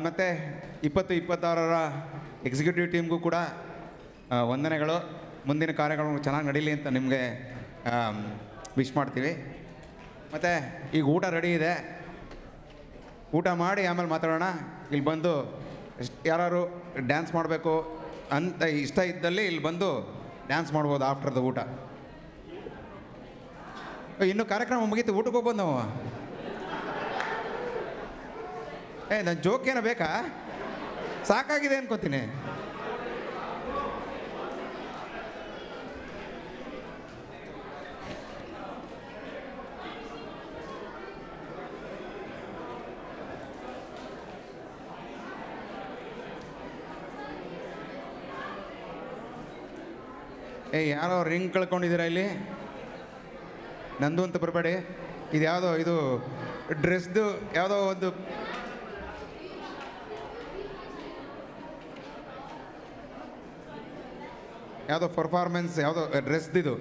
ಮತ್ತು 2026ರ ಎಕ್ಸಿಕ್ಯೂಟಿವ್ ಟೀಮ್ಗೂ ಕೂಡ ವಂದನೆಗಳು. ಮುಂದಿನ ಕಾರ್ಯಕ್ರಮ ಚೆನ್ನಾಗಿ ನಡೀಲಿ ಅಂತ ನಿಮಗೆ ವಿಶ್ ಮಾಡ್ತೀವಿ. ಮತ್ತು ಈಗ ಊಟ ರೆಡಿ ಇದೆ, ಊಟ ಮಾಡಿ ಆಮೇಲೆ ಮಾತಾಡೋಣ. ಇಲ್ಲಿ ಬಂದು ಯಾರು ಡ್ಯಾನ್ಸ್ ಮಾಡಬೇಕು ಅಂತ ಇಷ್ಟ ಇದ್ದಲ್ಲಿ ಇಲ್ಲಿ ಬಂದು ಡ್ಯಾನ್ಸ್ ಮಾಡ್ಬೋದು ಆಫ್ಟರ್ ದ ಊಟ. ಇನ್ನು ಕಾರ್ಯಕ್ರಮ ಮುಗೀತು, ಊಟಕ್ಕೆ ಹೋಗ್ಬೋದು ನಾವು. ನನ್ನ ಜೋಕ್ ಏನೋ ಬೇಕಾ? ಸಾಕಾಗಿದೆ ಅನ್ಕೋತೀನಿ. ಯಾರೋ ರಿಂಗ್ ಕಳ್ಕೊಂಡಿದ್ದೀರಾ ಇಲ್ಲಿ? ನಂದು ಅಂತ ಬರಬೇಡಿ. ಇದು ಯಾವುದೋ ಇದು ಡ್ರೆಸ್ದು ಯಾವುದೋ ಒಂದು ಯಾವುದೋ ಪರ್ಫಾರ್ಮೆನ್ಸ್ ಯಾವುದೋ ಡ್ರೆಸ್ದಿದು